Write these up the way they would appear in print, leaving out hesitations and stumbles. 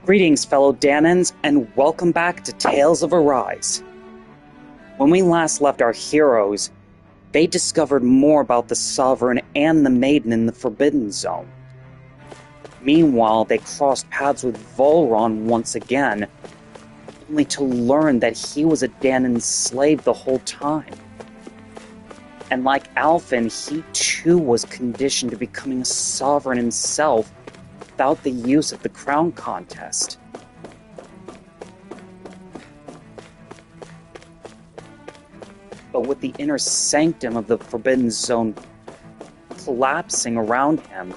Greetings, fellow Dahnans, and welcome back to Tales of Arise. When we last left our heroes, they discovered more about the Sovereign and the Maiden in the Forbidden Zone. Meanwhile, they crossed paths with Volron once again, only to learn that he was a Dahnan slave the whole time. And like Alphen, he too was conditioned to becoming a sovereign himself without the use of the crown contest. But with the inner sanctum of the Forbidden Zone collapsing around him,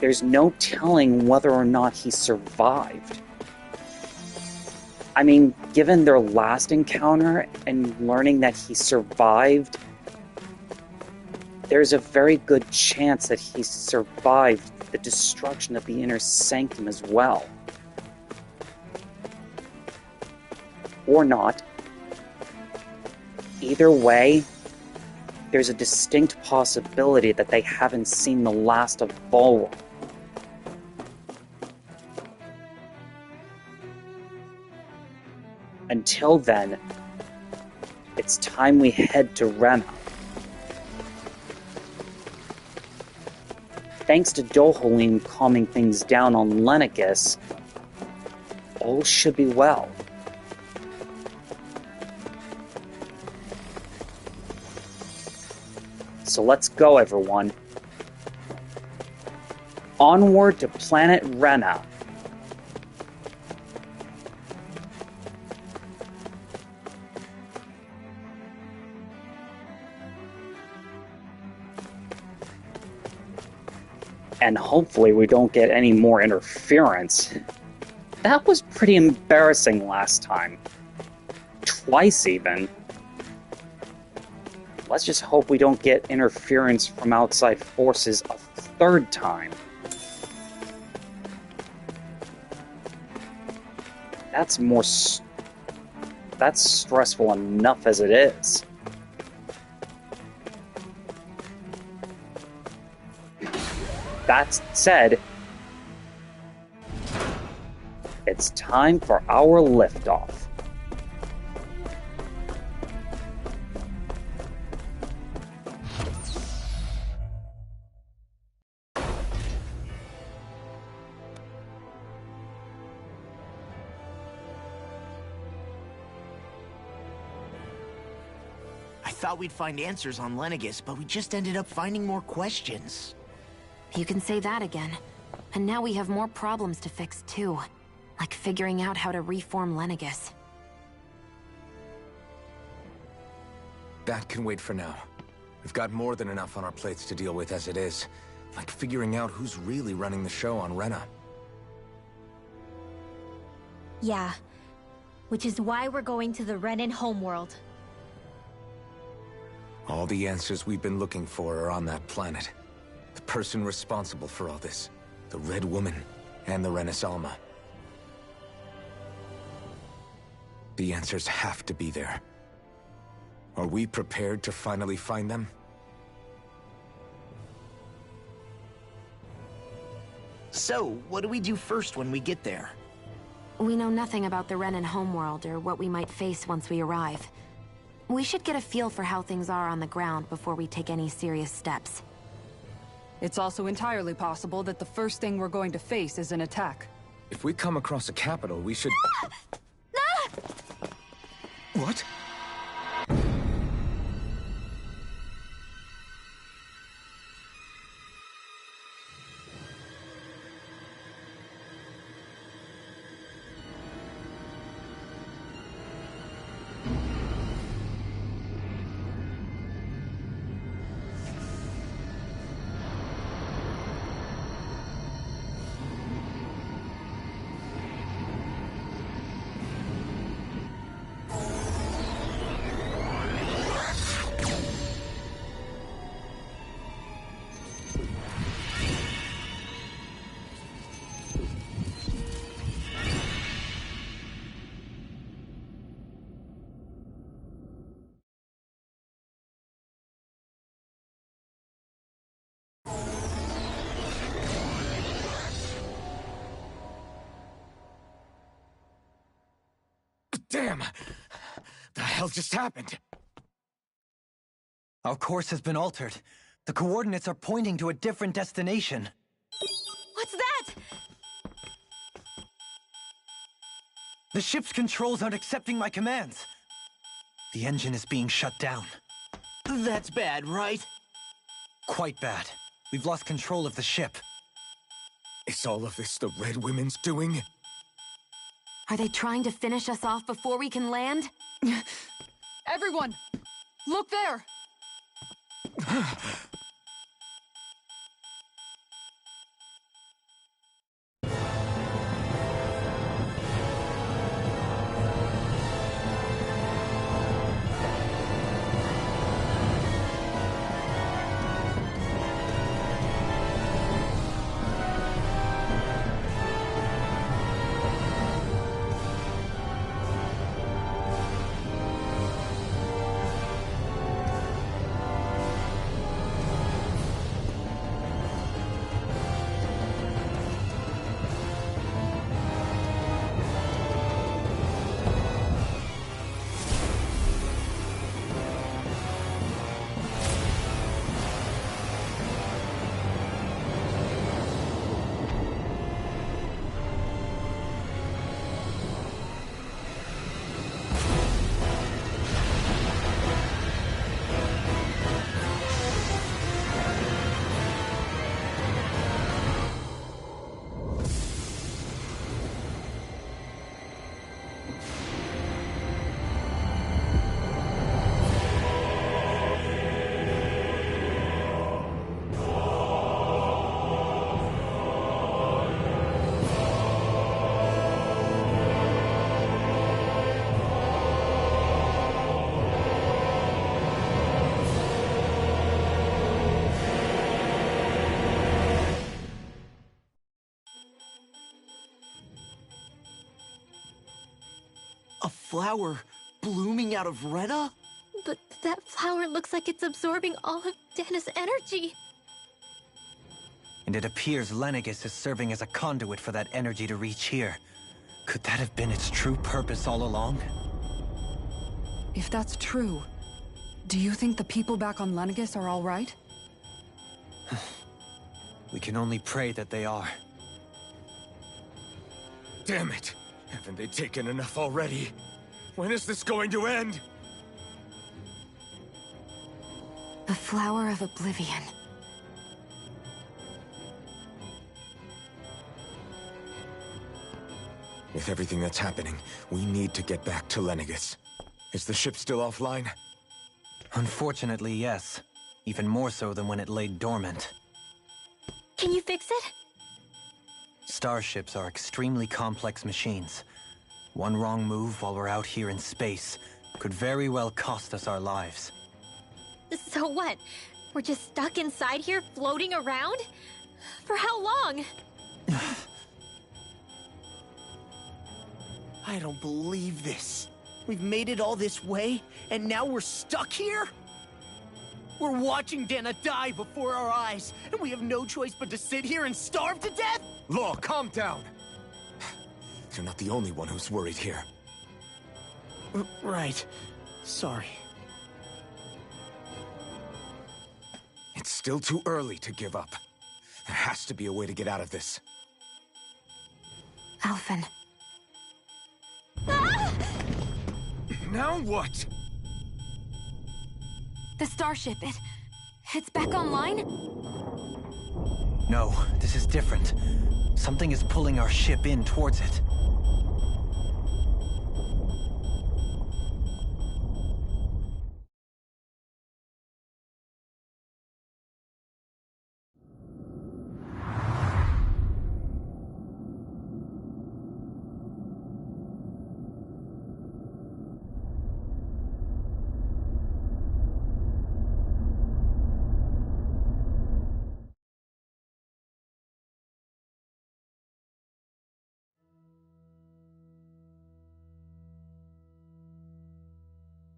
there's no telling whether or not he survived. I mean, given their last encounter and learning that he survived, there's a very good chance that he survived the destruction of the inner sanctum as well. Or not. Either way, there's a distinct possibility that they haven't seen the last of Volron. Until then, it's time we head to Rena. Thanks to Dohalim calming things down on Lenegis, all should be well. So let's go, everyone. Onward to planet Rena. And hopefully we don't get any more interference. That was pretty embarrassing last time. Twice even. Let's just hope we don't get interference from outside forces a third time. That's stressful enough as it is. That said, it's time for our liftoff. I thought we'd find answers on Lenegis, but we just ended up finding more questions. You can say that again. And now we have more problems to fix too. Like figuring out how to reform Lenegis. That can wait for now. We've got more than enough on our plates to deal with as it is. Like figuring out who's really running the show on Rena. Yeah. Which is why we're going to the Renan homeworld. All the answers we've been looking for are on that planet. The person responsible for all this. The Red Woman and the Renasalma. The answers have to be there. Are we prepared to finally find them? So, what do we do first when we get there? We know nothing about the Renan homeworld or what we might face once we arrive. We should get a feel for how things are on the ground before we take any serious steps. It's also entirely possible that the first thing we're going to face is an attack. If we come across a capital, we should... What? Damn! The hell just happened? Our course has been altered. The coordinates are pointing to a different destination. What's that? The ship's controls aren't accepting my commands. The engine is being shut down. That's bad, right? Quite bad. We've lost control of the ship. Is all of this the Red Women's doing? Are they trying to finish us off before we can land? Everyone! Look there! A flower blooming out of Rena? But that flower looks like it's absorbing all of Dahnans' energy. And it appears Lenegis is serving as a conduit for that energy to reach here. Could that have been its true purpose all along? If that's true, do you think the people back on Lenegis are all right? We can only pray that they are. Damn it! Haven't they taken enough already? When is this going to end? The Flower of Oblivion. With everything that's happening, we need to get back to Lenegis. Is the ship still offline? Unfortunately, yes. Even more so than when it lay dormant. Can you fix it? Starships are extremely complex machines. One wrong move while we're out here in space could very well cost us our lives. So what? We're just stuck inside here, floating around? For how long? I don't believe this. We've made it all this way, and now we're stuck here? We're watching Dana die before our eyes, and we have no choice but to sit here and starve to death? Law, calm down! You're not the only one who's worried here. Right. Sorry. It's still too early to give up. There has to be a way to get out of this. Alphen. Now what? The starship, it's back online? No, this is different. Something is pulling our ship in towards it.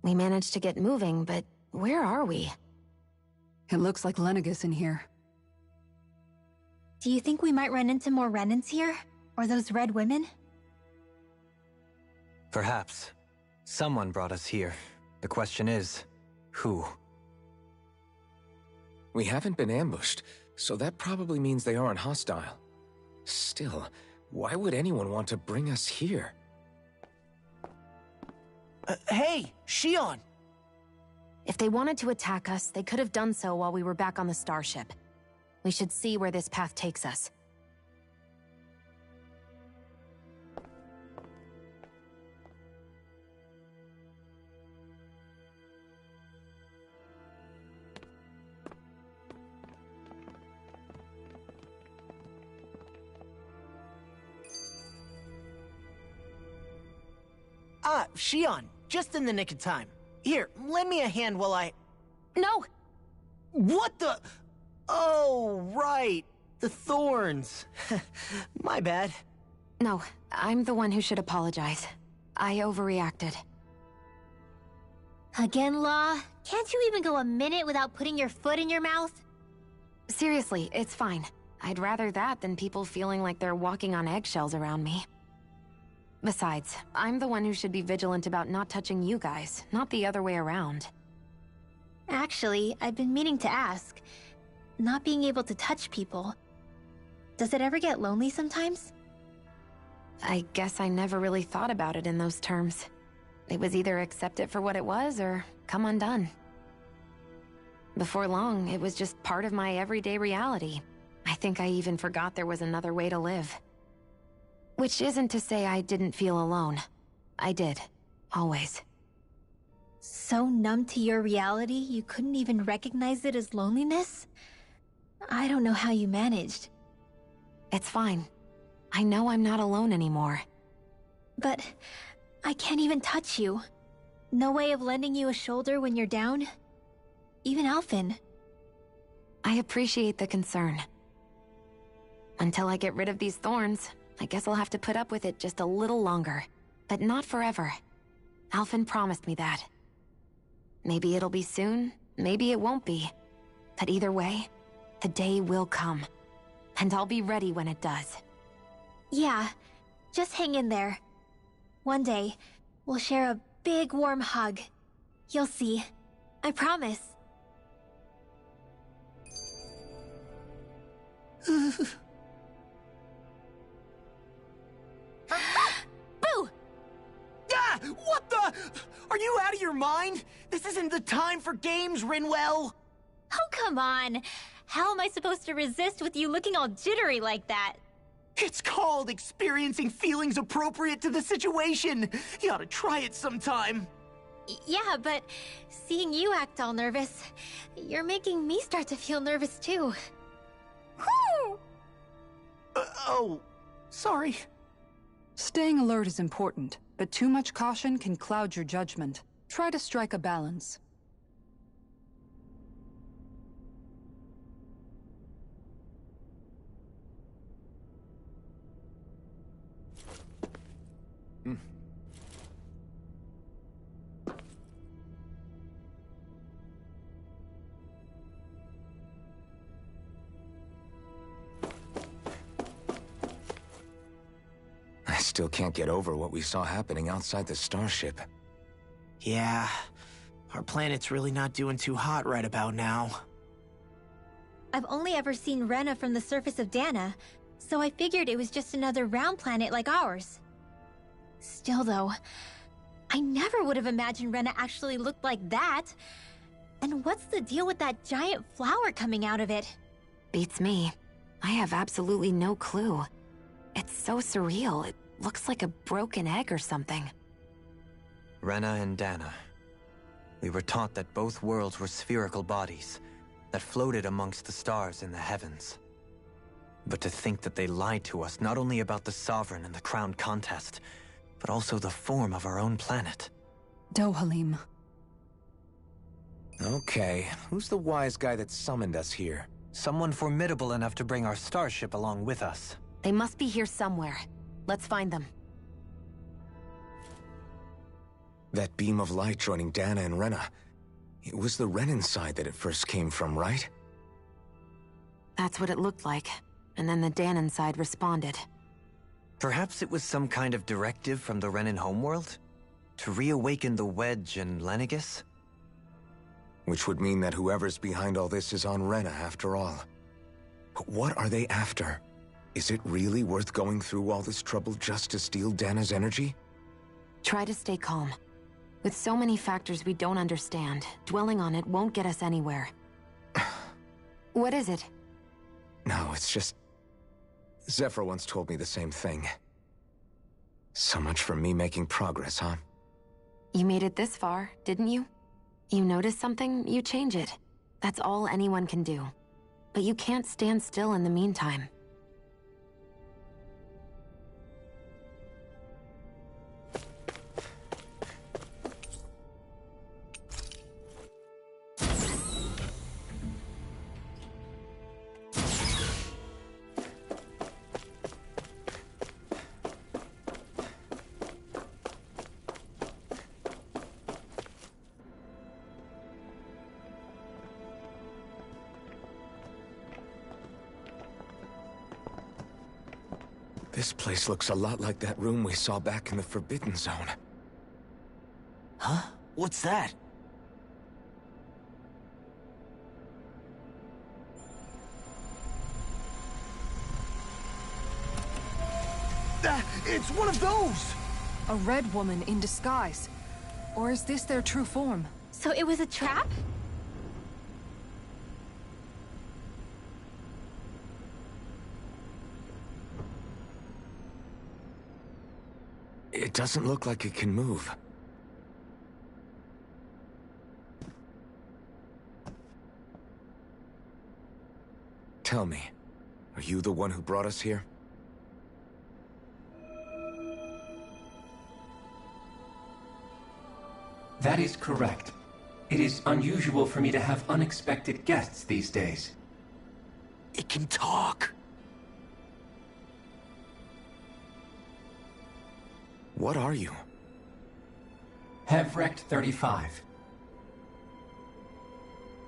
We managed to get moving, but where are we? It looks like Lenegis in here. Do you think we might run into more Renans here? Or those red women? Perhaps. Someone brought us here. The question is, who? We haven't been ambushed, so that probably means they aren't hostile. Still, why would anyone want to bring us here? Hey, Shion! If they wanted to attack us, they could have done so while we were back on the starship. We should see where this path takes us. Ah, Shion, just in the nick of time. Here, lend me a hand while I... No! What the... Oh, right. The thorns. My bad. No, I'm the one who should apologize. I overreacted. Again, Law? Can't you even go a minute without putting your foot in your mouth? Seriously, it's fine. I'd rather that than people feeling like they're walking on eggshells around me. Besides, I'm the one who should be vigilant about not touching you guys, not the other way around. Actually, I've been meaning to ask. Not being able to touch people, does it ever get lonely sometimes? I guess I never really thought about it in those terms. It was either accept it for what it was or come undone. Before long, it was just part of my everyday reality. I think I even forgot there was another way to live. Which isn't to say I didn't feel alone. I did. Always. So numb to your reality, you couldn't even recognize it as loneliness? I don't know how you managed. It's fine. I know I'm not alone anymore. But I can't even touch you. No way of lending you a shoulder when you're down? Even Alphen. I appreciate the concern. Until I get rid of these thorns, I guess I'll have to put up with it just a little longer. But not forever. Alphen promised me that. Maybe it'll be soon, maybe it won't be. But either way, the day will come. And I'll be ready when it does. Yeah, just hang in there. One day, we'll share a big warm hug. You'll see. I promise. Boo! Ah! What the? Are you out of your mind? This isn't the time for games, Rinwell! Oh, come on. How am I supposed to resist with you looking all jittery like that? It's called experiencing feelings appropriate to the situation. You ought to try it sometime. Yeah, but seeing you act all nervous, you're making me start to feel nervous too. Whew! Oh, sorry. Staying alert is important, but too much caution can cloud your judgment. Try to strike a balance. I still can't get over what we saw happening outside the starship. Yeah, our planet's really not doing too hot right about now. I've only ever seen Rena from the surface of Dana, so I figured it was just another round planet like ours. Still though, I never would have imagined Rena actually looked like that. And what's the deal with that giant flower coming out of it? Beats me. I have absolutely no clue. It's so surreal. It looks like a broken egg or something. Rena and Dana. We were taught that both worlds were spherical bodies that floated amongst the stars in the heavens. But to think that they lied to us not only about the Sovereign and the Crown contest, but also the form of our own planet. Dohalim. Okay, who's the wise guy that summoned us here? Someone formidable enough to bring our starship along with us. They must be here somewhere. Let's find them. That beam of light joining Dana and Rena. It was the Renan side that it first came from, right? That's what it looked like. And then the Dahnans side responded. Perhaps it was some kind of directive from the Renan homeworld? To reawaken the Wedge and Lenegis? Which would mean that whoever's behind all this is on Rena after all. But what are they after? Is it really worth going through all this trouble just to steal Dana's energy? Try to stay calm. With so many factors we don't understand, dwelling on it won't get us anywhere. What is it? No, it's just... Zephyr once told me the same thing. So much for me making progress, huh? You made it this far, didn't you? You notice something, you change it. That's all anyone can do. But you can't stand still in the meantime. This place looks a lot like that room we saw back in the Forbidden Zone. Huh? What's that? It's one of those! A red woman in disguise. Or is this their true form? So it was a trap? It doesn't look like it can move. Tell me, are you the one who brought us here? That is correct. It is unusual for me to have unexpected guests these days. It can talk! What are you? Hevrecht 35.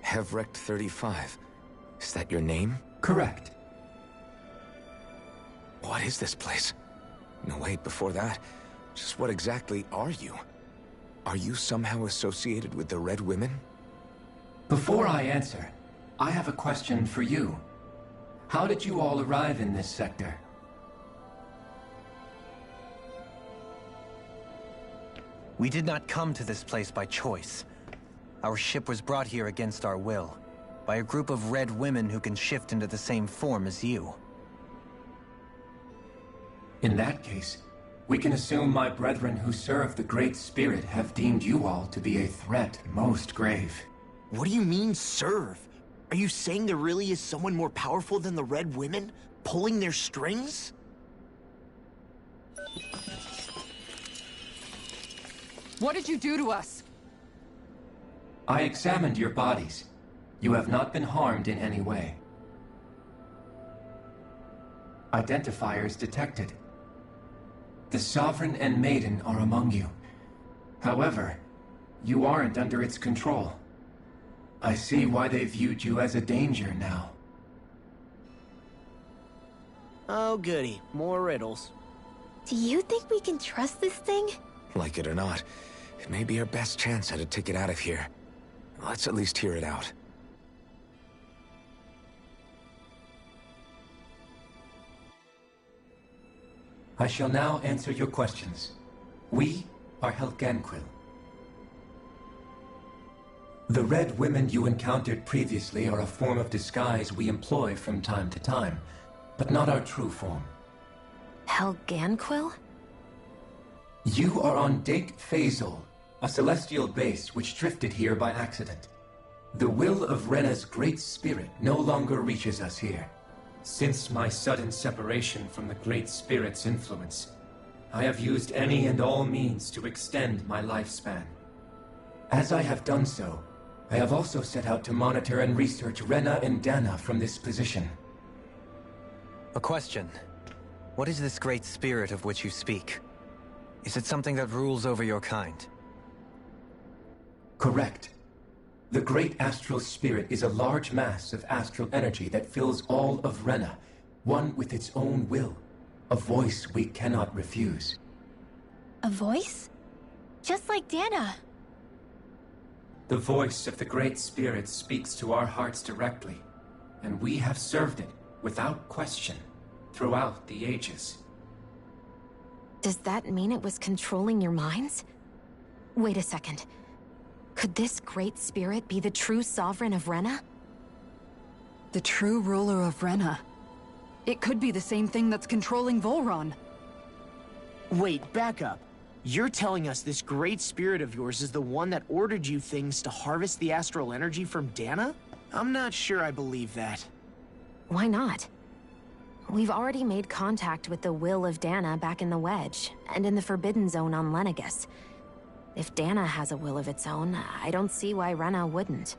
Hevrecht 35. Is that your name? Correct. What is this place? No, wait, before that, just what exactly are you? Are you somehow associated with the Red Women? Before I answer, I have a question for you. How did you all arrive in this sector? We did not come to this place by choice. Our ship was brought here against our will, by a group of red women who can shift into the same form as you. In that case, we can assume my brethren who serve the Great Spirit have deemed you all to be a threat most grave. What do you mean, serve? Are you saying there really is someone more powerful than the Red Women, pulling their strings? What did you do to us? I examined your bodies. You have not been harmed in any way. Identifiers detected. The Sovereign and Maiden are among you. However, you aren't under its control. I see why they viewed you as a danger now. Oh goody, more riddles. Do you think we can trust this thing? Like it or not, it may be our best chance at a ticket out of here. Let's at least hear it out. I shall now answer your questions. We are Helganquil. The Red Women you encountered previously are a form of disguise we employ from time to time, but not our true form. Helganquil? You are on Dake Phasol, a celestial base which drifted here by accident. The will of Rena's Great Spirit no longer reaches us here. Since my sudden separation from the Great Spirit's influence, I have used any and all means to extend my lifespan. As I have done so, I have also set out to monitor and research Rena and Dana from this position. A question. What is this Great Spirit of which you speak? Is it something that rules over your kind? Correct. The Great Astral Spirit is a large mass of astral energy that fills all of Rena, one with its own will, a voice we cannot refuse. A voice? Just like Dana. The voice of the Great Spirit speaks to our hearts directly, and we have served it, without question, throughout the ages. Does that mean it was controlling your minds? Wait a second. Could this Great Spirit be the true sovereign of Rena? The true ruler of Rena. It could be the same thing that's controlling Volron. Wait, back up. You're telling us this great spirit of yours is the one that ordered you things to harvest the astral energy from Dana? I'm not sure I believe that. Why not? We've already made contact with the will of Dana back in the Wedge, and in the Forbidden Zone on Lenegus. If Dana has a will of its own, I don't see why Rena wouldn't.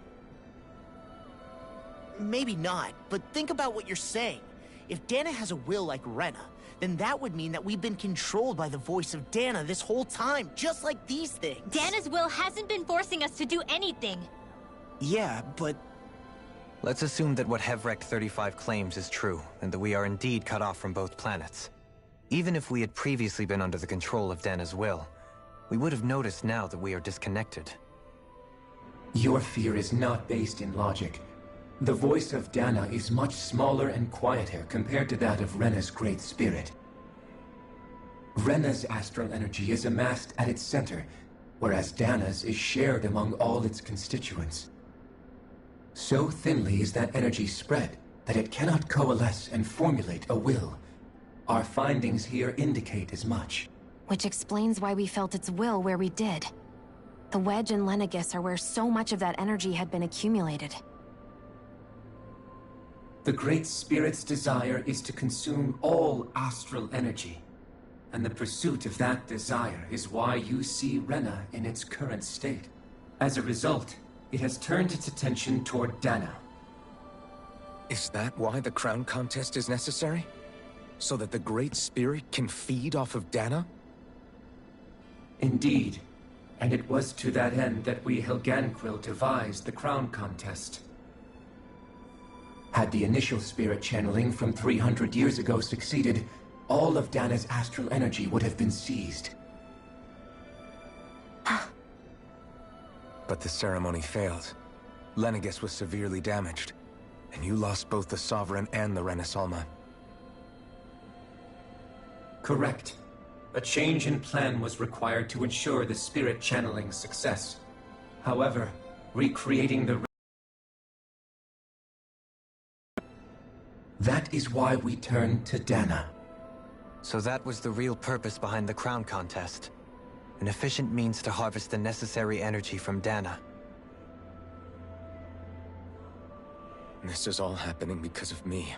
Maybe not, but think about what you're saying. If Dana has a will like Rena, then that would mean that we've been controlled by the voice of Dana this whole time, just like these things. Dana's will hasn't been forcing us to do anything. Yeah, but... Let's assume that what Hevrect 35 claims is true, and that we are indeed cut off from both planets. Even if we had previously been under the control of Dana's will, we would have noticed now that we are disconnected. Your fear is not based in logic. The voice of Dana is much smaller and quieter compared to that of Rena's Great Spirit. Rena's astral energy is amassed at its center, whereas Dana's is shared among all its constituents. So thinly is that energy spread that it cannot coalesce and formulate a will. Our findings here indicate as much. Which explains why we felt its will where we did. The Wedge and Lenegus are where so much of that energy had been accumulated. The Great Spirit's desire is to consume all astral energy, and the pursuit of that desire is why you see Rena in its current state. As a result, it has turned its attention toward Dana. Is that why the crown contest is necessary? So that the Great Spirit can feed off of Dana? Indeed, and it was to that end that we Helganquil devised the crown contest. Had the initial spirit channeling from 300 years ago succeeded, all of Dana's astral energy would have been seized. But the ceremony failed. Lenegus was severely damaged, and you lost both the Sovereign and the Renasalma. Correct. A change in plan was required to ensure the spirit channeling's success. However, recreating the... That is why we turned to Dana. So that was the real purpose behind the crown contest. An efficient means to harvest the necessary energy from Dana. This is all happening because of me.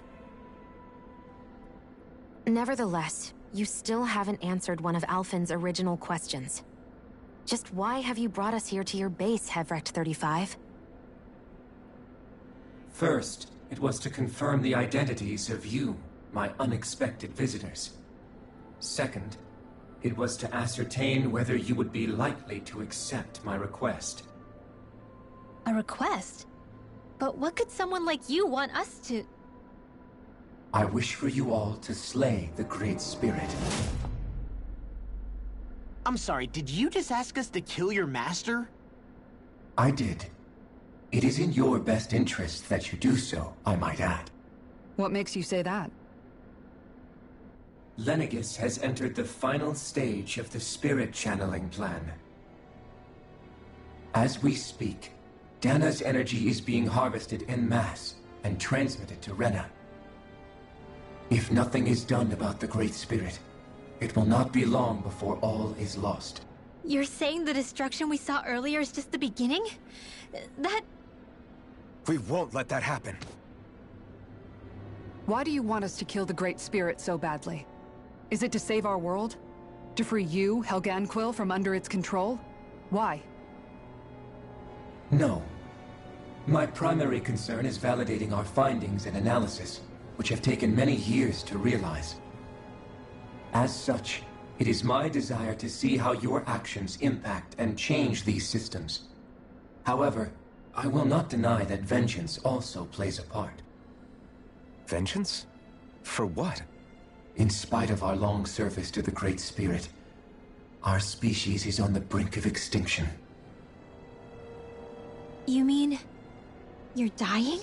Nevertheless, you still haven't answered one of Alphen's original questions. Just why have you brought us here to your base, Hevrect 35? First, it was to confirm the identities of you, my unexpected visitors. Second, it was to ascertain whether you would be likely to accept my request. A request? But what could someone like you want us to... I wish for you all to slay the Great Spirit. I'm sorry, did you just ask us to kill your master? I did. It is in your best interest that you do so, I might add. What makes you say that? Lenegus has entered the final stage of the spirit channeling plan. As we speak, Dana's energy is being harvested en masse and transmitted to Rena. If nothing is done about the Great Spirit, it will not be long before all is lost. You're saying the destruction we saw earlier is just the beginning? That... We won't let that happen. Why do you want us to kill the Great Spirit so badly? Is it to save our world? To free you, Helganquil, from under its control? Why? No. My primary concern is validating our findings and analysis, which have taken many years to realize. As such, it is my desire to see how your actions impact and change these systems. However, I will not deny that vengeance also plays a part. Vengeance? For what? In spite of our long service to the Great Spirit, Our species is on the brink of extinction. You mean... you're dying?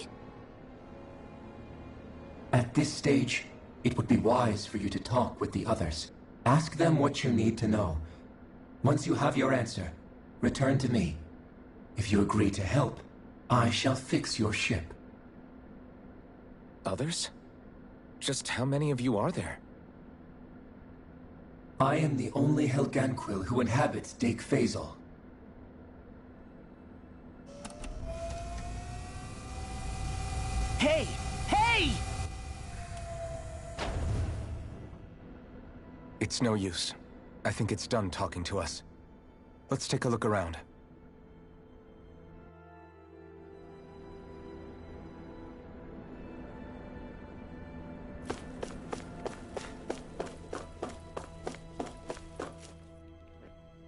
At this stage, it would be wise for you to talk with the others. Ask them what you need to know. Once you have your answer, return to me. If you agree to help, I shall fix your ship. Others? Just how many of you are there? I am the only Helganquil who inhabits Dake Faisal. Hey! Hey! It's no use. I think it's done talking to us. Let's take a look around.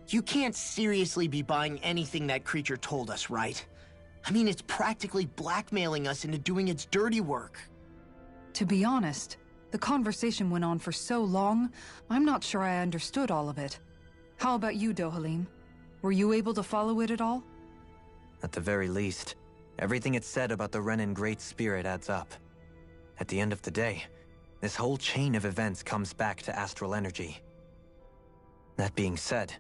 You can't seriously be buying anything that creature told us, right? I mean, it's practically blackmailing us into doing its dirty work. To be honest, the conversation went on for so long, I'm not sure I understood all of it. How about you, Dohalim? Were you able to follow it at all? At the very least, everything it said about the Renan Great Spirit adds up. At the end of the day, this whole chain of events comes back to astral energy. That being said,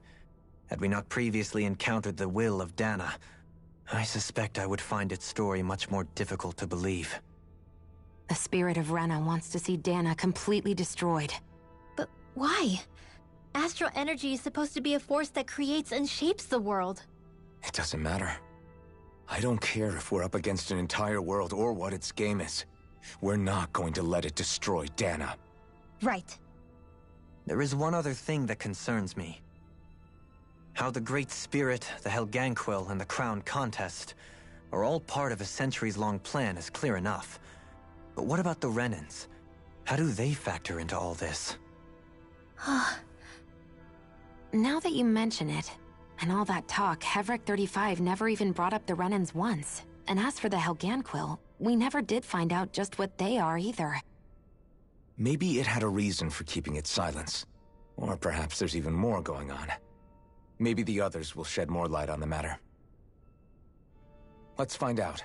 had we not previously encountered the will of Dana, I suspect I would find its story much more difficult to believe. The spirit of Rena wants to see Dana completely destroyed. But why? Astral energy is supposed to be a force that creates and shapes the world. It doesn't matter. I don't care if we're up against an entire world or what its game is. We're not going to let it destroy Dana. Right. There is one other thing that concerns me. How the Great Spirit, the Helganquil, and the Crown Contest are all part of a centuries-long plan is clear enough. But what about the Renans? How do they factor into all this? Now that you mention it, and all that talk, Hevric 35 never even brought up the Renans once. And as for the Helganquil, we never did find out just what they are either. Maybe it had a reason for keeping its silence. Or perhaps there's even more going on. Maybe the others will shed more light on the matter. Let's find out.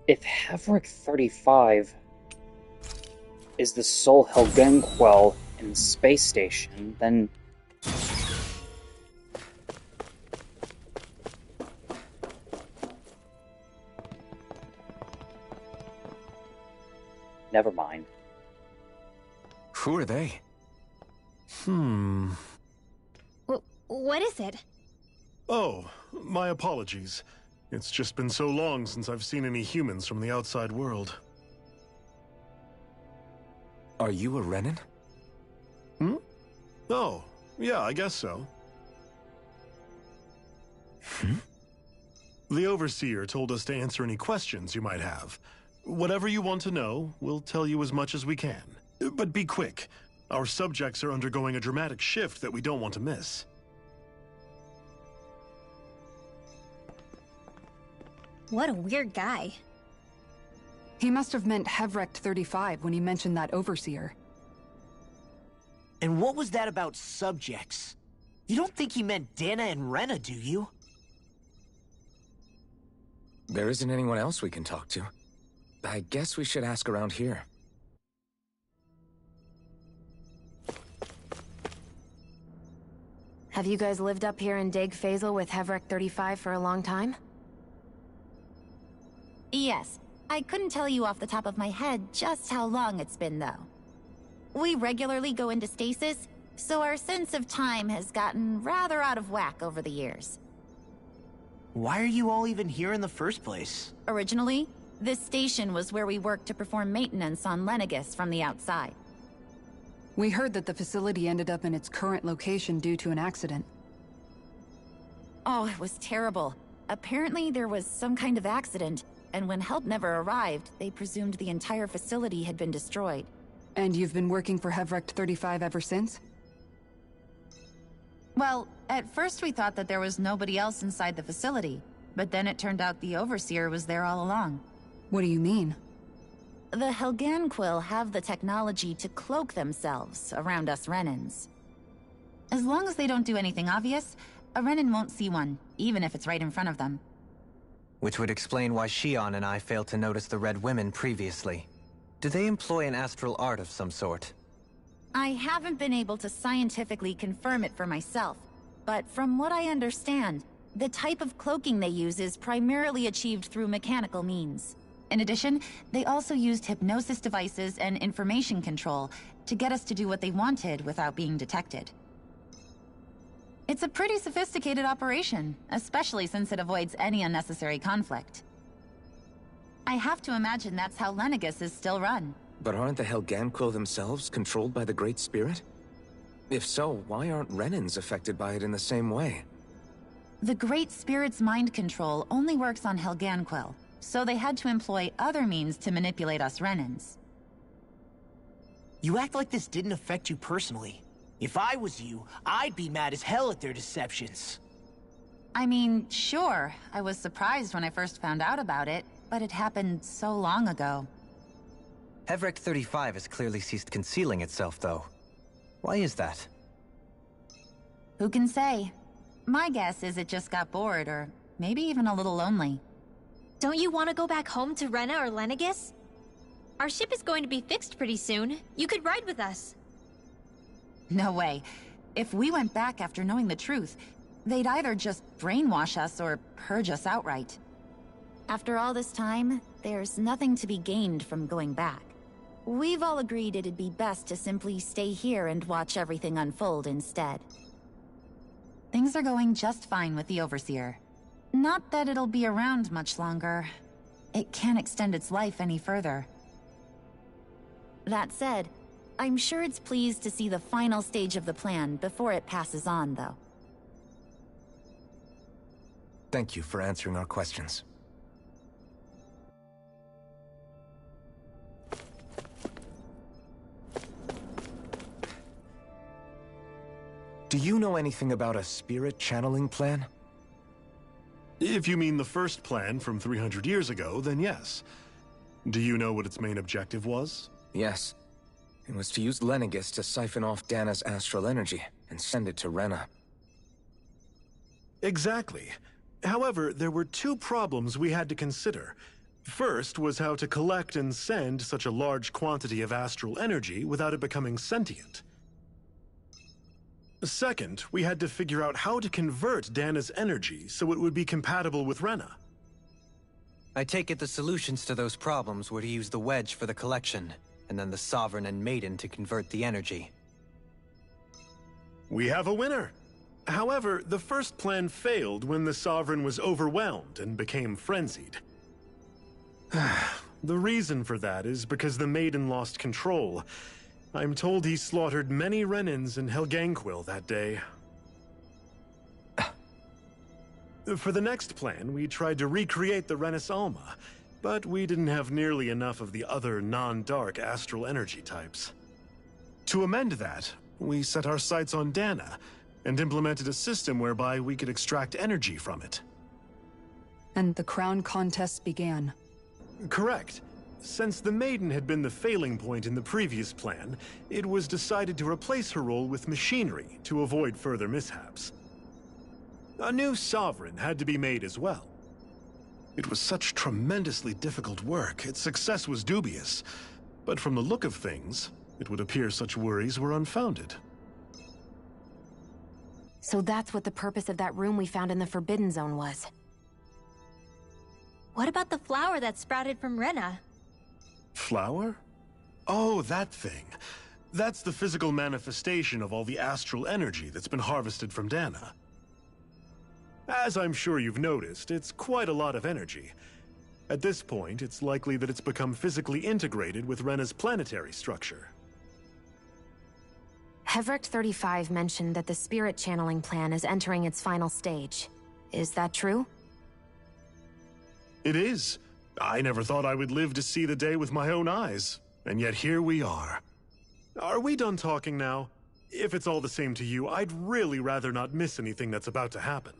If Hevric 35 is the sole Helgenquell in the space station, then... Never mind. Who are they? What is it? Oh, my apologies. It's just been so long since I've seen any humans from the outside world. Are you a Renan? Oh, yeah, I guess so. The Overseer told us to answer any questions you might have. Whatever you want to know, we'll tell you as much as we can. But be quick. Our subjects are undergoing a dramatic shift that we don't want to miss. What a weird guy. He must have meant Hevric 35 when he mentioned that Overseer. And what was that about subjects? You don't think he meant Dana and Rena, do you? There isn't anyone else we can talk to. I guess we should ask around here. Have you guys lived up here in Dake Faisal with Hevric 35 for a long time? Yes. I couldn't tell you off the top of my head just how long it's been, though. We regularly go into stasis, so our sense of time has gotten rather out of whack over the years. Why are you all even here in the first place? Originally, this station was where we worked to perform maintenance on Lenegis from the outside. We heard that the facility ended up in its current location due to an accident. Oh, it was terrible. Apparently there was some kind of accident, and when help never arrived, they presumed the entire facility had been destroyed. And you've been working for Hevric 35 ever since? Well, at first we thought that there was nobody else inside the facility, but then it turned out the Overseer was there all along. What do you mean? The Helganquil have the technology to cloak themselves around us Renans. As long as they don't do anything obvious, a Renan won't see one, even if it's right in front of them. Which would explain why Shion and I failed to notice the Red Women previously. Do they employ an astral art of some sort? I haven't been able to scientifically confirm it for myself, but from what I understand, the type of cloaking they use is primarily achieved through mechanical means. In addition, they also used hypnosis devices and information control to get us to do what they wanted without being detected. It's a pretty sophisticated operation, especially since it avoids any unnecessary conflict. I have to imagine that's how Lenegus is still run. But aren't the Helganquil themselves controlled by the Great Spirit? If so, why aren't Renans affected by it in the same way? The Great Spirit's mind control only works on Helganquil, so they had to employ other means to manipulate us Renans. You act like this didn't affect you personally. If I was you, I'd be mad as hell at their deceptions. I mean, sure, I was surprised when I first found out about it, but it happened so long ago. Hevrek 35 has clearly ceased concealing itself, though. Why is that? Who can say? My guess is it just got bored, or maybe even a little lonely. Don't you want to go back home to Rena or Lenegus? Our ship is going to be fixed pretty soon. You could ride with us. No way. If we went back after knowing the truth, they'd either just brainwash us or purge us outright. After all this time, there's nothing to be gained from going back. We've all agreed it'd be best to simply stay here and watch everything unfold instead. Things are going just fine with the Overseer. Not that it'll be around much longer. It can't extend its life any further. That said, I'm sure it's pleased to see the final stage of the plan before it passes on, though. Thank you for answering our questions. Do you know anything about a spirit channeling plan? If you mean the first plan from 300 years ago, then yes. Do you know what its main objective was? Yes. It was to use Lenegus to siphon off Dana's astral energy and send it to Rena. Exactly. However, there were two problems we had to consider. First was how to collect and send such a large quantity of astral energy without it becoming sentient. Second, we had to figure out how to convert Dana's energy so it would be compatible with Rena. I take it the solutions to those problems were to use the wedge for the collection, and then the Sovereign and Maiden to convert the energy. We have a winner! However, the first plan failed when the Sovereign was overwhelmed and became frenzied. The reason for that is because the Maiden lost control. I'm told he slaughtered many Renans in Helganquil that day. For the next plan, we tried to recreate the Renis Alma, but we didn't have nearly enough of the other non-dark astral energy types. To amend that, we set our sights on Dana, and implemented a system whereby we could extract energy from it. And the crown contest began. Correct. Since the Maiden had been the failing point in the previous plan, it was decided to replace her role with machinery to avoid further mishaps. A new Sovereign had to be made as well. It was such tremendously difficult work, its success was dubious. But from the look of things, it would appear such worries were unfounded. So that's what the purpose of that room we found in the Forbidden Zone was. What about the flower that sprouted from Rena? Flower? Oh, that thing. That's the physical manifestation of all the astral energy that's been harvested from Dana. As I'm sure you've noticed, it's quite a lot of energy. At this point, it's likely that it's become physically integrated with Rena's planetary structure. Hevrek 35 mentioned that the spirit channeling plan is entering its final stage. Is that true? It is. I never thought I would live to see the day with my own eyes, and yet here we are. Are we done talking now? If it's all the same to you, I'd really rather not miss anything that's about to happen.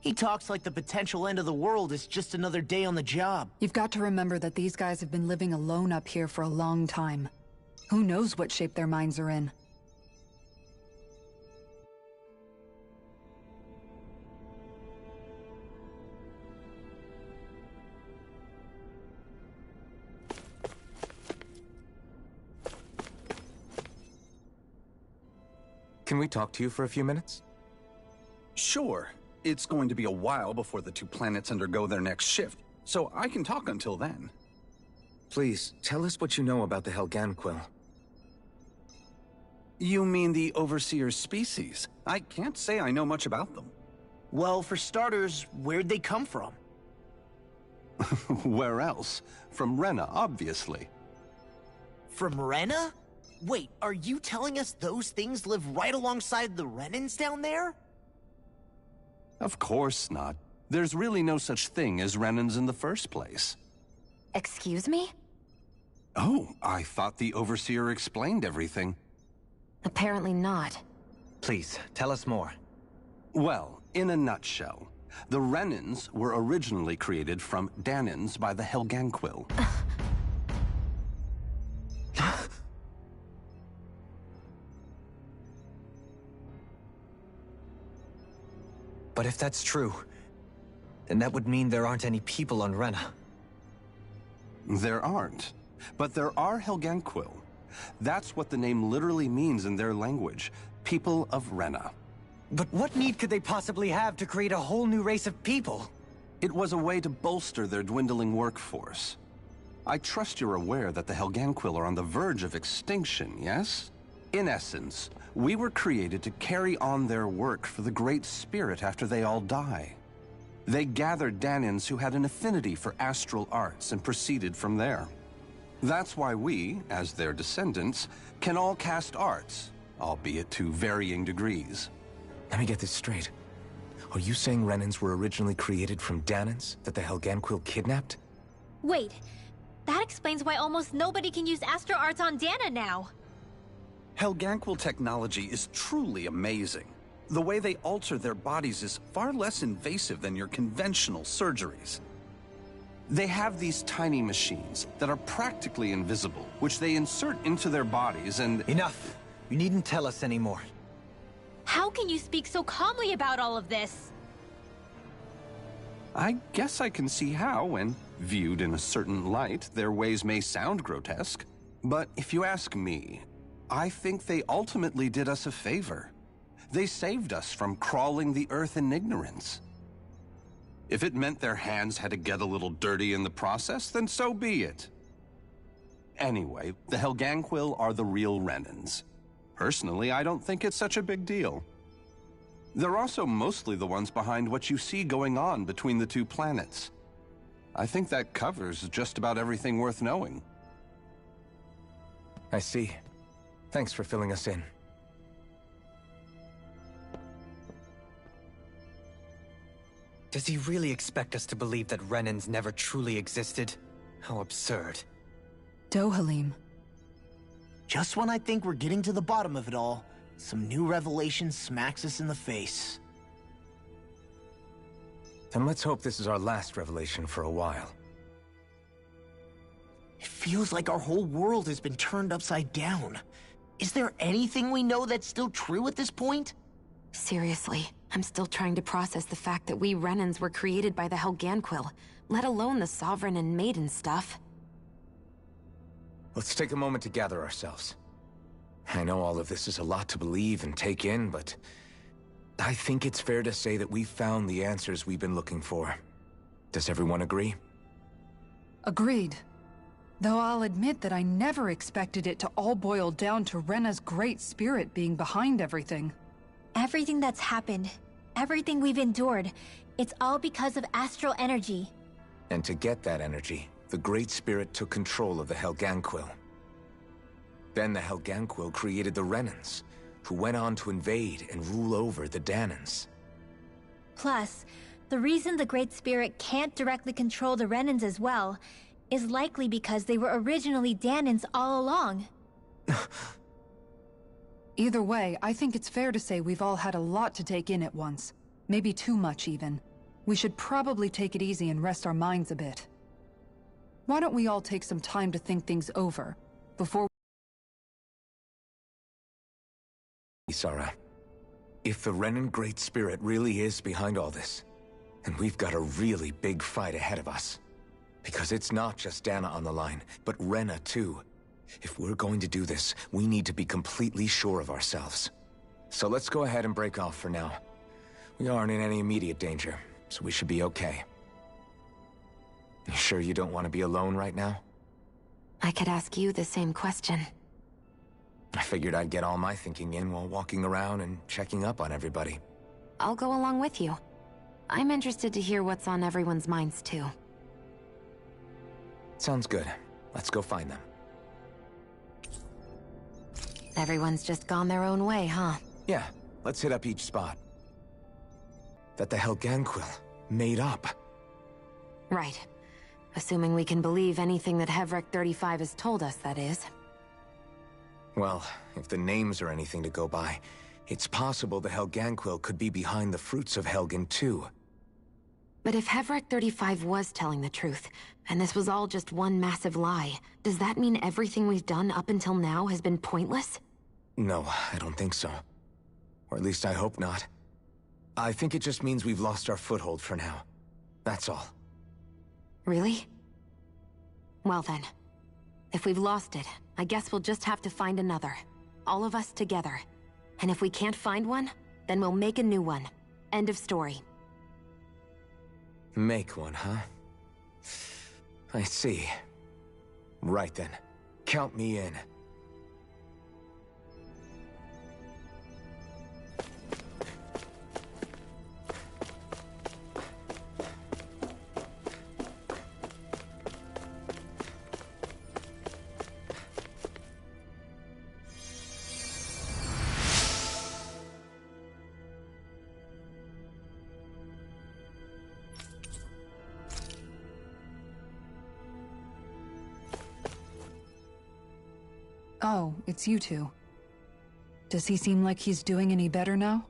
He talks like the potential end of the world is just another day on the job. You've got to remember that these guys have been living alone up here for a long time. Who knows what shape their minds are in? Can we talk to you for a few minutes? Sure. It's going to be a while before the two planets undergo their next shift, so I can talk until then. Please, tell us what you know about the Helganquil. You mean the Overseer's species? I can't say I know much about them. Well, for starters, where'd they come from? Where else? From Rena, obviously. From Rena? Wait, are you telling us those things live right alongside the Renans down there? Of course not. There's really no such thing as Renans in the first place. Excuse me? Oh, I thought the Overseer explained everything. Apparently not. Please, tell us more. Well, in a nutshell, the Renans were originally created from Dahnans by the Helganquil. But if that's true, then that would mean there aren't any people on Rena. There aren't. But there are Helganquil. That's what the name literally means in their language. People of Rena. But what need could they possibly have to create a whole new race of people? It was a way to bolster their dwindling workforce. I trust you're aware that the Helganquil are on the verge of extinction, yes? In essence, we were created to carry on their work for the Great Spirit after they all die. They gathered Dahnans who had an affinity for astral arts and proceeded from there. That's why we, as their descendants, can all cast arts, albeit to varying degrees. Let me get this straight. Are you saying Renans were originally created from Dahnans that the Helganquil kidnapped? Wait, that explains why almost nobody can use astral arts on Dana now. Helganquil technology is truly amazing. The way they alter their bodies is far less invasive than your conventional surgeries. They have these tiny machines that are practically invisible, which they insert into their bodies and— Enough! You needn't tell us anymore. How can you speak so calmly about all of this? I guess I can see how, when viewed in a certain light, their ways may sound grotesque. But if you ask me, I think they ultimately did us a favor. They saved us from crawling the earth in ignorance. If it meant their hands had to get a little dirty in the process, then so be it. Anyway, the Helganquil are the real Renans. Personally, I don't think it's such a big deal. They're also mostly the ones behind what you see going on between the two planets. I think that covers just about everything worth knowing. I see. Thanks for filling us in. Does he really expect us to believe that Renans never truly existed? How absurd. Dahnans. Just when I think we're getting to the bottom of it all, some new revelation smacks us in the face. Then let's hope this is our last revelation for a while. It feels like our whole world has been turned upside down. Is there anything we know that's still true at this point? Seriously, I'm still trying to process the fact that we Renans were created by the Helganquil, let alone the Sovereign and Maiden stuff. Let's take a moment to gather ourselves. I know all of this is a lot to believe and take in, but I think it's fair to say that we've found the answers we've been looking for. Does everyone agree? Agreed. Though I'll admit that I never expected it to all boil down to Rena's great spirit being behind everything. Everything that's happened, everything we've endured, it's all because of astral energy. And to get that energy, the Great Spirit took control of the Helganquil. Then the Helganquil created the Renans, who went on to invade and rule over the Dahnans. Plus, the reason the Great Spirit can't directly control the Renans as well is likely because they were originally Dahnans all along. Either way, I think it's fair to say we've all had a lot to take in at once. Maybe too much, even. We should probably take it easy and rest our minds a bit. Why don't we all take some time to think things over, before... Isara, if the Renan Great Spirit really is behind all this, then we've got a really big fight ahead of us. Because it's not just Dana on the line, but Rena too. If we're going to do this, we need to be completely sure of ourselves. So let's go ahead and break off for now. We aren't in any immediate danger, so we should be okay. You sure you don't want to be alone right now? I could ask you the same question. I figured I'd get all my thinking in while walking around and checking up on everybody. I'll go along with you. I'm interested to hear what's on everyone's minds too. Sounds good. Let's go find them. Everyone's just gone their own way, huh? Yeah, let's hit up each spot. That the Helganquil made up. Right. Assuming we can believe anything that Hevrek 35 has told us, that is. Well, if the names are anything to go by, it's possible the Helganquil could be behind the fruits of Helgen too. But if Hevrek 35 was telling the truth, and this was all just one massive lie, does that mean everything we've done up until now has been pointless? No, I don't think so. Or at least I hope not. I think it just means we've lost our foothold for now. That's all. Really? Well then, if we've lost it, I guess we'll just have to find another. All of us together. And if we can't find one, then we'll make a new one. End of story. Make one, huh? I see. Right then. Count me in. Oh, it's you two. Does he seem like he's doing any better now?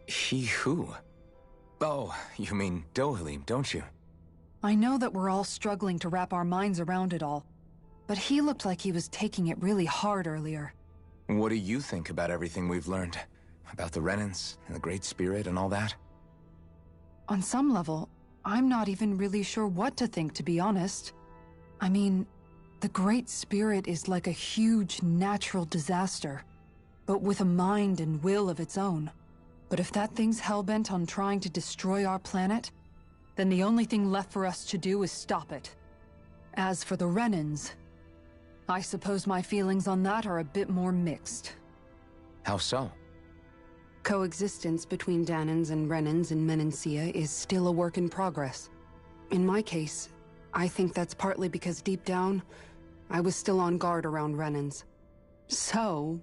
He who? Oh, you mean Dohalim, don't you? I know that we're all struggling to wrap our minds around it all, but he looked like he was taking it really hard earlier. What do you think about everything we've learned? About the Renans, and the Great Spirit, and all that? On some level, I'm not even really sure what to think, to be honest. I mean, the Great Spirit is like a huge natural disaster, but with a mind and will of its own. But if that thing's hellbent on trying to destroy our planet, then the only thing left for us to do is stop it. As for the Renans, I suppose my feelings on that are a bit more mixed. How so? Coexistence between Dahnans and Renans in Menancia is still a work in progress. In my case, I think that's partly because deep down, I was still on guard around Renans. So,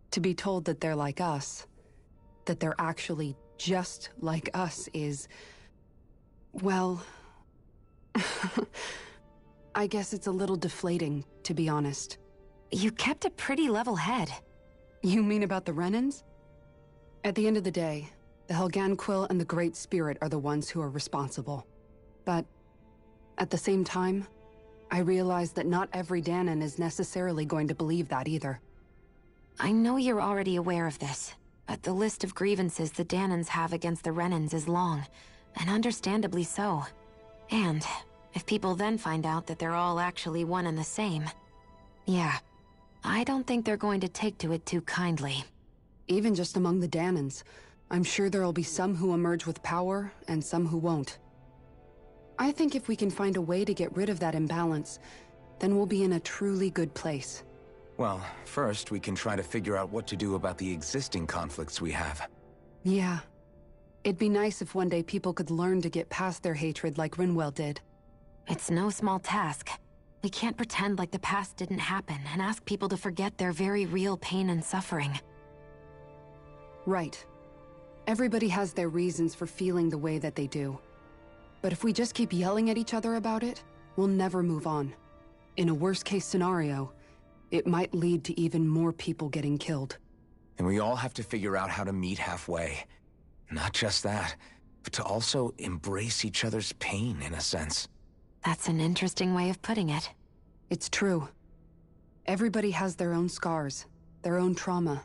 to be told that they're like us, that they're actually just like us is, well, I guess it's a little deflating, to be honest. You kept a pretty level head. You mean about the Renans? At the end of the day, the Helganquil and the Great Spirit are the ones who are responsible. But at the same time, I realize that not every Dahnan is necessarily going to believe that either. I know you're already aware of this, but the list of grievances the Dahnans have against the Renans is long, and understandably so. And if people then find out that they're all actually one and the same, yeah, I don't think they're going to take to it too kindly. Even just among the Dahnans, I'm sure there'll be some who emerge with power, and some who won't. I think if we can find a way to get rid of that imbalance, then we'll be in a truly good place. Well, first we can try to figure out what to do about the existing conflicts we have. Yeah. It'd be nice if one day people could learn to get past their hatred like Rinwell did. It's no small task. We can't pretend like the past didn't happen and ask people to forget their very real pain and suffering. Right. Everybody has their reasons for feeling the way that they do. But if we just keep yelling at each other about it, we'll never move on. In a worst-case scenario, it might lead to even more people getting killed. And we all have to figure out how to meet halfway. Not just that, but to also embrace each other's pain, in a sense. That's an interesting way of putting it. It's true. Everybody has their own scars, their own trauma.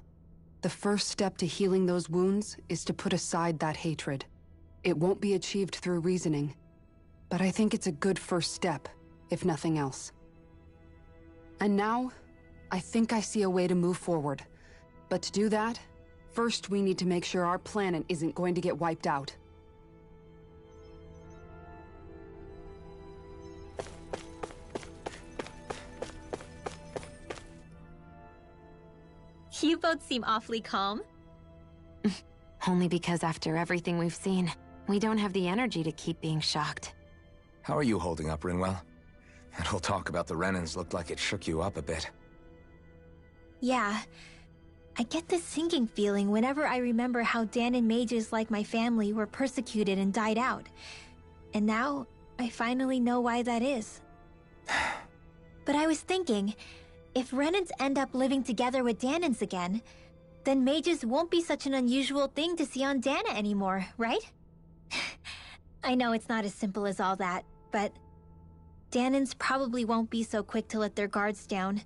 The first step to healing those wounds is to put aside that hatred. It won't be achieved through reasoning, but I think it's a good first step, if nothing else. And now, I think I see a way to move forward. But to do that, first we need to make sure our planet isn't going to get wiped out. You both seem awfully calm. Only because after everything we've seen, we don't have the energy to keep being shocked. How are you holding up, Rinwell? That whole talk about the Renans looked like it shook you up a bit. Yeah. I get this sinking feeling whenever I remember how Dahnan mages like my family were persecuted and died out. And now, I finally know why that is. But I was thinking, if Renans end up living together with Dahnans again, then mages won't be such an unusual thing to see on Dahna anymore, right? I know it's not as simple as all that, but Dahnans probably won't be so quick to let their guards down,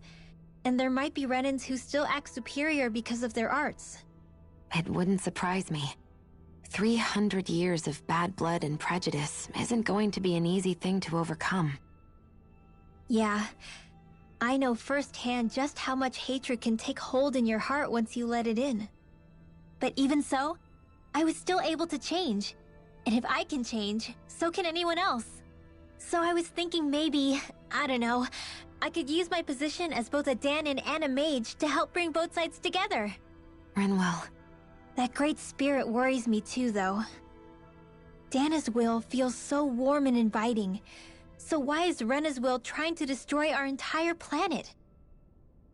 and there might be Renans who still act superior because of their arts. It wouldn't surprise me. 300 years of bad blood and prejudice isn't going to be an easy thing to overcome. Yeah, I know firsthand just how much hatred can take hold in your heart once you let it in. But even so, I was still able to change. And if I can change, so can anyone else. So I was thinking maybe, I don't know, I could use my position as both a Dahnan and a mage to help bring both sides together. Rinwell. That great spirit worries me too, though. Dahna's will feels so warm and inviting. So why is Rena's will trying to destroy our entire planet?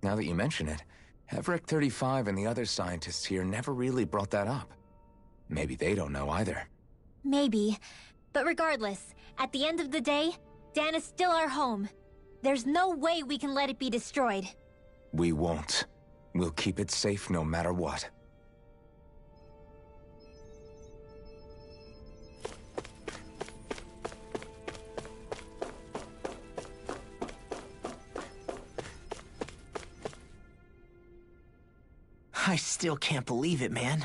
Now that you mention it, Everett 35 and the other scientists here never really brought that up. Maybe they don't know either. Maybe. But regardless, at the end of the day, Dahna's still our home. There's no way we can let it be destroyed. We won't. We'll keep it safe no matter what. I still can't believe it, man.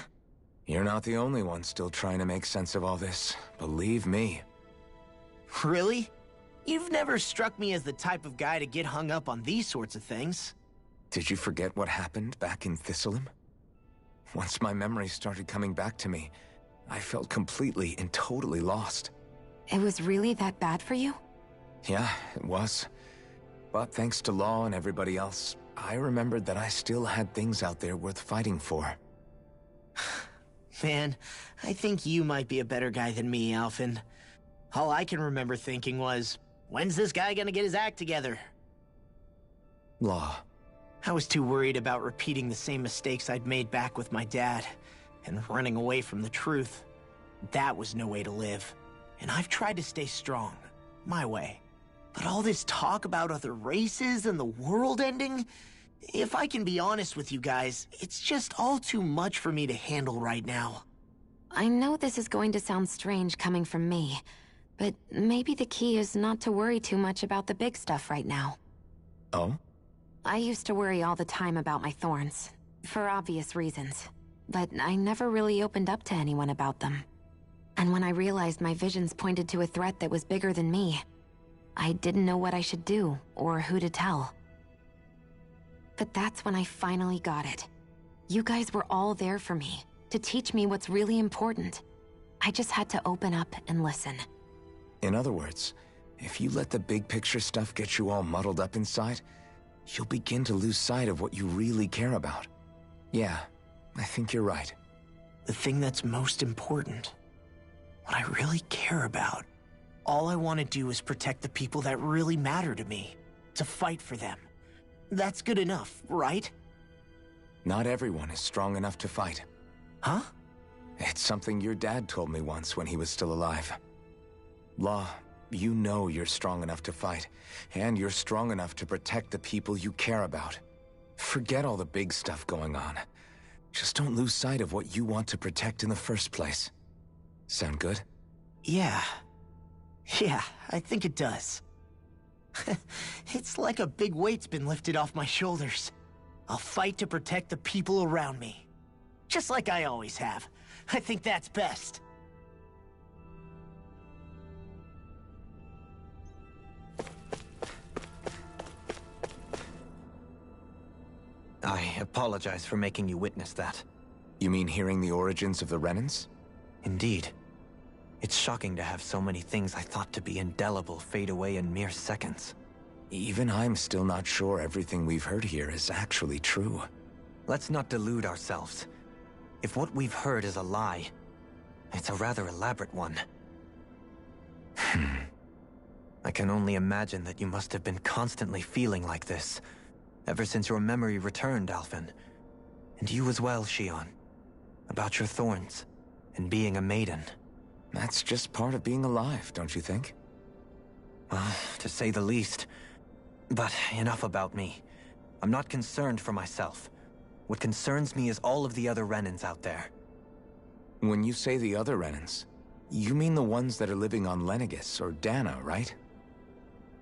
You're not the only one still trying to make sense of all this. Believe me. Really? You've never struck me as the type of guy to get hung up on these sorts of things. Did you forget what happened back in Thistleum? Once my memories started coming back to me, I felt completely and totally lost. It was really that bad for you? Yeah, it was. But thanks to Law and everybody else, I remembered that I still had things out there worth fighting for. Man, I think you might be a better guy than me, Alphen. All I can remember thinking was, when's this guy gonna get his act together? Law. I was too worried about repeating the same mistakes I'd made back with my dad, and running away from the truth. That was no way to live. And I've tried to stay strong, my way. But all this talk about other races and the world ending, if I can be honest with you guys, it's just all too much for me to handle right now. I know this is going to sound strange coming from me, but maybe the key is not to worry too much about the big stuff right now. Oh? I used to worry all the time about my thorns, for obvious reasons, but I never really opened up to anyone about them. And when I realized my visions pointed to a threat that was bigger than me, I didn't know what I should do, or who to tell. But that's when I finally got it. You guys were all there for me, to teach me what's really important. I just had to open up and listen. In other words, if you let the big picture stuff get you all muddled up inside, you'll begin to lose sight of what you really care about. Yeah, I think you're right. The thing that's most important, what I really care about, all I want to do is protect the people that really matter to me, to fight for them. That's good enough, right? Not everyone is strong enough to fight. Huh? It's something your dad told me once when he was still alive. Law, you know you're strong enough to fight, and you're strong enough to protect the people you care about. Forget all the big stuff going on. Just don't lose sight of what you want to protect in the first place. Sound good? Yeah. Yeah, I think it does. It's like a big weight's been lifted off my shoulders. I'll fight to protect the people around me. Just like I always have. I think that's best. I apologize for making you witness that. You mean hearing the origins of the Renans? Indeed. It's shocking to have so many things I thought to be indelible fade away in mere seconds. Even I'm still not sure everything we've heard here is actually true. Let's not delude ourselves. If what we've heard is a lie, it's a rather elaborate one. I can only imagine that you must have been constantly feeling like this, ever since your memory returned, Alphen. And you as well, Shion. About your thorns, and being a maiden. That's just part of being alive, don't you think? Well, to say the least. But enough about me. I'm not concerned for myself. What concerns me is all of the other Renans out there. When you say the other Renans, you mean the ones that are living on Lenegis or Dana, right?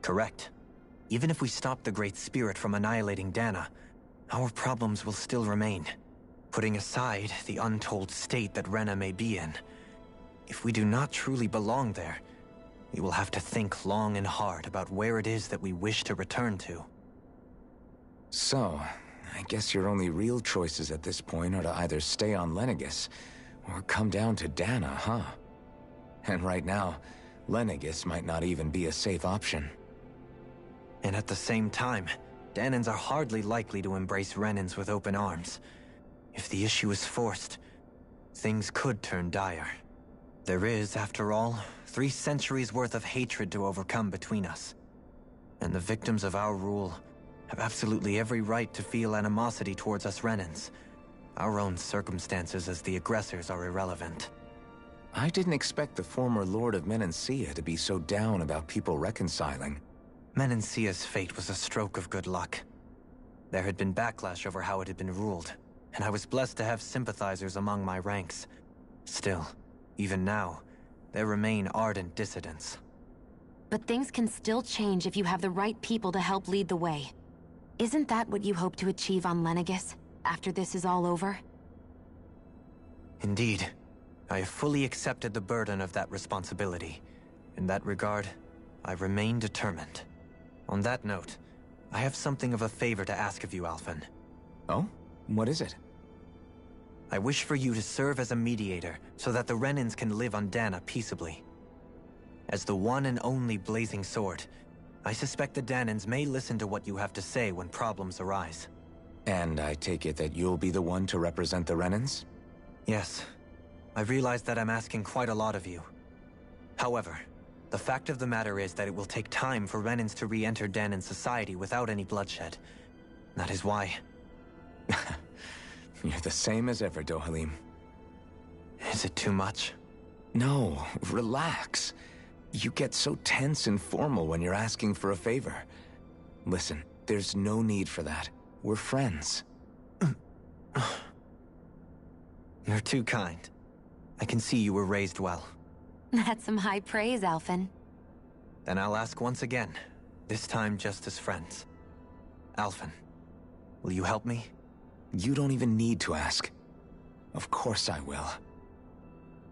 Correct. Even if we stop the Great Spirit from annihilating Dana, our problems will still remain. Putting aside the untold state that Rena may be in, if we do not truly belong there, we will have to think long and hard about where it is that we wish to return to. So, I guess your only real choices at this point are to either stay on Lenegis, or come down to Dana, huh? And right now, Lenegis might not even be a safe option. And at the same time, Dahnans are hardly likely to embrace Renans with open arms. If the issue is forced, things could turn dire. There is, after all, 3 centuries worth of hatred to overcome between us. And the victims of our rule have absolutely every right to feel animosity towards us Renans. Our own circumstances as the aggressors are irrelevant. I didn't expect the former Lord of Menancia to be so down about people reconciling. Menancia's fate was a stroke of good luck. There had been backlash over how it had been ruled, and I was blessed to have sympathizers among my ranks. Still, even now, there remain ardent dissidents. But things can still change if you have the right people to help lead the way. Isn't that what you hope to achieve on Lenegis, after this is all over? Indeed. I have fully accepted the burden of that responsibility. In that regard, I remain determined. On that note, I have something of a favor to ask of you, Alphen. Oh? What is it? I wish for you to serve as a mediator so that the Renans can live on Dana peaceably. As the one and only Blazing Sword, I suspect the Dahnans may listen to what you have to say when problems arise. And I take it that you'll be the one to represent the Renans? Yes. I realize that I'm asking quite a lot of you. However, the fact of the matter is that it will take time for Renans to re-enter Dahnan society without any bloodshed. That is why... You're the same as ever, Dohalim. Is it too much? No, relax. You get so tense and formal when you're asking for a favor. Listen, there's no need for that. We're friends. You're too kind. I can see you were raised well. That's some high praise, Alphen. Then I'll ask once again, this time just as friends. Alphen, will you help me? You don't even need to ask. Of course I will.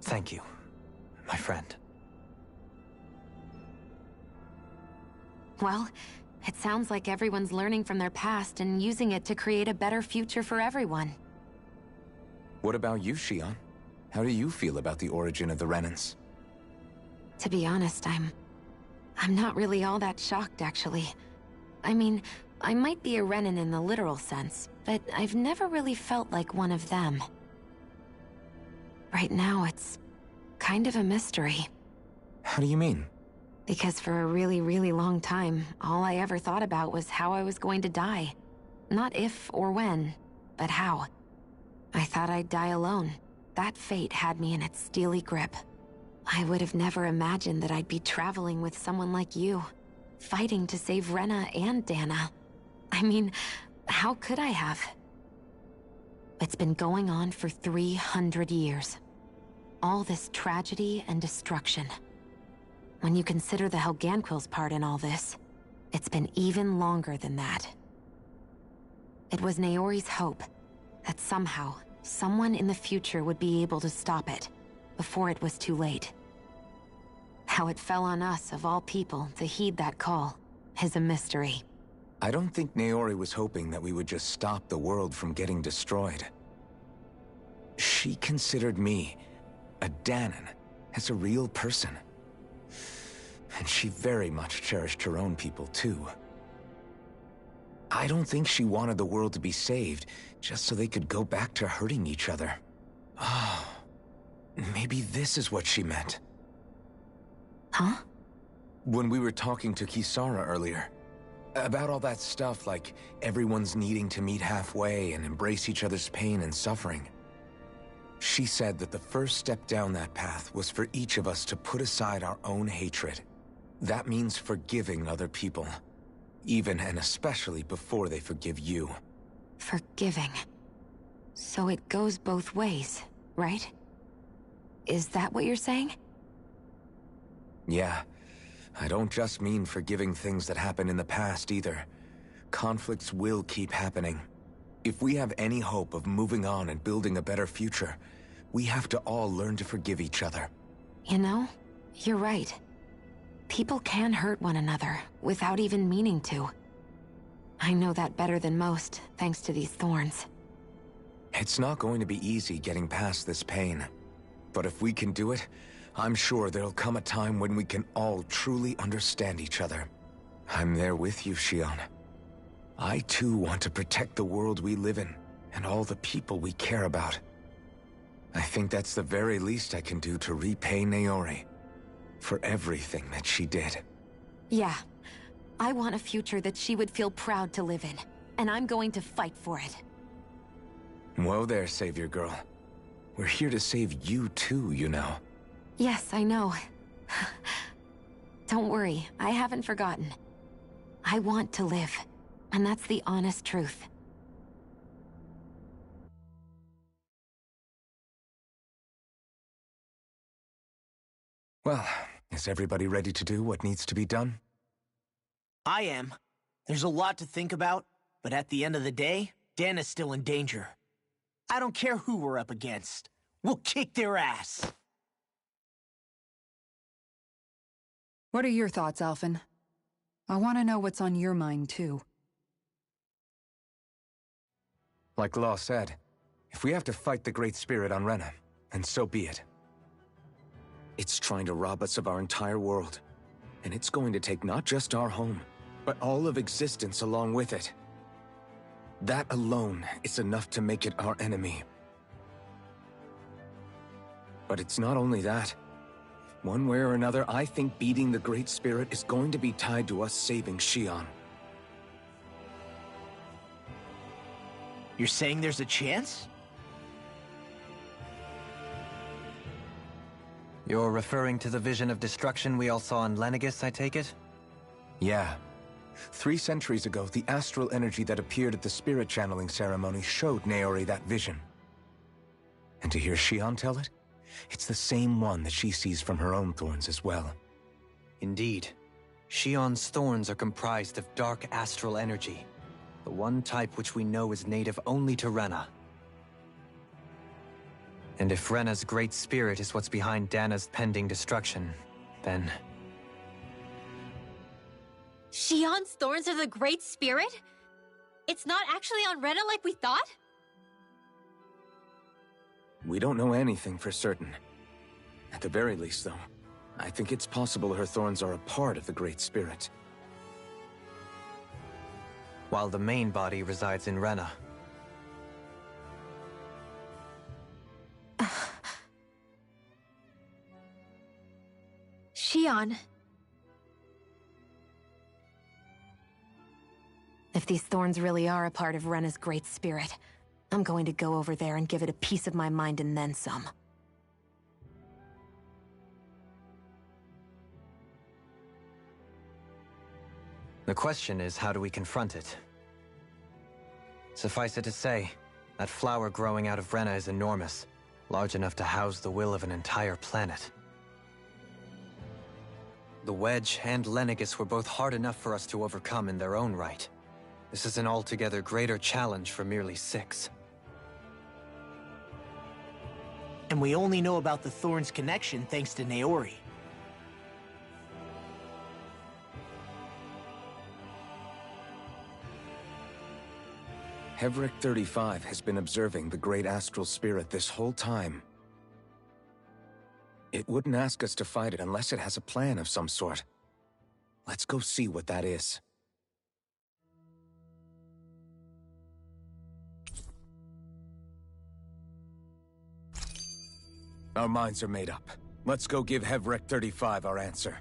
Thank you, my friend. Well, it sounds like everyone's learning from their past and using it to create a better future for everyone. What about you, Shion? How do you feel about the origin of the Renans? To be honest, I'm not really all that shocked, actually. I mean, I might be a Renan in the literal sense, but I've never really felt like one of them. Right now, it's kind of a mystery. How do you mean? Because for a really, really long time, all I ever thought about was how I was going to die. Not if or when, but how. I thought I'd die alone. That fate had me in its steely grip. I would have never imagined that I'd be traveling with someone like you, fighting to save Rena and Dana. I mean, how could I have? It's been going on for 300 years. All this tragedy and destruction. When you consider the Helganquil's part in all this, it's been even longer than that. It was Naori's hope that somehow, someone in the future would be able to stop it, before it was too late. How it fell on us, of all people, to heed that call, is a mystery. I don't think Naori was hoping that we would just stop the world from getting destroyed. She considered me, a Dahnan, as a real person. And she very much cherished her own people, too. I don't think she wanted the world to be saved, just so they could go back to hurting each other. Oh, maybe this is what she meant. Huh? When we were talking to Kisara earlier, about all that stuff like everyone's needing to meet halfway and embrace each other's pain and suffering. She said that the first step down that path was for each of us to put aside our own hatred. That means forgiving other people, even and especially before they forgive you. Forgiving. So it goes both ways, right? Is that what you're saying? Yeah. I don't just mean forgiving things that happened in the past either. Conflicts will keep happening. If we have any hope of moving on and building a better future, we have to all learn to forgive each other. You know, you're right. People can hurt one another without even meaning to. I know that better than most, thanks to these thorns. It's not going to be easy getting past this pain. But if we can do it, I'm sure there'll come a time when we can all truly understand each other. I'm there with you, Shion. I too want to protect the world we live in, and all the people we care about. I think that's the very least I can do to repay Naori for everything that she did. Yeah. I want a future that she would feel proud to live in, and I'm going to fight for it. Whoa there, Savior Girl. We're here to save you too, you know. Yes, I know. Don't worry, I haven't forgotten. I want to live, and that's the honest truth. Well, is everybody ready to do what needs to be done? I am. There's a lot to think about, but at the end of the day, Dan is still in danger. I don't care who we're up against. We'll kick their ass. What are your thoughts, Alphen? I want to know what's on your mind, too. Like Law said, if we have to fight the Great Spirit on Rena, then so be it. It's trying to rob us of our entire world, and it's going to take not just our home, but all of existence along with it. That alone is enough to make it our enemy. But it's not only that. One way or another, I think beating the Great Spirit is going to be tied to us saving Shion. You're saying there's a chance? You're referring to the vision of destruction we all saw in Lenegis, I take it? Yeah. 3 centuries ago, the astral energy that appeared at the spirit channeling ceremony showed Naori that vision. And to hear Shion tell it, it's the same one that she sees from her own thorns as well. Indeed. Shion's thorns are comprised of dark astral energy, the one type which we know is native only to Rena. And if Rena's great spirit is what's behind Dana's pending destruction, then... Shion's thorns are the Great Spirit? It's not actually on Rena like we thought? We don't know anything for certain. At the very least, though, I think it's possible her thorns are a part of the Great Spirit. While the main body resides in Rena. Shion. If these thorns really are a part of Rena's great spirit, I'm going to go over there and give it a piece of my mind and then some. The question is, how do we confront it? Suffice it to say, That flower growing out of Rena is enormous, large enough to house the will of an entire planet. The Wedge and Lenegis were both hard enough for us to overcome in their own right. This is an altogether greater challenge for merely 6. And we only know about the Thorn's connection thanks to Naori. Hevric 35 has been observing the great astral spirit this whole time. It wouldn't ask us to fight it unless it has a plan of some sort. Let's go see what that is. Our minds are made up. Let's go give Hevric 35 our answer.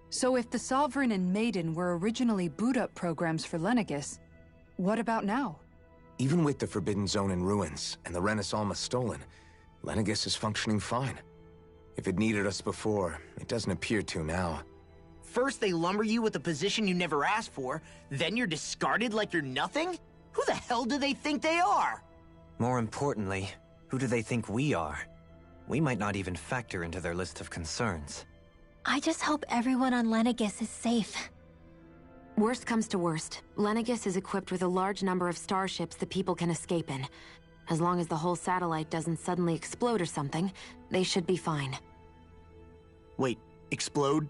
So if the Sovereign and Maiden were originally boot-up programs for Lenegis, what about now? Even with the Forbidden Zone in ruins and the Rena Alma stolen, Lenegis is functioning fine. If it needed us before, it doesn't appear to now. First they lumber you with a position you never asked for, then you're discarded like you're nothing? Who the hell do they think they are? More importantly, who do they think we are? We might not even factor into their list of concerns. I just hope everyone on Lenegis is safe. Worst comes to worst, Lenegis is equipped with a large number of starships the people can escape in. As long as the whole satellite doesn't suddenly explode or something, they should be fine. Wait, explode?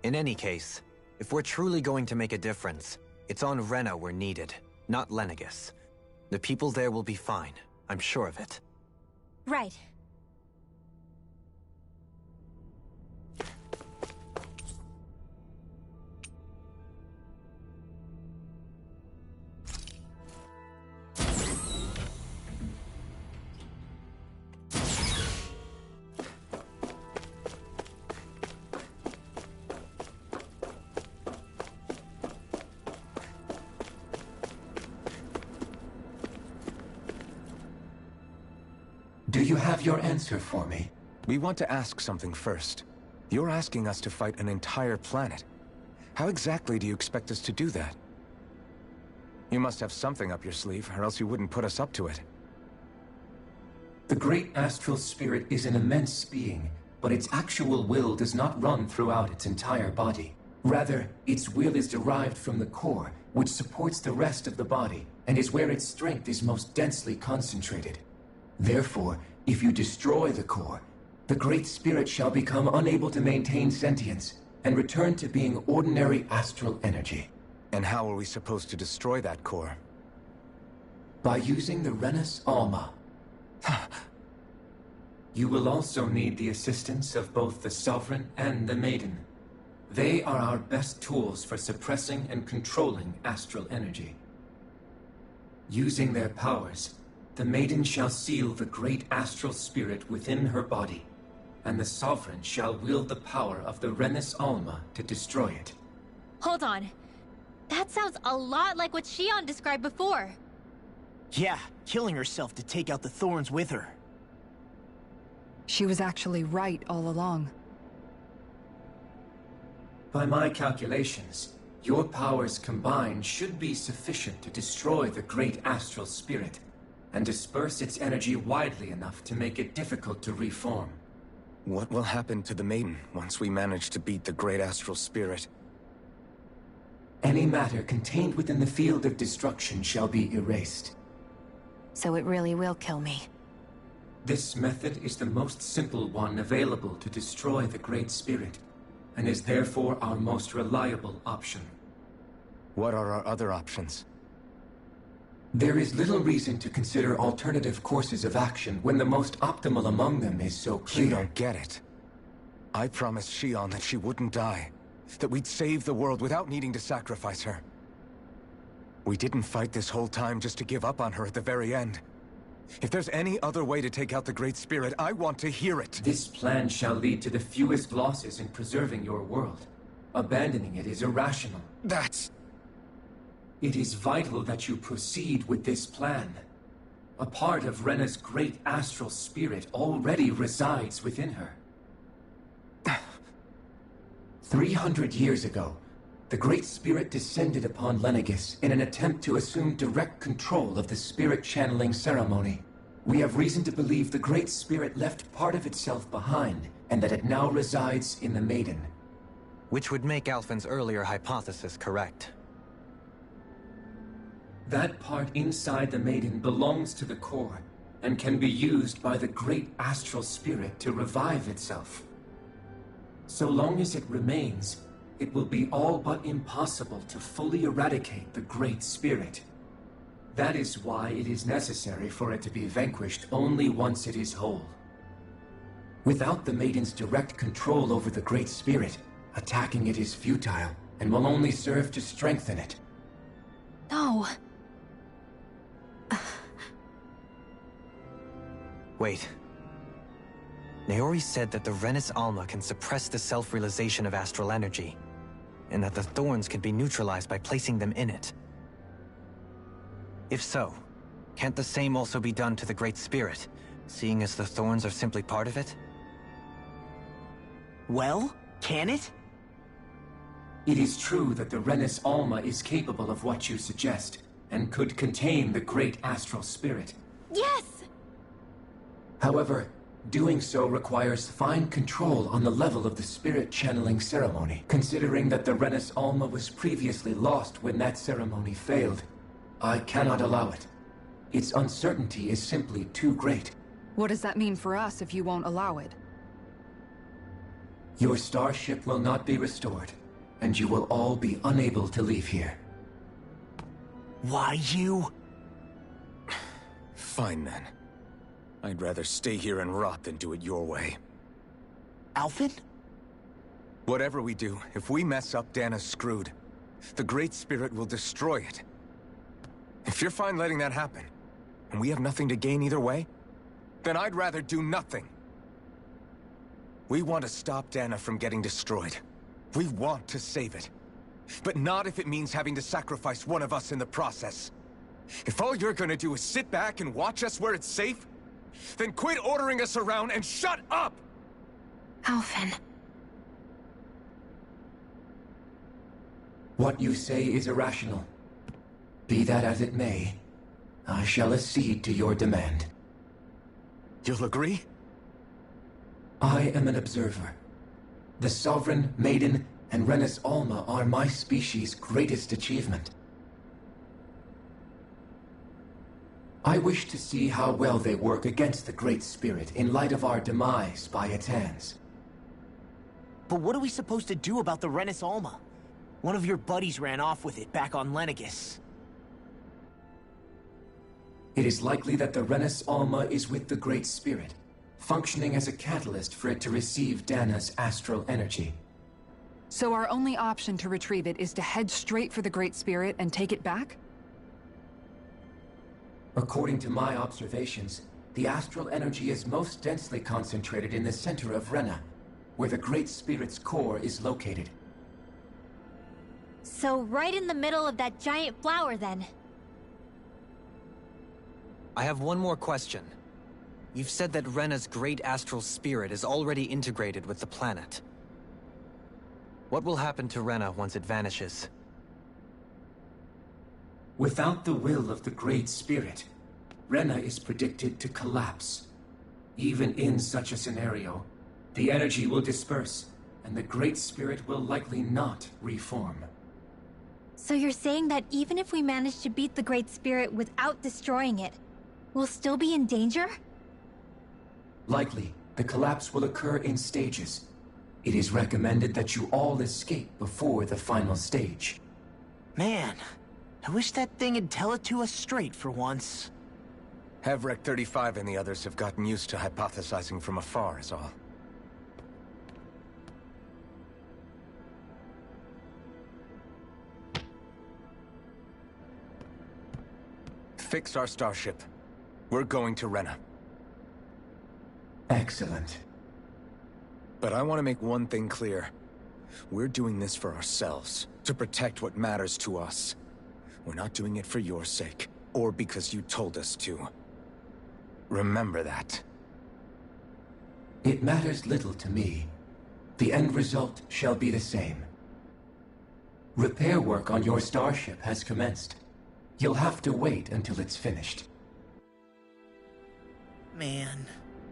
In any case, if we're truly going to make a difference, it's on Rena we're needed, not Lenegis. The people there will be fine, I'm sure of it. Right. Do you have your answer for me? We want to ask something first. You're asking us to fight an entire planet. How exactly do you expect us to do that? You must have something up your sleeve, or else you wouldn't put us up to it. The great astral spirit is an immense being, but its actual will does not run throughout its entire body. Rather, its will is derived from the core, which supports the rest of the body, and is where its strength is most densely concentrated. Therefore, if you destroy the core, the Great Spirit shall become unable to maintain sentience and return to being ordinary astral energy. And how are we supposed to destroy that core? By using the Rena Alma. You will also need the assistance of both the Sovereign and the Maiden. They are our best tools for suppressing and controlling astral energy. Using their powers, the Maiden shall seal the great astral spirit within her body, and the Sovereign shall wield the power of the Rena Alma to destroy it. Hold on. That sounds a lot like what Shion described before. Yeah, killing herself to take out the Thorns with her. She was actually right all along. By my calculations, your powers combined should be sufficient to destroy the great astral spirit and disperse its energy widely enough to make it difficult to reform. What will happen to the Maiden once we manage to beat the great astral spirit? Any matter contained within the field of destruction shall be erased. So it really will kill me. This method is the most simple one available to destroy the Great Spirit, and is therefore our most reliable option. What are our other options? There is little reason to consider alternative courses of action when the most optimal among them is so clear. You don't get it. I promised Shion that she wouldn't die, that we'd save the world without needing to sacrifice her. We didn't fight this whole time just to give up on her at the very end. If there's any other way to take out the Great Spirit, I want to hear it. This plan shall lead to the fewest losses in preserving your world. Abandoning it is irrational. It is vital that you proceed with this plan. A part of Rena's great astral spirit already resides within her. 300 years ago, The Great Spirit descended upon Lenegis in an attempt to assume direct control of the spirit channeling ceremony. We have reason to believe the Great Spirit left part of itself behind, and that it now resides in the Maiden. Which would make Alphen's earlier hypothesis correct. That part inside the Maiden belongs to the core, and can be used by the Great Astral Spirit to revive itself. So long as it remains, it will be all but impossible to fully eradicate the Great Spirit. That is why it is necessary for it to be vanquished only once it is whole. Without the Maiden's direct control over the Great Spirit, attacking it is futile, and will only serve to strengthen it. No. Wait. Naori said that the Renis Alma can suppress the self-realization of astral energy, and that the thorns can be neutralized by placing them in it. If so, can't the same also be done to the Great Spirit, seeing as the thorns are simply part of it? Well, can it? It is true that the Renis Alma is capable of what you suggest, and could contain the Great Astral Spirit. Yes! However, doing so requires fine control on the level of the spirit channeling ceremony, considering that the Renis Alma was previously lost when that ceremony failed. I cannot allow it. Its uncertainty is simply too great. What does that mean for us if you won't allow it? Your starship will not be restored, and you will all be unable to leave here. Why you? Fine then. I'd rather stay here and rot than do it your way. Alphen? Whatever we do, if we mess up, Dana's screwed. The Great Spirit will destroy it. If you're fine letting that happen, and we have nothing to gain either way, then I'd rather do nothing. We want to stop Dana from getting destroyed. We want to save it. But not if it means having to sacrifice one of us in the process. If all you're gonna do is sit back and watch us where it's safe, then quit ordering us around and shut up! Alphen. What you say is irrational. Be that as it may, I shall accede to your demand. You'll agree? I am an observer. The Sovereign, Maiden, and Renis Alma are my species' greatest achievement. I wish to see how well they work against the Great Spirit in light of our demise by its hands. But what are we supposed to do about the Renis Alma? One of your buddies ran off with it back on Lenegis. It is likely that the Renis Alma is with the Great Spirit, functioning as a catalyst for it to receive Dana's astral energy. So our only option to retrieve it is to head straight for the Great Spirit and take it back? According to my observations, the astral energy is most densely concentrated in the center of Rena, where the Great Spirit's core is located. So right in the middle of that giant flower, then. I have one more question. You've said that Rena's great astral spirit is already integrated with the planet. What will happen to Rena once it vanishes? Without the will of the Great Spirit, Rena is predicted to collapse. Even in such a scenario, the energy will disperse, and the Great Spirit will likely not reform. So you're saying that even if we manage to beat the Great Spirit without destroying it, we'll still be in danger? Likely, the collapse will occur in stages. It is recommended that you all escape before the final stage. Man, I wish that thing would tell it to us straight for once. Havrek 35 and the others have gotten used to hypothesizing from afar is all. Fix our starship. We're going to Rena. Excellent. But I want to make one thing clear. We're doing this for ourselves, to protect what matters to us. We're not doing it for your sake, or because you told us to. Remember that. It matters little to me. The end result shall be the same. Repair work on your starship has commenced. You'll have to wait until it's finished. Man,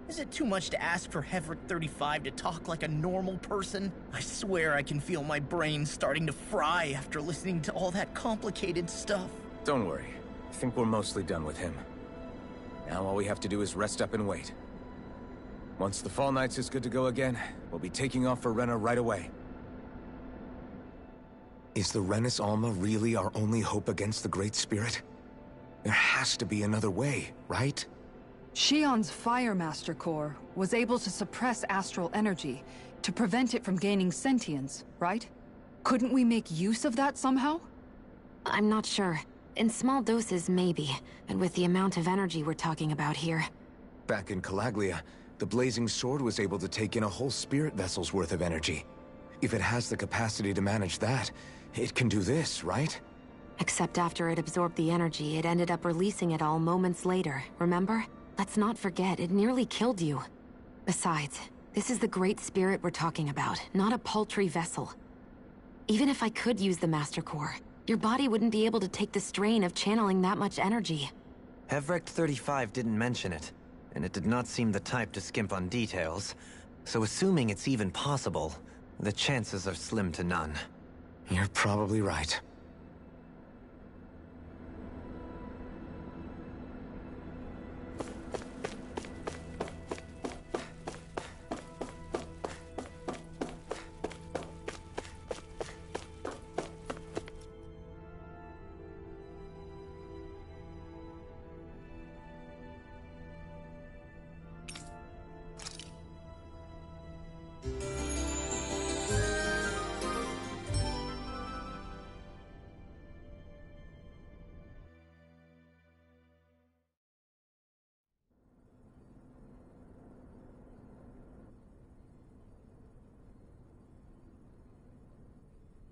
is it too much to ask for Hevrick 35 to talk like a normal person? I swear I can feel my brain starting to fry after listening to all that complicated stuff. Don't worry. I think we're mostly done with him. Now all we have to do is rest up and wait. Once the Fall Knights is good to go again, we'll be taking off for Rena right away. Is the Renis Alma really our only hope against the Great Spirit? There has to be another way, right? Shion's Fire Master Core was able to suppress astral energy to prevent it from gaining sentience, right? Couldn't we make use of that somehow? I'm not sure. In small doses, maybe. But with the amount of energy we're talking about here. Back in Calaglia, the Blazing Sword was able to take in a whole spirit vessel's worth of energy. If it has the capacity to manage that, it can do this, right? Except after it absorbed the energy, it ended up releasing it all moments later, remember? Let's not forget, it nearly killed you. Besides, this is the Great Spirit we're talking about, not a paltry vessel. Even if I could use the Master Core, your body wouldn't be able to take the strain of channeling that much energy. Hevrick 35 didn't mention it, and it did not seem the type to skimp on details, so assuming it's even possible, the chances are slim to none. You're probably right.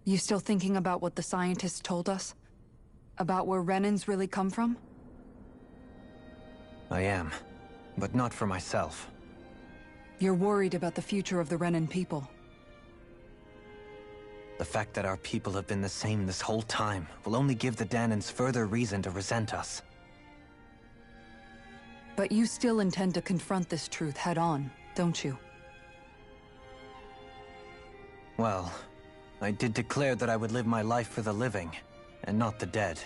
You still thinking about what the scientists told us? About where Renans really come from? I am, but not for myself. You're worried about the future of the Renan people. The fact that our people have been the same this whole time will only give the Dahnans further reason to resent us. But you still intend to confront this truth head-on, don't you? Well, I did declare that I would live my life for the living, and not the dead.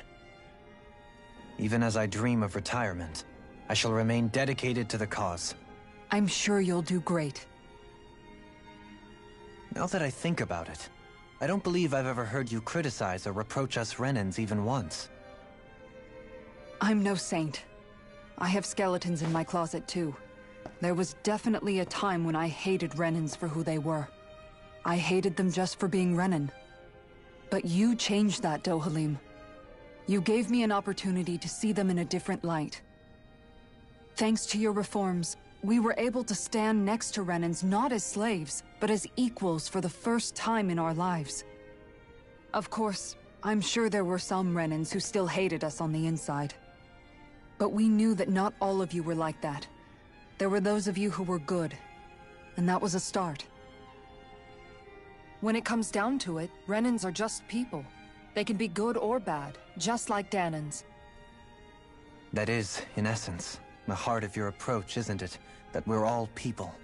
Even as I dream of retirement, I shall remain dedicated to the cause. I'm sure you'll do great. Now that I think about it, I don't believe I've ever heard you criticize or reproach us Renans even once. I'm no saint. I have skeletons in my closet too. There was definitely a time when I hated Renans for who they were. I hated them just for being Renan. But you changed that, Dohalim. You gave me an opportunity to see them in a different light. Thanks to your reforms, we were able to stand next to Renans not as slaves, but as equals for the first time in our lives. Of course, I'm sure there were some Renans who still hated us on the inside. But we knew that not all of you were like that. There were those of you who were good, and that was a start. When it comes down to it, Renans are just people. They can be good or bad, just like Dahnans. That is, in essence, the heart of your approach, isn't it? That we're all people.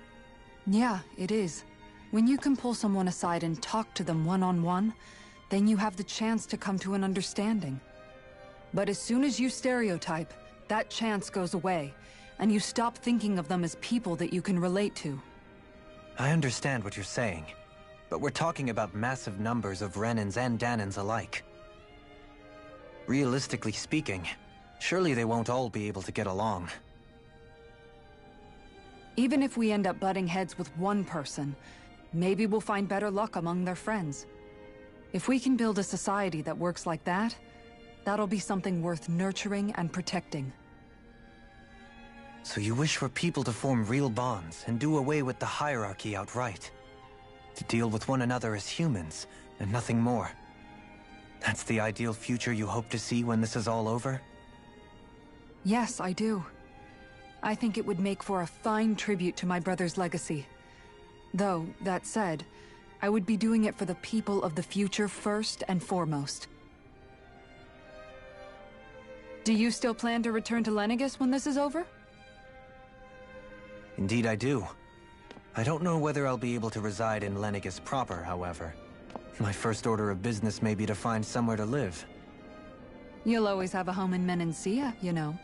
Yeah, it is. When you can pull someone aside and talk to them one-on-one, then you have the chance to come to an understanding. But as soon as you stereotype, that chance goes away, and you stop thinking of them as people that you can relate to. I understand what you're saying. But we're talking about massive numbers of Renans and Dahnans alike. Realistically speaking, surely they won't all be able to get along. Even if we end up butting heads with one person, maybe we'll find better luck among their friends. If we can build a society that works like that, that'll be something worth nurturing and protecting. So you wish for people to form real bonds and do away with the hierarchy outright? To deal with one another as humans, and nothing more. That's the ideal future you hope to see when this is all over? Yes, I do. I think it would make for a fine tribute to my brother's legacy. Though, that said, I would be doing it for the people of the future first and foremost. Do you still plan to return to Lenegis when this is over? Indeed I do. I don't know whether I'll be able to reside in Lenegis proper, however. My first order of business may be to find somewhere to live. You'll always have a home in Menancia, you know.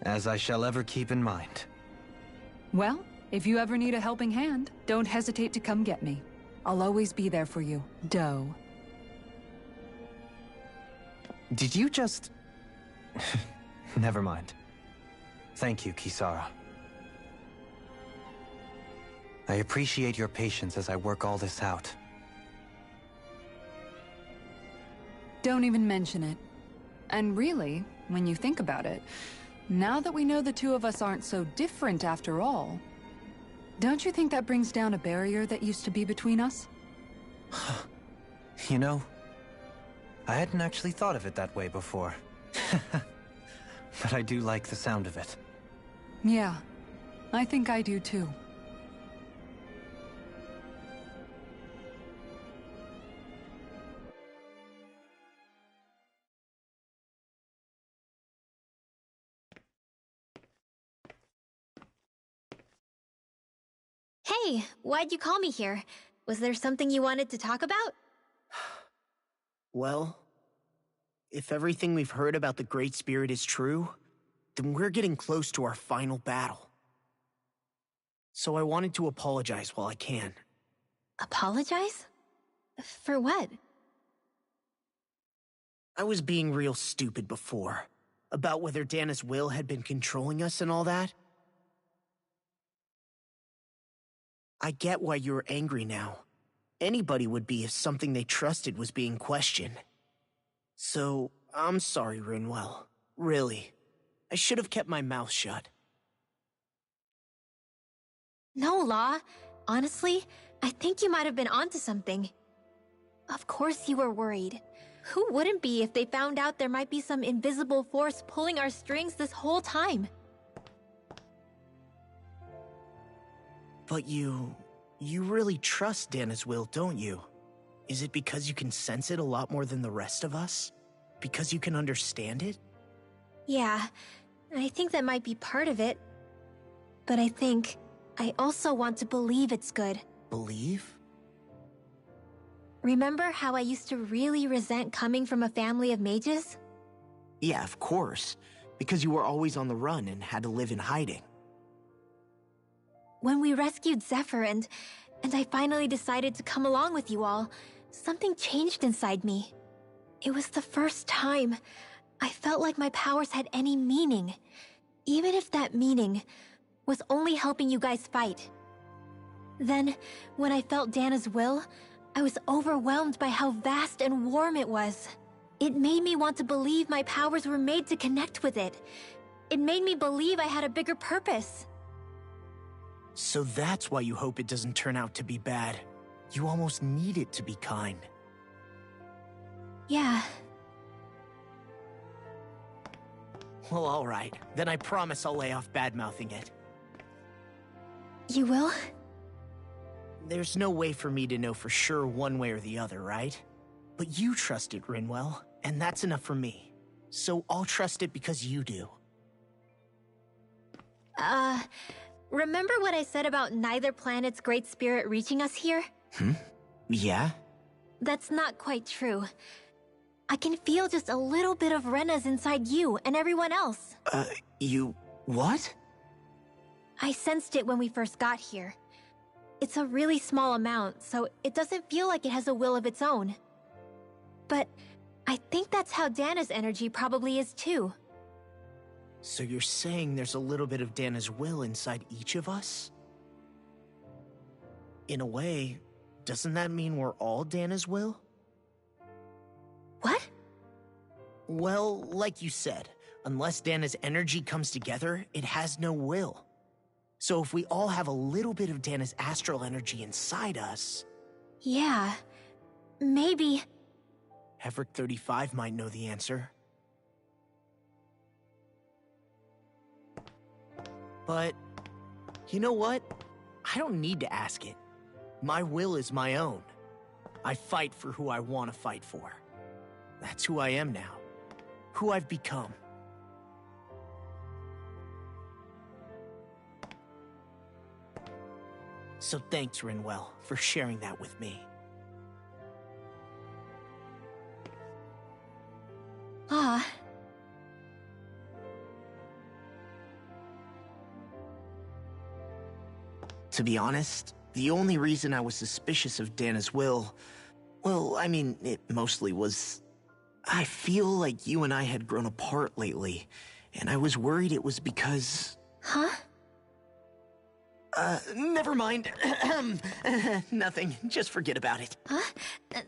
As I shall ever keep in mind. Well, if you ever need a helping hand, don't hesitate to come get me. I'll always be there for you, Doe. Did you just... Never mind. Thank you, Kisara. I appreciate your patience as I work all this out. Don't even mention it. And really, when you think about it, now that we know the two of us aren't so different after all, don't you think that brings down a barrier that used to be between us? You know, I hadn't actually thought of it that way before. But I do like the sound of it. Yeah, I think I do too. Hey, why'd you call me here? Was there something you wanted to talk about? Well, if everything we've heard about the Great Spirit is true, then we're getting close to our final battle. So I wanted to apologize while I can. Apologize? For what? I was being real stupid before, about whether Dahnans' will had been controlling us and all that. I get why you're angry now. Anybody would be if something they trusted was being questioned. So, I'm sorry, Rinwell. Really. I should have kept my mouth shut. No, Law. Honestly, I think you might have been onto something. Of course you were worried. Who wouldn't be if they found out there might be some invisible force pulling our strings this whole time? But you really trust Dahnans' will, don't you? Is it because you can sense it a lot more than the rest of us? Because you can understand it? Yeah, I think that might be part of it. But I also want to believe it's good. Believe? Remember how I used to really resent coming from a family of mages? Yeah, of course. Because you were always on the run and had to live in hiding. When we rescued Zephyr and I finally decided to come along with you all, something changed inside me. It was the first time I felt like my powers had any meaning, even if that meaning was only helping you guys fight. Then, when I felt Dahnans' will, I was overwhelmed by how vast and warm it was. It made me want to believe my powers were made to connect with it. It made me believe I had a bigger purpose. So that's why you hope it doesn't turn out to be bad. You almost need it to be kind. Yeah. Well, alright. Then I promise I'll lay off bad-mouthing it. You will? There's no way for me to know for sure one way or the other, right? But you trust it, Rinwell, and that's enough for me. So I'll trust it because you do. Remember what I said about neither planet's great spirit reaching us here? Yeah? That's not quite true. I can feel just a little bit of Rena's inside you and everyone else. You... what? I sensed it when we first got here. It's a really small amount, so it doesn't feel like it has a will of its own. But I think that's how Dahnans' energy probably is too. So you're saying there's a little bit of Dahnans' will inside each of us? In a way, doesn't that mean we're all Dahnans' will? What? Well, like you said, unless Dahnans' energy comes together, it has no will. So if we all have a little bit of Dahnans' astral energy inside us... Yeah, maybe... Heverick 35 might know the answer. But, you know what? I don't need to ask it. My will is my own. I fight for who I want to fight for. That's who I am now. Who I've become. So thanks, Rinwell, for sharing that with me. Ah. To be honest, the only reason I was suspicious of Dana's will, well, I mean, it mostly was... I feel like you and I had grown apart lately, and I was worried it was because... Huh? Never mind. Nothing. Just forget about it. Huh?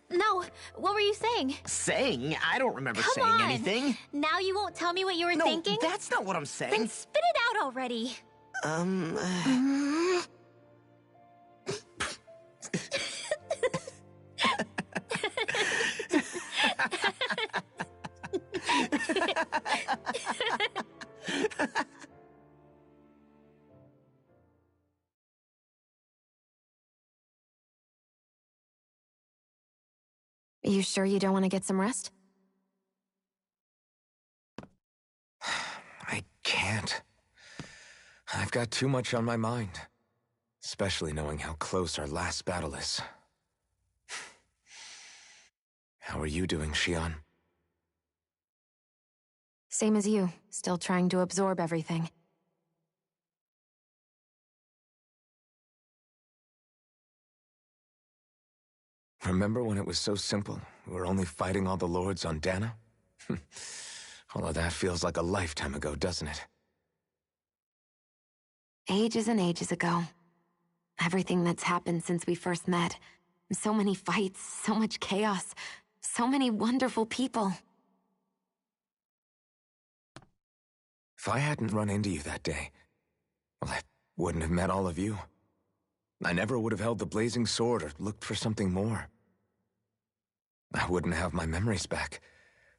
No, what were you saying? Saying? I don't remember Come saying on. anything. Now you won't tell me what you were No, thinking? that's not what I'm saying. Then spit it out already. You sure you don't want to get some rest? I can't. I've got too much on my mind. Especially knowing how close our last battle is. How are you doing, Xion? Same as you, still trying to absorb everything. Remember when it was so simple? We were only fighting all the lords on Dana? All of that feels like a lifetime ago, doesn't it? Ages and ages ago. Everything that's happened since we first met. So many fights, so much chaos, so many wonderful people. If I hadn't run into you that day, well, I wouldn't have met all of you. I never would have held the blazing sword or looked for something more. I wouldn't have my memories back.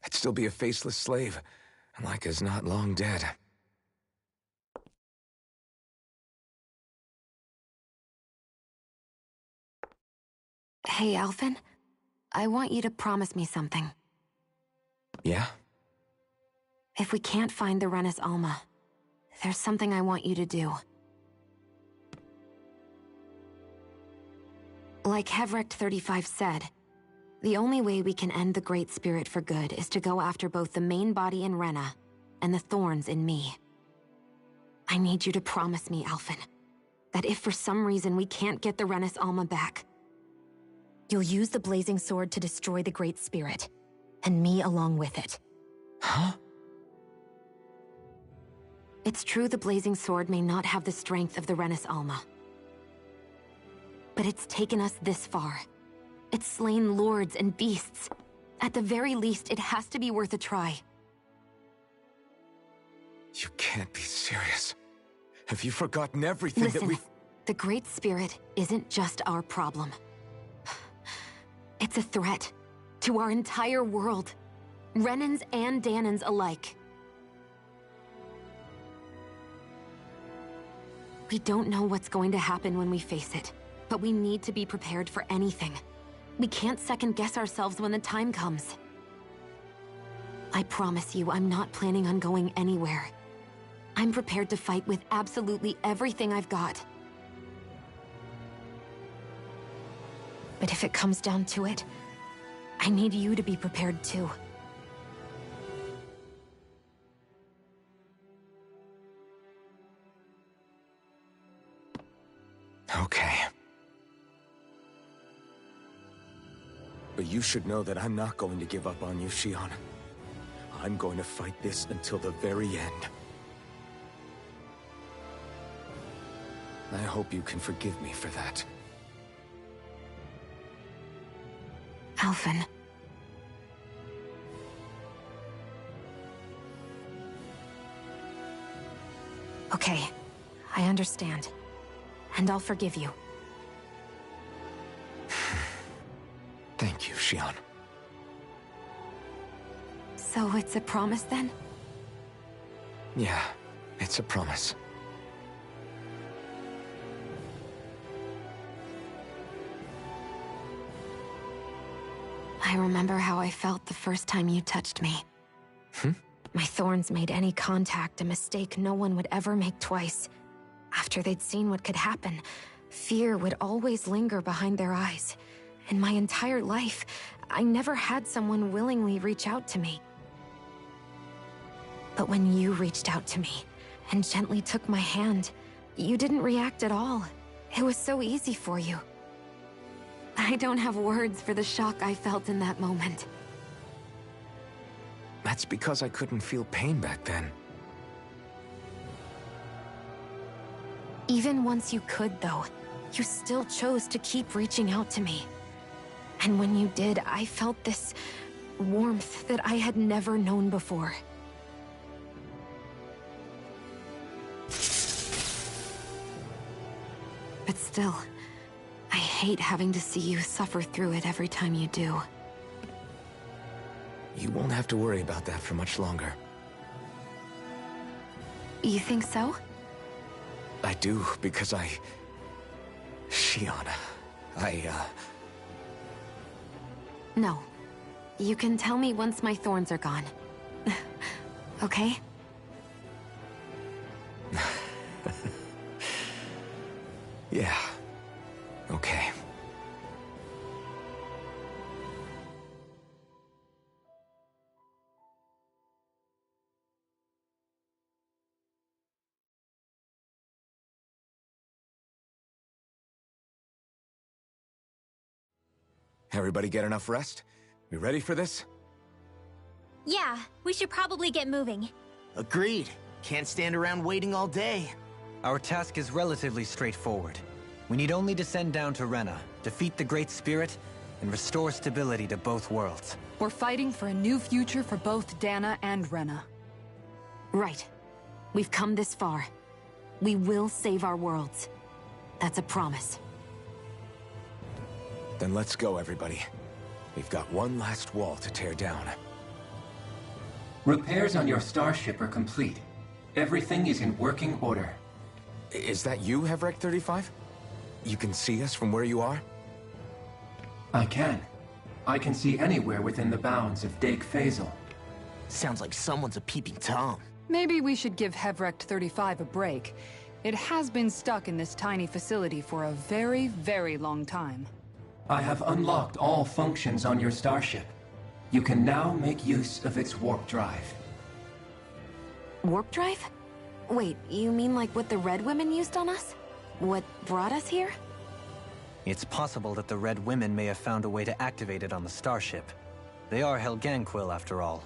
I'd still be a faceless slave, like as not long dead. Hey, Alphen. I want you to promise me something. Yeah? If we can't find the Rena's Alma, there's something I want you to do. Like Hevrect 35 said, the only way we can end the Great Spirit for good is to go after both the main body in Rena and the thorns in me. I need you to promise me, Alphen, that if for some reason we can't get the Rena's Alma back, you'll use the blazing sword to destroy the Great Spirit, and me along with it. Huh? It's true the blazing sword may not have the strength of the Rena's Alma. But it's taken us this far. It's slain lords and beasts. At the very least, it has to be worth a try. You can't be serious. Have you forgotten everything Listen, that we've... the Great Spirit isn't just our problem. It's a threat to our entire world. Renans and Dahnans alike. We don't know what's going to happen when we face it, but we need to be prepared for anything. We can't second-guess ourselves when the time comes. I promise you, I'm not planning on going anywhere. I'm prepared to fight with absolutely everything I've got. But if it comes down to it, I need you to be prepared too. Okay. But you should know that I'm not going to give up on you, Xion. I'm going to fight this until the very end. I hope you can forgive me for that. Alphen. Okay, I understand. And I'll forgive you. Thank you, Xion. So it's a promise then? Yeah, it's a promise. I remember how I felt the first time you touched me. My thorns made any contact a mistake no one would ever make twice. After they'd seen what could happen, fear would always linger behind their eyes. In my entire life, I never had someone willingly reach out to me. But when you reached out to me and gently took my hand, you didn't react at all. It was so easy for you. I don't have words for the shock I felt in that moment. That's because I couldn't feel pain back then. Even once you could, though, you still chose to keep reaching out to me. And when you did, I felt this warmth that I had never known before. But still, I hate having to see you suffer through it every time you do. You won't have to worry about that for much longer. You think so? I do, because Shion, No. You can tell me once my thorns are gone. Okay? Yeah. Okay. Everybody get enough rest? We ready for this? Yeah, we should probably get moving. Agreed. Can't stand around waiting all day. Our task is relatively straightforward. We need only descend down to Rena, defeat the Great Spirit, and restore stability to both worlds. We're fighting for a new future for both Dana and Rena. Right. We've come this far. We will save our worlds. That's a promise. Then let's go, everybody. We've got one last wall to tear down. Repairs on your starship are complete. Everything is in working order. Is that you, Hevrek 35? You can see us from where you are? I can. I can see anywhere within the bounds of Dake Faisal. Sounds like someone's a peeping Tom. Maybe we should give Hevrek 35 a break. It has been stuck in this tiny facility for a very, very long time. I have unlocked all functions on your starship. You can now make use of its warp drive. Warp drive? Wait, you mean like what the Red Women used on us? What brought us here? It's possible that the Red Women may have found a way to activate it on the starship. They are Helganquil, after all.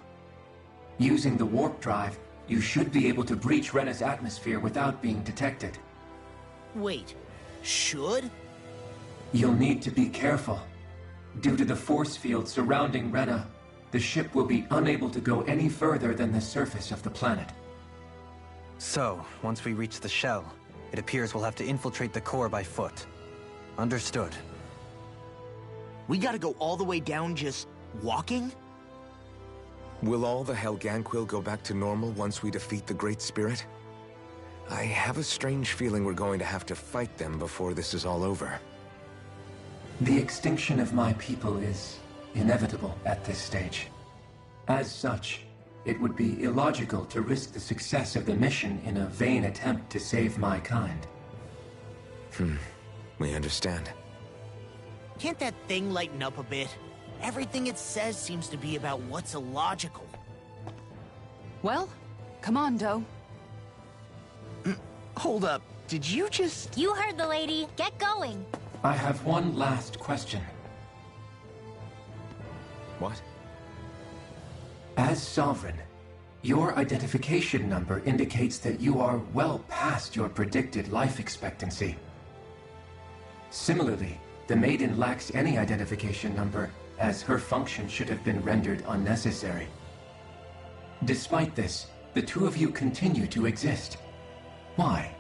Using the warp drive, you should be able to breach Rena's atmosphere without being detected. Wait, should? You'll need to be careful. Due to the force field surrounding Rena, the ship will be unable to go any further than the surface of the planet. So, once we reach the shell, it appears we'll have to infiltrate the core by foot. Understood. We gotta go all the way down just walking? Will all the Helganquil go back to normal once we defeat the Great Spirit? I have a strange feeling we're going to have to fight them before this is all over. The extinction of my people is inevitable at this stage. As such, it would be illogical to risk the success of the mission in a vain attempt to save my kind. We understand. Can't that thing lighten up a bit? Everything it says seems to be about what's illogical. Well, come on, Doe. Hold up, did you just... You heard the lady. Get going. I have one last question. What? As Sovereign, your identification number indicates that you are well past your predicted life expectancy. Similarly, the Maiden lacks any identification number, as her function should have been rendered unnecessary. Despite this, the two of you continue to exist. Why?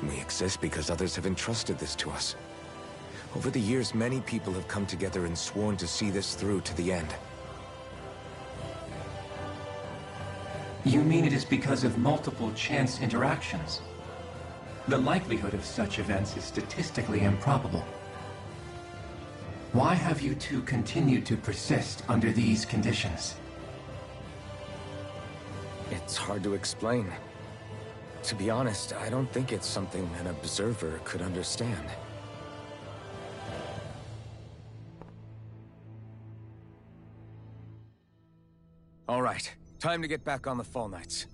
We exist because others have entrusted this to us. Over the years, many people have come together and sworn to see this through to the end. You mean it is because of multiple chance interactions? The likelihood of such events is statistically improbable. Why have you two continued to persist under these conditions? It's hard to explain. To be honest, I don't think it's something an observer could understand. All right, time to get back on the Fall Knights.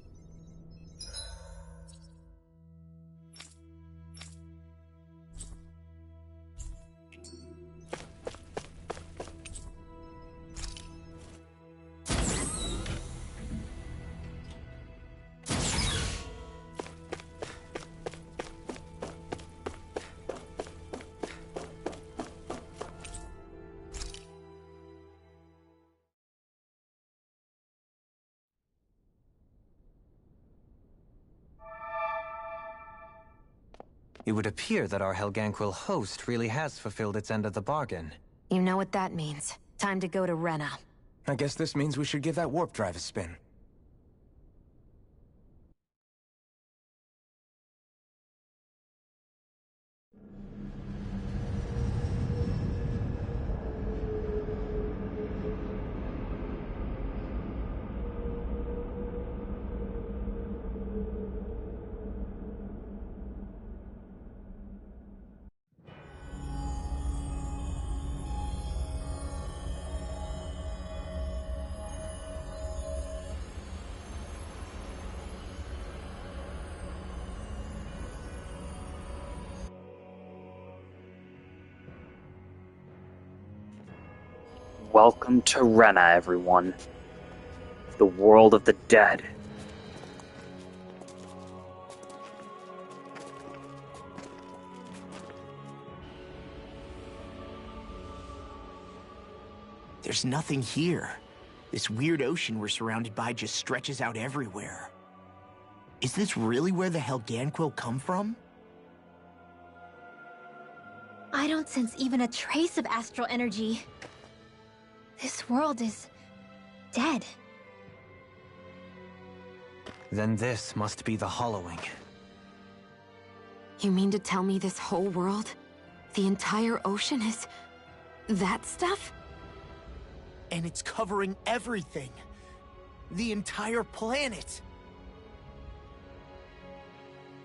It would appear that our Helganquil host really has fulfilled its end of the bargain. You know what that means. Time to go to Rena. I guess this means we should give that warp drive a spin. Welcome to Rena, everyone. The world of the dead. There's nothing here. This weird ocean we're surrounded by just stretches out everywhere. Is this really where the Helganquil come from? I don't sense even a trace of astral energy. This world is dead. Then this must be the Hollowing. You mean to tell me this whole world, the entire ocean is that stuff? And it's covering everything. The entire planet.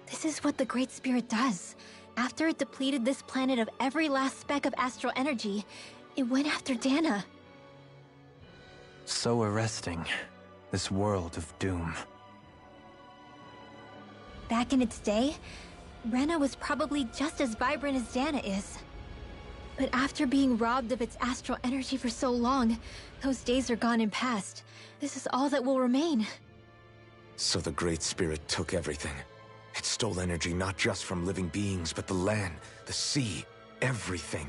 This is what the Great Spirit does. After it depleted this planet of every last speck of astral energy, it went after Dana. So arresting. This world of doom. Back in its day, Rena was probably just as vibrant as Dana is. But after being robbed of its astral energy for so long, those days are gone and past. This is all that will remain. So the Great Spirit took everything. It stole energy not just from living beings, but the land, the sea, everything.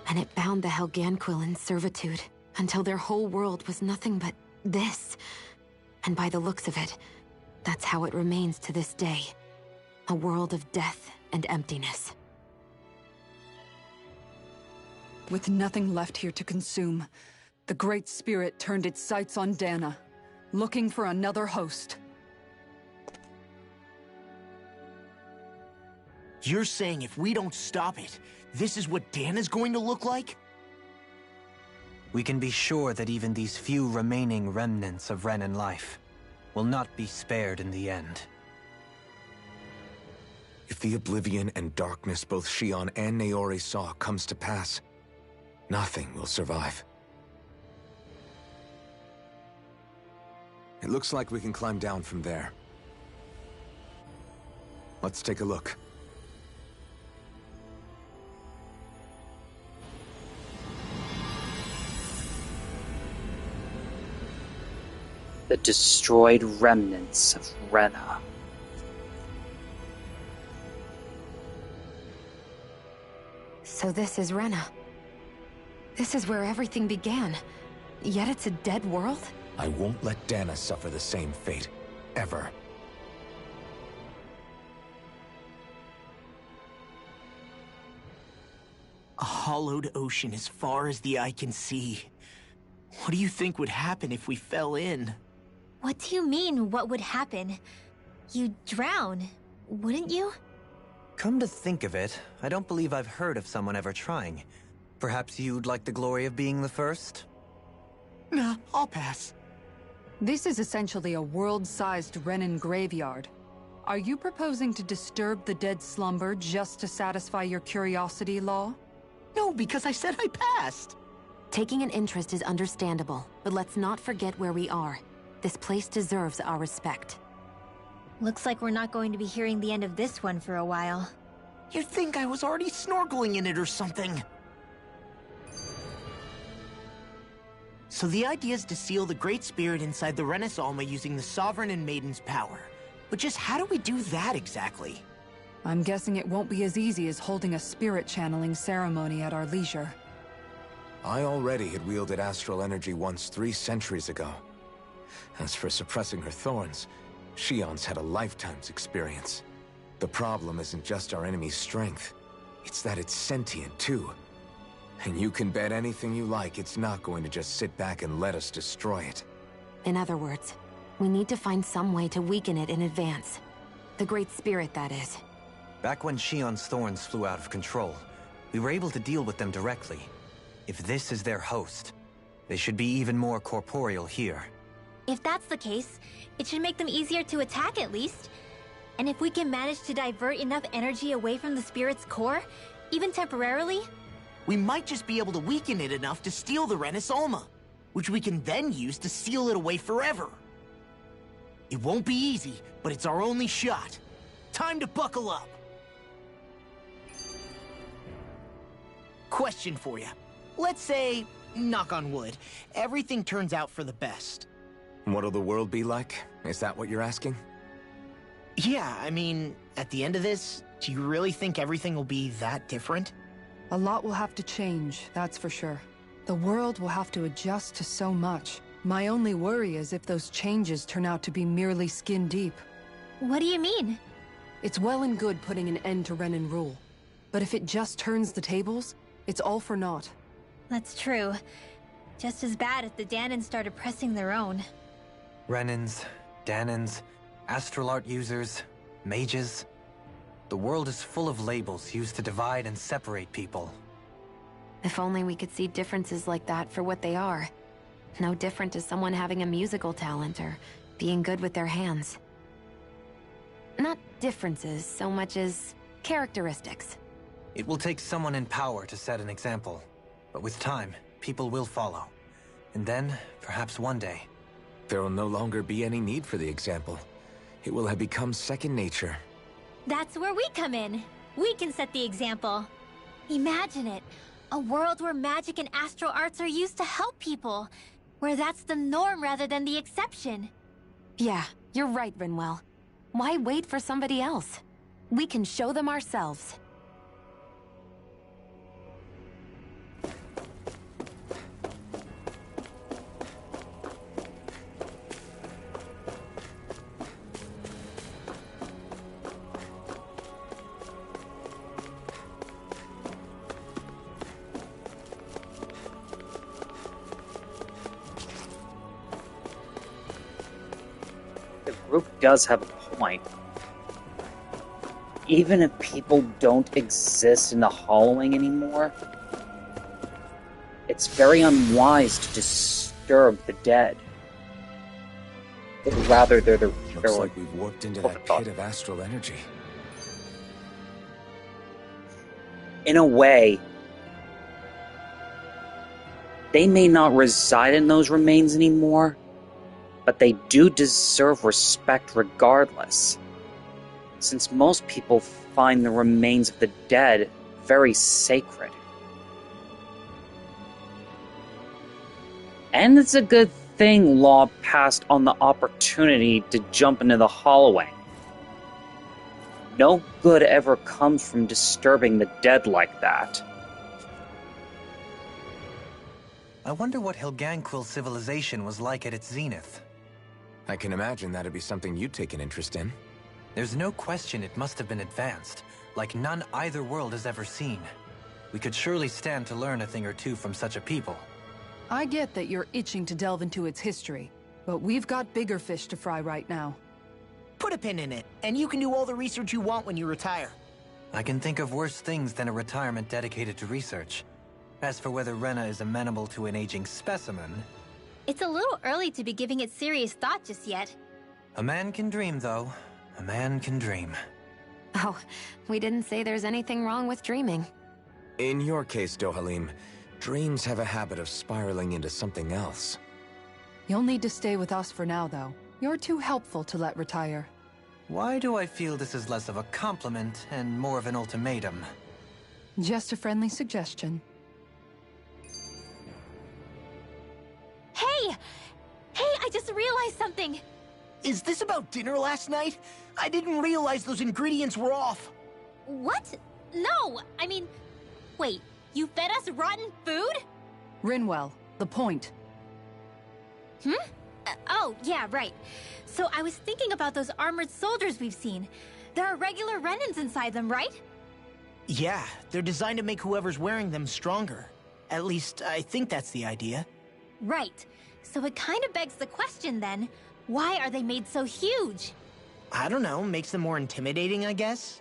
And it bound the Helganquil in servitude, until their whole world was nothing but this. And by the looks of it, that's how it remains to this day. A world of death and emptiness. With nothing left here to consume, the Great Spirit turned its sights on Dana, looking for another host. You're saying if we don't stop it, this is what Dana's going to look like? We can be sure that even these few remaining remnants of Renan life will not be spared in the end. If the oblivion and darkness both Shion and Naori saw comes to pass, nothing will survive. It looks like we can climb down from there. Let's take a look. The destroyed remnants of Rena. So this is Rena. This is where everything began. Yet it's a dead world? I won't let Dana suffer the same fate. Ever. A hollowed ocean as far as the eye can see. What do you think would happen if we fell in? What do you mean, what would happen? You'd drown, wouldn't you? Come to think of it, I don't believe I've heard of someone ever trying. Perhaps you'd like the glory of being the first? Nah, I'll pass. This is essentially a world-sized Renan graveyard. Are you proposing to disturb the dead slumber just to satisfy your curiosity, Law? No, because I said I passed. Taking an interest is understandable, but let's not forget where we are. This place deserves our respect. Looks like we're not going to be hearing the end of this one for a while. You'd think I was already snorkeling in it or something. So the idea is to seal the Great Spirit inside the Rena's Alma using the Sovereign and Maiden's power. But just how do we do that exactly? I'm guessing it won't be as easy as holding a spirit channeling ceremony at our leisure. I already had wielded astral energy once 3 centuries ago. As for suppressing her thorns, Shion's had a lifetime's experience. The problem isn't just our enemy's strength. It's that it's sentient, too. And you can bet anything you like it's not going to just sit back and let us destroy it. In other words, we need to find some way to weaken it in advance. The Great Spirit, that is. Back when Shion's thorns flew out of control, we were able to deal with them directly. If this is their host, they should be even more corporeal here. If that's the case, it should make them easier to attack at least. And if we can manage to divert enough energy away from the spirit's core, even temporarily, we might just be able to weaken it enough to steal the Rena's Alma, which we can then use to seal it away forever. It won't be easy, but it's our only shot. Time to buckle up. Question for you. Let's say, knock on wood, everything turns out for the best. What'll the world be like? Is that what you're asking? Yeah, I mean, at the end of this, do you really think everything will be that different? A lot will have to change, that's for sure. The world will have to adjust to so much. My only worry is if those changes turn out to be merely skin deep. what do you mean? It's well and good putting an end to Renan rule. But if it just turns the tables, it's all for naught. That's true. Just as bad if the Dahnans started pressing their own. Renans, Dahnans, astral art users, mages. The world is full of labels used to divide and separate people. If only we could see differences like that for what they are. No different to someone having a musical talent or being good with their hands. Not differences so much as characteristics. It will take someone in power to set an example. But with time, people will follow. And then, perhaps one day... There will no longer be any need for the example. It will have become second nature. That's where we come in. We can set the example. Imagine it. A world where magic and astral arts are used to help people. Where that's the norm rather than the exception. Yeah, you're right, Rinwell. Why wait for somebody else? We can show them ourselves. The group does have a point. Even if people don't exist in the Hollowing anymore, it's very unwise to disturb the dead. Or rather, they're Looks like we've warped into that pit of astral energy. In a way, they may not reside in those remains anymore, but they do deserve respect regardless, since most people find the remains of the dead very sacred. And it's a good thing Law passed on the opportunity to jump into the Hollowing. No good ever comes from disturbing the dead like that. I wonder what Helganquil civilization was like at its zenith. I can imagine that'd be something you'd take an interest in. There's no question it must have been advanced, like none either world has ever seen. We could surely stand to learn a thing or two from such a people. I get that you're itching to delve into its history, but we've got bigger fish to fry right now. Put a pin in it, and you can do all the research you want when you retire. I can think of worse things than a retirement dedicated to research. As for whether Rena is amenable to an aging specimen... It's a little early to be giving it serious thought just yet. A man can dream, though. A man can dream. Oh, we didn't say there's anything wrong with dreaming. In your case, Dohalim, dreams have a habit of spiraling into something else. You'll need to stay with us for now, though. You're too helpful to let retire. Why do I feel this is less of a compliment and more of an ultimatum? Just a friendly suggestion. Hey! Hey, I just realized something! Is this about dinner last night? I didn't realize those ingredients were off. What? No! I mean... Wait, you fed us rotten food? Rinwell, the point. Oh, yeah, right. So I was thinking about those armored soldiers we've seen. There are regular Renans inside them, right? Yeah, they're designed to make whoever's wearing them stronger. At least, I think that's the idea. Right. So it kind of begs the question then, why are they made so huge? I don't know, makes them more intimidating, I guess?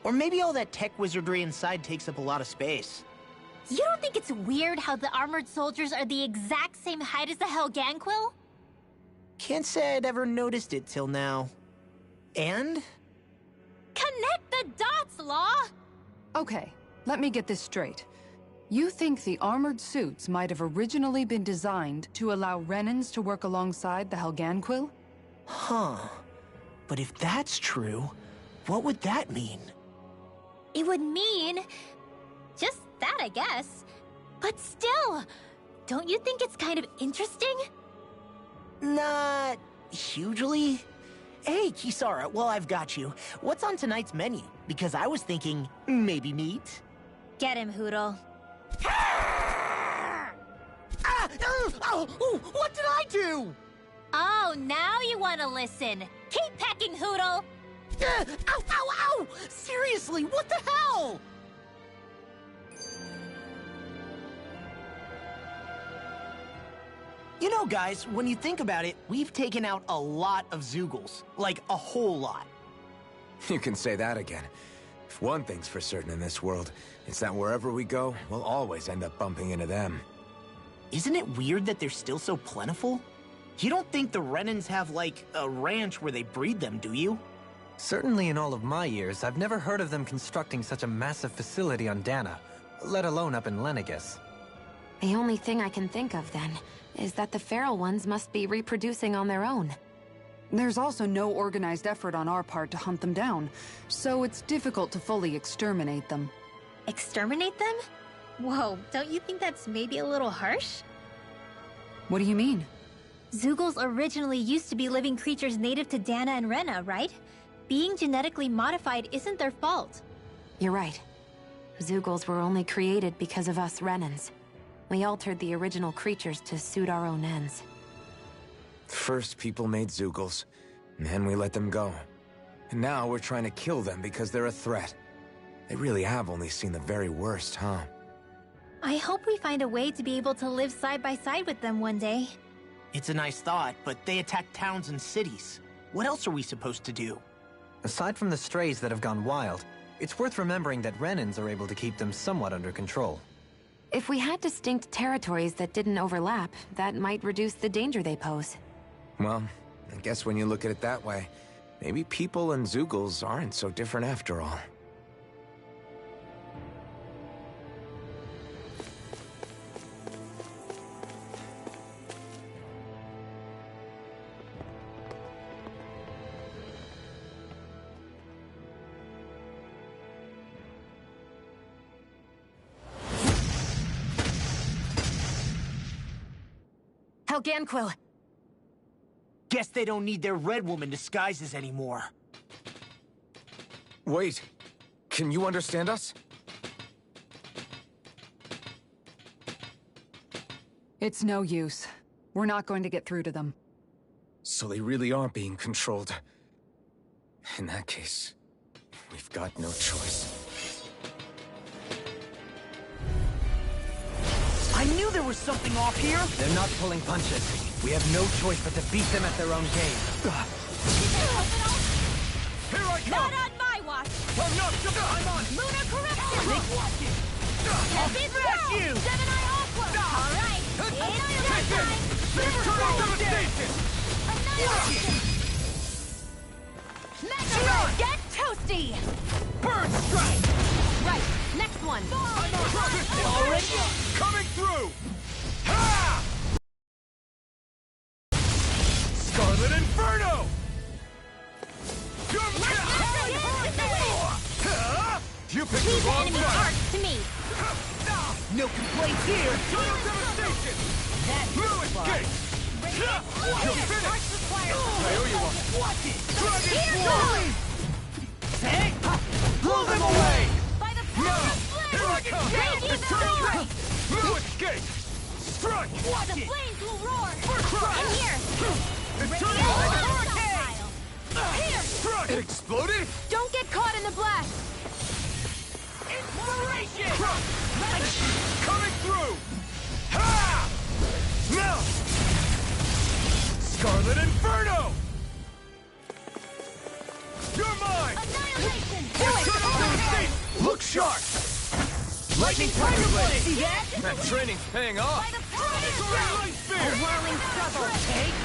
Or maybe all that tech wizardry inside takes up a lot of space. You don't think it's weird how the armored soldiers are the exact same height as the Helganquil? Can't say I'd ever noticed it till now. And? Connect the dots, Law! Okay, let me get this straight. You think the armored suits might have originally been designed to allow Renans to work alongside the Helganquil? Huh. But if that's true, what would that mean? It would mean... just that, I guess. But still, don't you think it's kind of interesting? Not... hugely? Hey, Kisara, well, I've got you. What's on tonight's menu? Because I was thinking, maybe meat? Get him, Hootle. What did I do? Oh, now you want to listen. Keep pecking, Hootle! Ow! Seriously, what the hell? You know, guys, when you think about it, we've taken out a lot of Zeugles. Like, a whole lot. You can say that again. If one thing's for certain in this world, it's that wherever we go, we'll always end up bumping into them. Isn't it weird that they're still so plentiful? You don't think the Renans have, like, a ranch where they breed them, do you? Certainly in all of my years, I've never heard of them constructing such a massive facility on Dana, let alone up in Lenegis. The only thing I can think of, then, is that the feral ones must be reproducing on their own. There's also no organized effort on our part to hunt them down, so it's difficult to fully exterminate them. Exterminate them? Whoa, don't you think that's maybe a little harsh? What do you mean? Zeugles originally used to be living creatures native to Dana and Rena, right? Being genetically modified isn't their fault. You're right. Zeugles were only created because of us Renans. We altered the original creatures to suit our own ends. First people made Zeugles, and then we let them go. And now we're trying to kill them because they're a threat. They really have only seen the very worst, huh? I hope we find a way to be able to live side by side with them one day. It's a nice thought, but they attack towns and cities. What else are we supposed to do? Aside from the strays that have gone wild, it's worth remembering that Renans are able to keep them somewhat under control. If we had distinct territories that didn't overlap, that might reduce the danger they pose. Well, I guess when you look at it that way, maybe people and Zeugles aren't so different after all. Helganquil! Guess they don't need their Red Woman disguises anymore. Wait, can you understand us? It's no use. We're not going to get through to them. So they really are being controlled. In that case, we've got no choice. I knew there was something off here! They're not pulling punches. We have no choice but to beat them at their own game. Not on my watch! I'm on it! Lunar correction! Watch it! Heavy throw! you! Gemini Aqua! Alright! It's time! Devastation! Annihilation! Mega get toasty! Burn strike! Right, next one. Already coming through! Ha! Scarlet Inferno! You picked Keep the wrong enemy fight! arcs to me! No complaints here! Total devastation! That's No escape! You're finished! I owe you one! Watch it! Dragon Force! Say! Blow them away! By the power of Here I flame! come! Radiant Eternal sword! Wrath! No escape! Strike! The flames will roar! First try! And here! Eternal Hurricane! Here! Strike! It exploded? Don't get caught in the blast. Inspiration! Coming through! Ha! Now! Scarlet Inferno! You're mine! Annihilation! Eternal devastation! Look sharp! Lightning Tiger Blade! See that? That training's paying off! By the power of Light A Spear! whirling struggle! Take!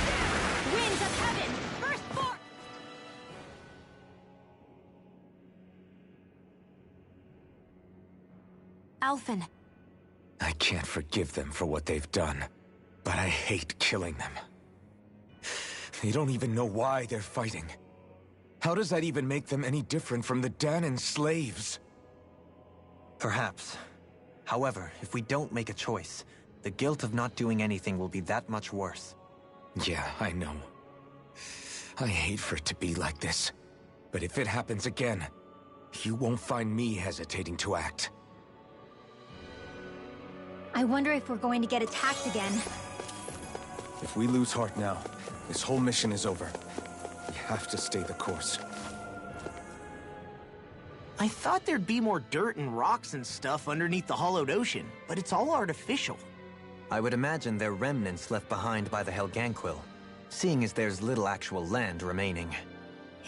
Winds of heaven! First form! Alphen, I can't forgive them for what they've done, but I hate killing them. They don't even know why they're fighting. How does that even make them any different from the Dahnans slaves? Perhaps. However, if we don't make a choice, the guilt of not doing anything will be that much worse. Yeah, I know. I hate for it to be like this. But if it happens again, you won't find me hesitating to act. I wonder if we're going to get attacked again. If we lose heart now, this whole mission is over. We have to stay the course. I thought there'd be more dirt and rocks and stuff underneath the hollowed ocean, but it's all artificial. I would imagine they're remnants left behind by the Helganquil, seeing as there's little actual land remaining.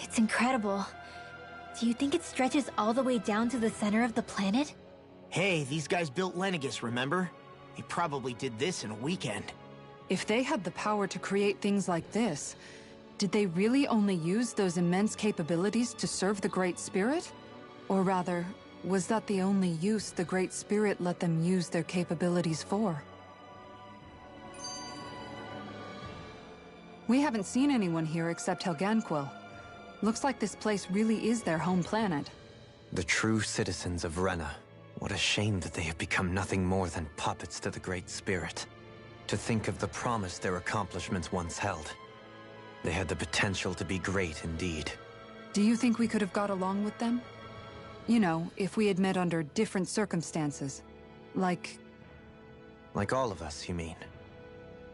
It's incredible. Do you think it stretches all the way down to the center of the planet? Hey, these guys built Lenegis, remember? They probably did this in a weekend. If they had the power to create things like this, did they really only use those immense capabilities to serve the Great Spirit? Or rather, was that the only use the Great Spirit let them use their capabilities for? We haven't seen anyone here except Helganquil. Looks like this place really is their home planet. The true citizens of Rena. What a shame that they have become nothing more than puppets to the Great Spirit. To think of the promise their accomplishments once held. They had the potential to be great indeed. Do you think we could have got along with them? You know, if we had met under different circumstances. Like all of us, you mean?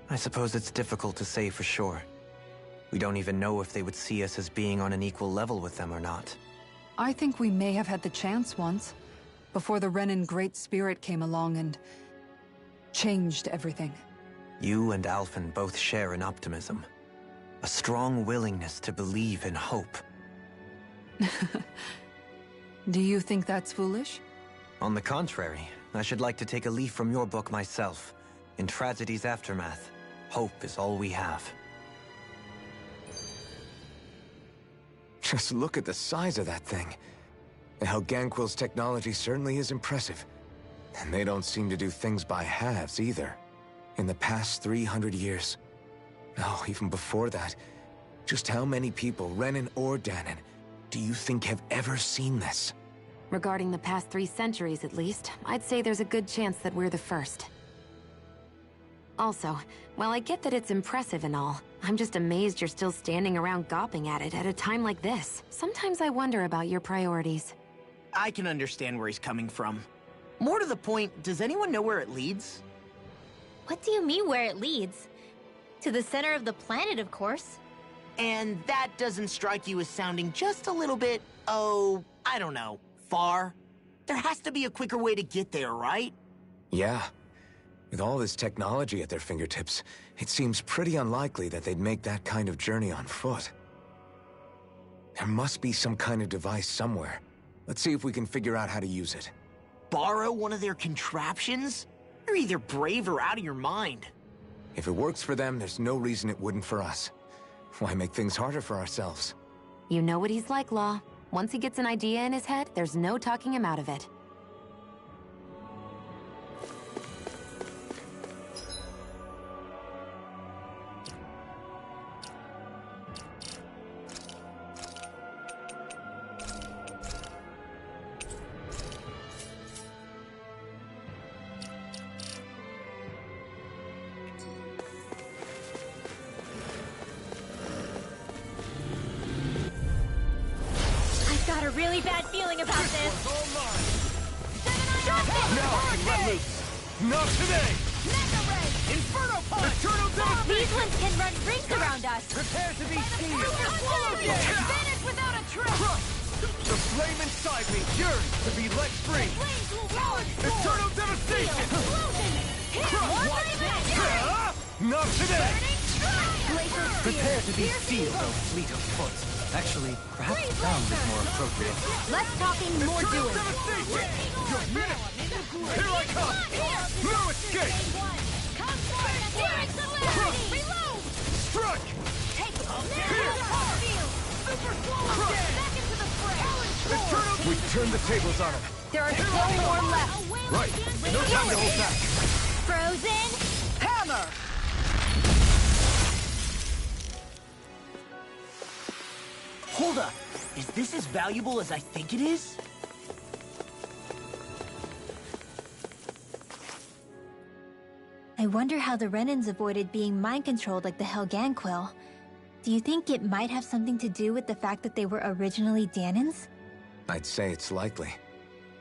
I suppose it's difficult to say for sure. We don't even know if they would see us as being on an equal level with them or not. I think we may have had the chance once, before the Renan Great Spirit came along and changed everything. You and Alphen both share an optimism. A strong willingness to believe in hope. Do you think that's foolish? On the contrary, I should like to take a leaf from your book myself. In tragedy's aftermath, hope is all we have. Just look at the size of that thing. The Helganquil's technology certainly is impressive. And they don't seem to do things by halves either. In the past 300 years. Oh, even before that. Just how many people, Renan or Dahnan, do you think have ever seen this? regarding the past 3 centuries at least, I'd say there's a good chance that we're the first. Also, while I get that it's impressive and all, I'm just amazed you're still standing around gawping at it at a time like this. Sometimes I wonder about your priorities. I can understand where he's coming from. More to the point, does anyone know where it leads? What do you mean where it leads? To the center of the planet, of course. And that doesn't strike you as sounding just a little bit, oh, I don't know, far? There has to be a quicker way to get there, right? Yeah. With all this technology at their fingertips, it seems pretty unlikely that they'd make that kind of journey on foot. There must be some kind of device somewhere. Let's see if we can figure out how to use it. Borrow one of their contraptions? You're either brave or out of your mind. If it works for them, there's no reason it wouldn't for us. Why make things harder for ourselves? You know what he's like, Law. Once he gets an idea in his head, there's no talking him out of it. Really bad feeling about this. Now I can let loose. Not today. Mega Ray! Inferno Punch! Eternal Devastation! These ones can run rings around us. Prepare to be sealed. Finish without a trace. The flame inside me yearns to be let free. Eternal Devastation! Not today! Prepare to be sealed, oh fleet of foot. Actually, perhaps sound is more appropriate. Less talking, more doing. You're minute! Here I come! No escape! Come for it! Spirit celerity! Reload! Strike! Take it! Super slow again! Back into the fray! We turned the tables on him. There are still more left. Right! No time to hold back. Frozen hammer! Hold up. Is this as valuable as I think it is? I wonder how the Renans avoided being mind-controlled like the Helganquil. Do you think it might have something to do with the fact that they were originally Dahnans? I'd say it's likely.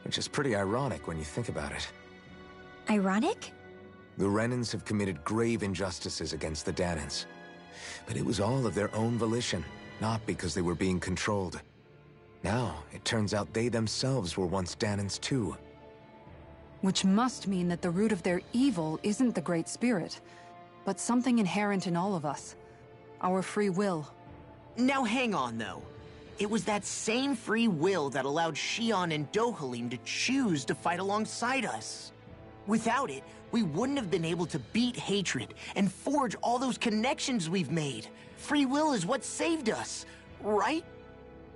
Which is pretty ironic when you think about it. Ironic? The Renans have committed grave injustices against the Dahnans. But it was all of their own volition, not because they were being controlled. Now, it turns out they themselves were once Dahnans too. Which must mean that the root of their evil isn't the Great Spirit, but something inherent in all of us. Our free will. Now hang on, though. It was that same free will that allowed Xion and Dohalim to choose to fight alongside us. Without it, we wouldn't have been able to beat hatred and forge all those connections we've made. Free will is what saved us, right?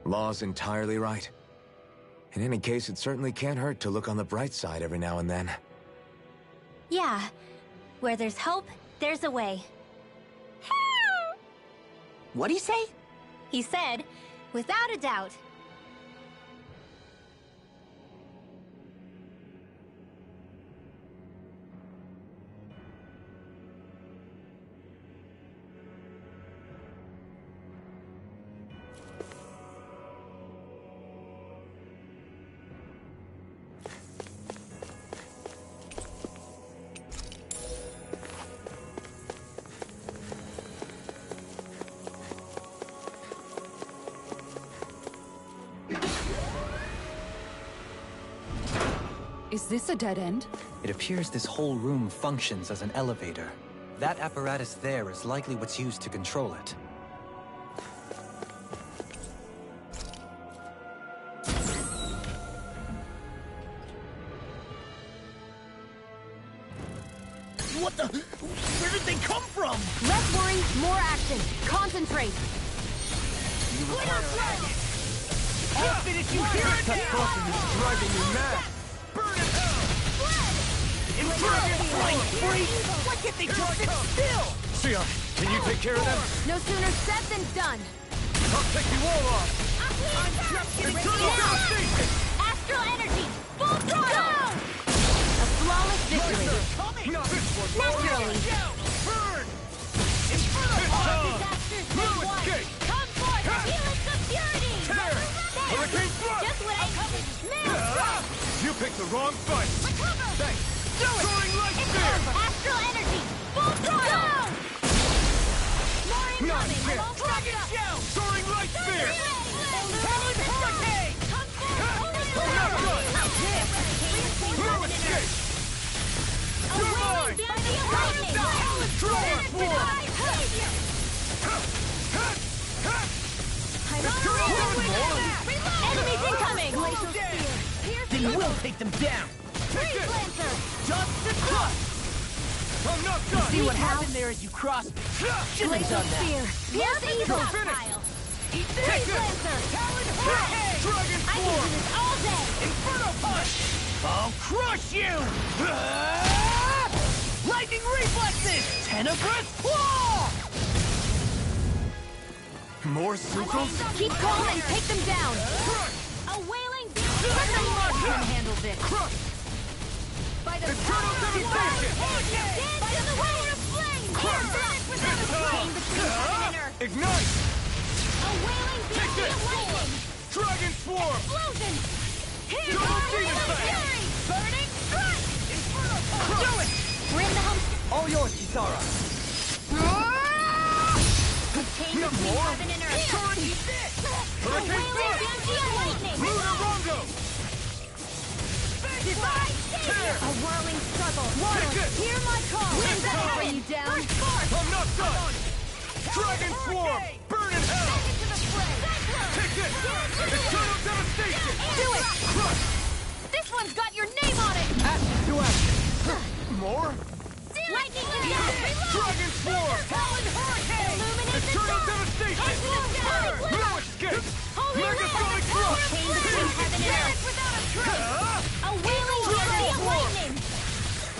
Law's entirely right. In any case, it certainly can't hurt to look on the bright side every now and then. Yeah. Where there's hope, there's a way. What'd he say? He said, without a doubt. Is this a dead end? It appears this whole room functions as an elevator. That apparatus there is likely what's used to control it. What the? Where did they come from? Less worry, more action. Concentrate. I'll finish you here and That now! crossing is driving me mad. Burn in hell! Infernal flying freak! Why can't they just sit still? Xion, can you take care of them? No sooner said than done. I'll take you all off. I'm just getting Eternal Devastation! Astral energy, full throttle. A flawless victory. Not this one. Naturally. Burn! Infernal fire! Disasters No made one. escape! Come forth, healers of purity. Tear! Hurricane Thrust! Just what I needed. Maelstrom. You picked the wrong fight. Recover. Thanks. Soaring Light It's Spear! over. Astral energy, full throttle. More Not incoming. yet. Won't stop us. Soaring Light Spear! Heaven hurricane. Come forth. I'm not done! No escape! You're mine! Draw Draw! I'm Enemies incoming! Glacial Spear! They will take them down! Freeze Lancer! Just to crush! I'm not done! See what happened there as you crossed me? Shouldn't have Glacial done that! Spear! Pierce evil! Eat this! Freeze Lancer! Talon Hurricane! Dragon I can do Form! this all day! Inferno Punch! I'll crush you! Lightning Reflexes! Tenebrous Claw! More circles? Keep calm and take them down! A wailing beast! Let the monster handle this! By the Eternal Devastation! By the power of flame! Chain between heaven and earth! Ignite! A wailing beast of lightning! Dragon Swarm! Explosion! Here Double comes Demon the Slayer! fury! Burning strike! Inferno Punch! Do it! Bring the hump! All yours, Kisara. Chain between heaven and earth! A wailing banshee of lightning! Lunar Rondo! Divide! A whirling struggle! Water! Hear my call! Winds of heaven! Down! Burst forth! I'm not done! Dragon Swarm! Burn in hell! Back into the fray! Take this! Eternal Devastation! Do it! Crush! This one's got your name on it! To action. More? Lightning is down! Reload! Dragon Swarm! Talon Hurricane! Illuminate the Eternal dark! Devastation! Head to the sky! No escape! Holy Megasonic Land! Crush! Chain between heaven and earth! Without a trace! A wailing fury of lightning!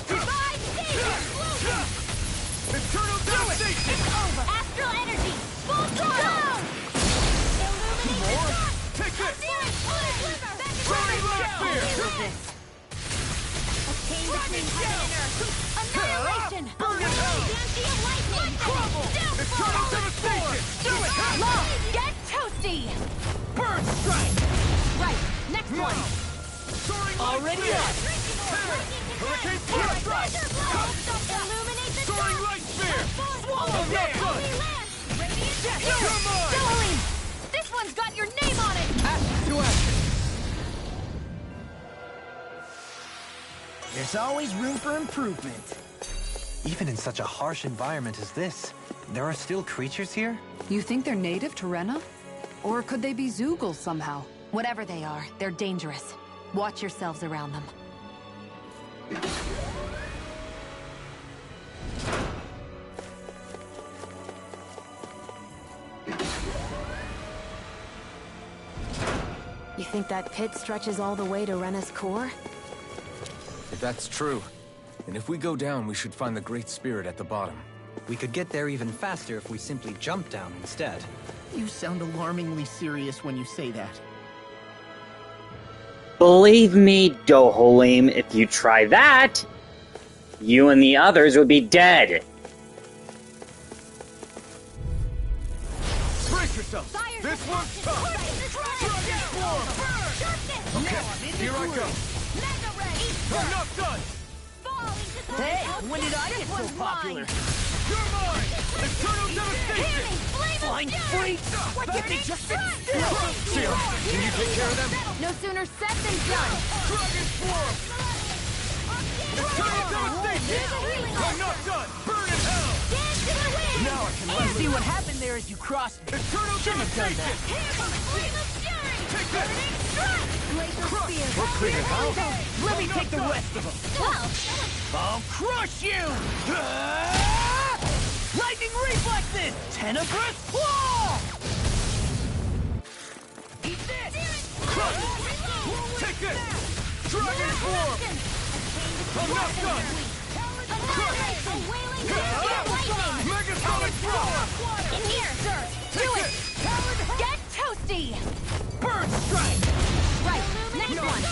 Divide stage! Explosion! Eternal Devastation! It's over! Astral energy! Full throttle! Illuminate the dark! Take this! Burning Light Spear! A chain between heaven and earth! Annihilation! A Burn in wailing hell! banshee of lightning! Crumble! Eternal Devastation! Do it! Long! Get toasty! Burn Strike! Right! Next one! Soaring Already Light up! Spear! Hurricane Flash Strike! Illuminate the Soaring dark! Light Spear! Swallow I'm not done! Holy Land! Radiant Jet! Come on! Soaring! This one's got your name on it! To action. There's always room for improvement. Even in such a harsh environment as this, there are still creatures here? You think they're native to Rena? Or could they be Zoogles somehow? Whatever they are, they're dangerous. Watch yourselves around them. You think that pit stretches all the way to Rena's core? If that's true, then if we go down, we should find the Great Spirit at the bottom. We could get there even faster if we simply jump down instead. You sound alarmingly serious when you say that. Believe me, Doholim, if you try that, you and the others would be dead. Brace yourself! This one's tough! Dragon Swarm! Okay, here I go! I'm not done! Hey, when did I get so popular? You're mine! Eternal Devastation! Flying free! That they just sit still! Sarah, can you take care of them? No sooner said than done! Dragon Swarm! Eternal Devastation! I'm not done! Burn in hell! Now I can let See what happened there as you crossed me. Eternal Devastation! Take this! We're clear, huh? Let me take the rest of them. I'll crush you! Lightning Reflexes! Tenebrous Claw! Eat this! Crush! Take this! Dragon Swarm! I'm not done! Megasonic Throw! In here, sir! Do it! Get toasty! Burn Strike! Right, next one!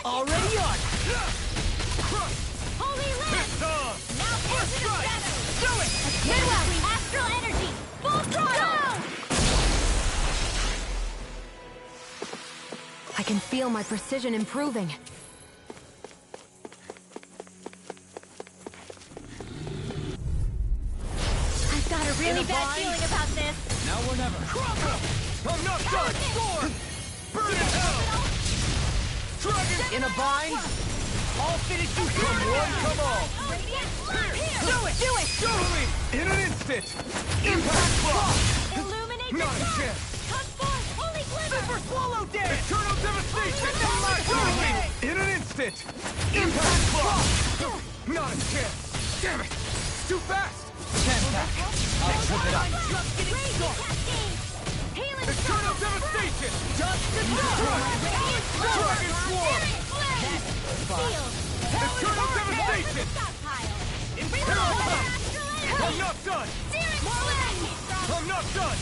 Already on! Holy Land! It's on! Now First strike! do it! Midwell! Astral energy! Full throttle! I can feel my precision improving. I've got a really bad feeling about this. Now or never. I'm not done! Storm! Burn in hell! Dragon! In a bind. I'll finish you here! Come one, come all! Do it! Do it! Totally! In an instant! Impact Block! Illuminate Not the a dark! chance! Come Super swallow dance! Eternal devastation! In an instant! Impact block! Not a chance! Damn it! It's too fast! Stand back! I'll trip it up! Just getting started! Healing Eternal devastation! Just the Dragon swarm! Eternal devastation! Imperial Power! I'm not done! I'm not done!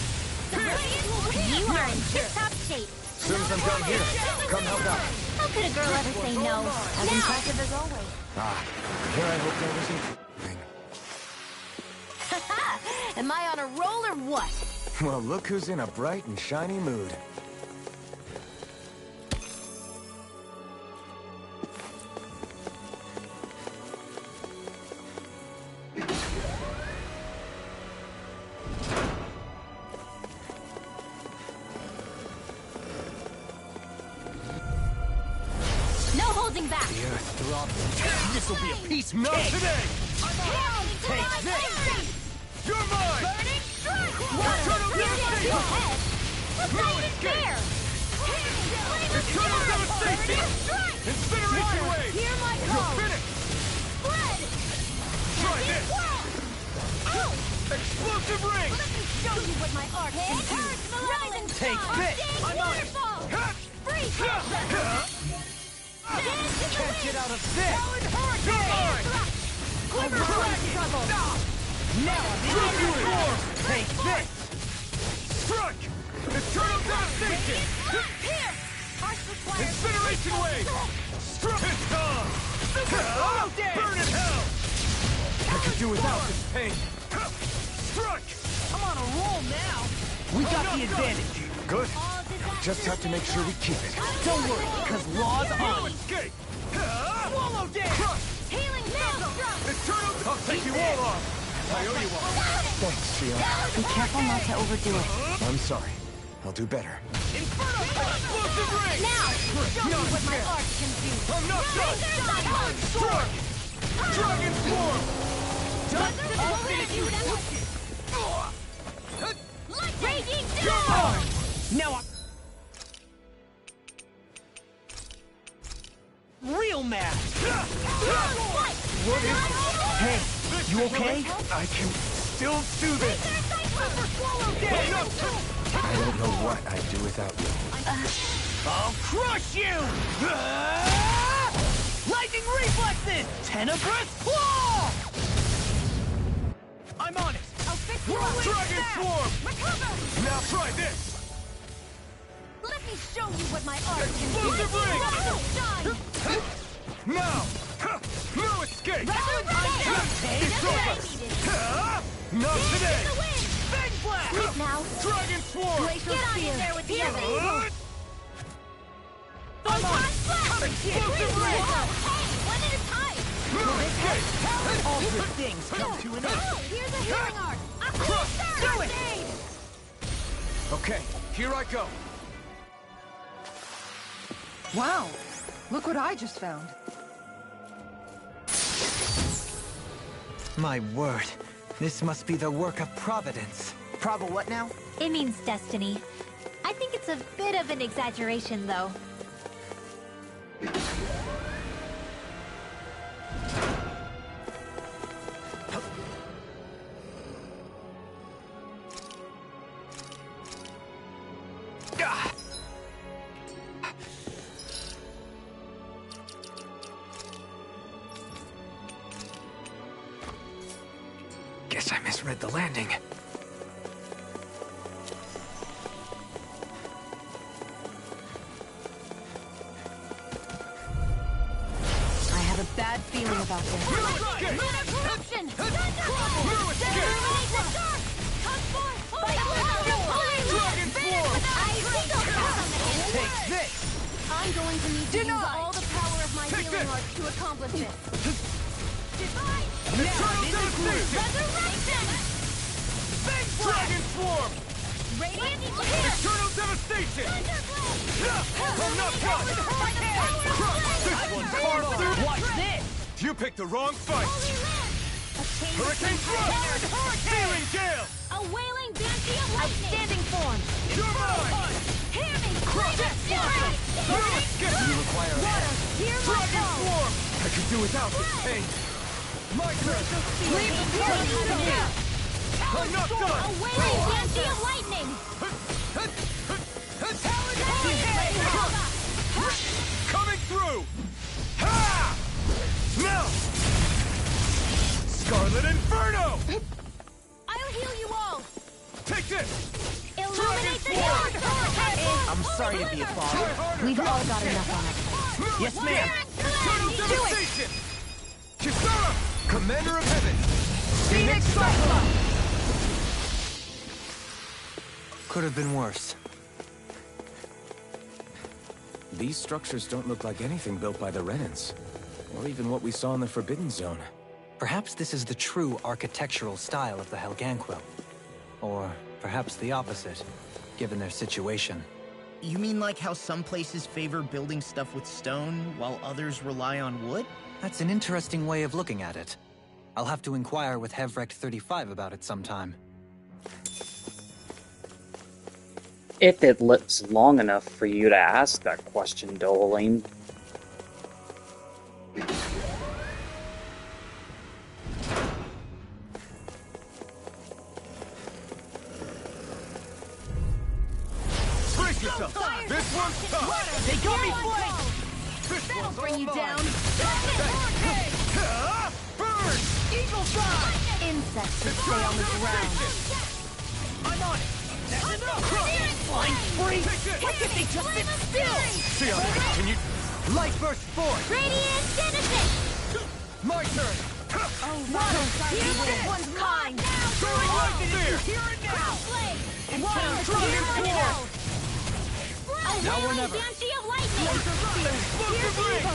You are in tip-top shape. As soon as I'm done here, come help out. How could a girl ever say no? As impressive as always. Here I hope there wasn't... Am I on a roll or what? Well, look who's in a bright and shiny mood. No holding back! The earth throbs. This'll be a piece of cake! Not today! Take this! You're mine! Burning strike! Eternal devastation! No escape! Eternal devastation! Incineration wave! Hear my You're call! finished! Spread! Try this! Explosive ring! Let me show you what my art can do! Rising Take sun! this! I'm on it! Free! Can't get out of this! You're mine! Glimmer trouble! Now I'm form! Take this! Struck! Eternal devastation! Here! Heart requires... Incineration wave! Struck! It's gone! Burn in hell! I could do without this pain! Struck! I'm on a roll now. We got the advantage. Good. Just have to make sure we keep it. Don't worry, because law's No on. escape! Swallow dance. Crush! Healing maelstrom! Eternal... I'll take you all on! I owe you one. Thanks, Trio. Be careful not to overdo it. I'm sorry. I'll do better. Inferno! Explosive ring! Now! Show me what my art can do! I'm not done! Cyclone Struck! Dragon swarm! Just the Raging You're down! mine! Now I'm real mad. What is... Hey, you okay? I can still do this! Hey, no. I don't know what I'd do without you. I'll crush you! Lightning reflexes! Tenebrous claw! I'm on it! I'll fix you up! Dragon swarm! Recover! Now try this! Let me show you what my art can do! Explosive ring! Shine! Now! No escape! Resurrection! It's over! Not today! Bang blast! Sleep now! Dragon swarm! Glacial Get on in there with the others! I'm on it! Explosive ring! Hey, one at a time! No escape! All good things come to an end. Here's a healing art! Do it! Okay, here I go. Wow! Look what I just found. My word. This must be the work of Providence. Provo what now? It means destiny. I think it's a bit of an exaggeration, though. Guess I misread the landing. I have a bad feeling about this. Lunar corruption! Thunderbolt! Come forth! By the power of Dragon swarm! Take this! I'm going to need to use all the power of my Take healing this! art to accomplish this. Divine! Eternal devastation! Resurrection! Dragon swarm! Radiant here! Eternal devastation! I'm not done! This one's far through! Watch this! You picked the wrong fight! Hurricane thrust! Searing gale! A wailing Bandi of lightning! Outstanding form! You're mine! Hear me! You require a hand. Dragon Swarm! I could do without this pain. My turn! I'm not done! Away, Banshee of Lightning! Coming through! Ha! Now! Scarlet Inferno! I'll heal you all! Take this! Illuminate the dark! I'm sorry to be a bother. We've all got enough on our plate. Yes, ma'am. Eternal Do it! devastation! Kisara! Commander of Heaven! Phoenix Cyclops! Could have been worse. These structures don't look like anything built by the Renans, or even what we saw in the Forbidden Zone. Perhaps this is the true architectural style of the Helganquil. Or perhaps the opposite, given their situation. You mean like how some places favor building stuff with stone, while others rely on wood? That's an interesting way of looking at it. I'll have to inquire with Hevrect 35 about it sometime. If it lives long enough for you to ask that question, Dohalim. Brace yourself! This one's tough! They got me flanked! That'll bring you down! Burn! Eagle Fly! Insects that stay on the ground. I'm on it! That's enough! Flying free! Why can't they just sit still? See how they continue. Light burst forth! Radiant Genesis! My turn! Oh, this one's mine! Soaring Light Spear! Here and now! Now or never. Banshee of Lightning! Explosive ring!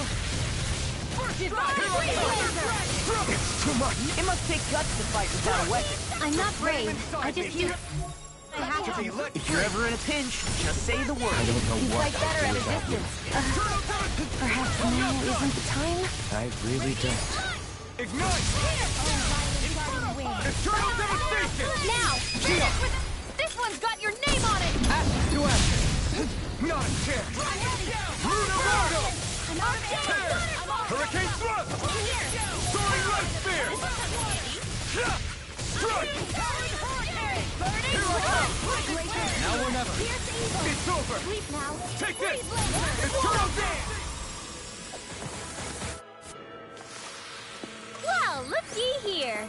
It's too much! It must take guts to fight without a weapon. I'm not brave. I just use... I have to. If you're ever in a pinch, just say the word. I don't know You what fight better at a distance. Perhaps now isn't the time? I really don't. Ignite! Eternal devastation! Now! This one's got your name on it! Ashes to ashes! Not a chance! Lunarodo! I'm out of Tear! Hurricane thrust! Soaring Light Spear! Strike! Here I come! Now or never. It's over! Sleep now. Take this! Eternal dance! Well, looky here.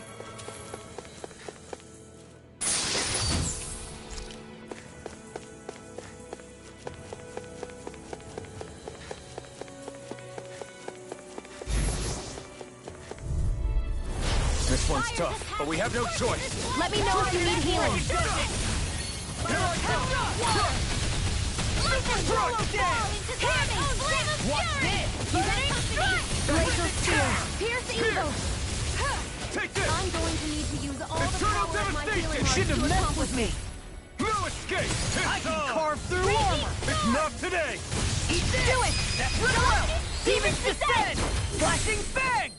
This one's tough, but we have no choice. Let me know if you need healing. Here I come! Watch this! You ready? Laser spear! Pierce evil! Take this! I'm going to need to use all the Eternal power of my devastation! healing You heart Shouldn't to have messed accomplish with me! No escape! I can carve through armor! It's not today! Eat this! Do it! That's what I will! Demons descend! Flashing fang!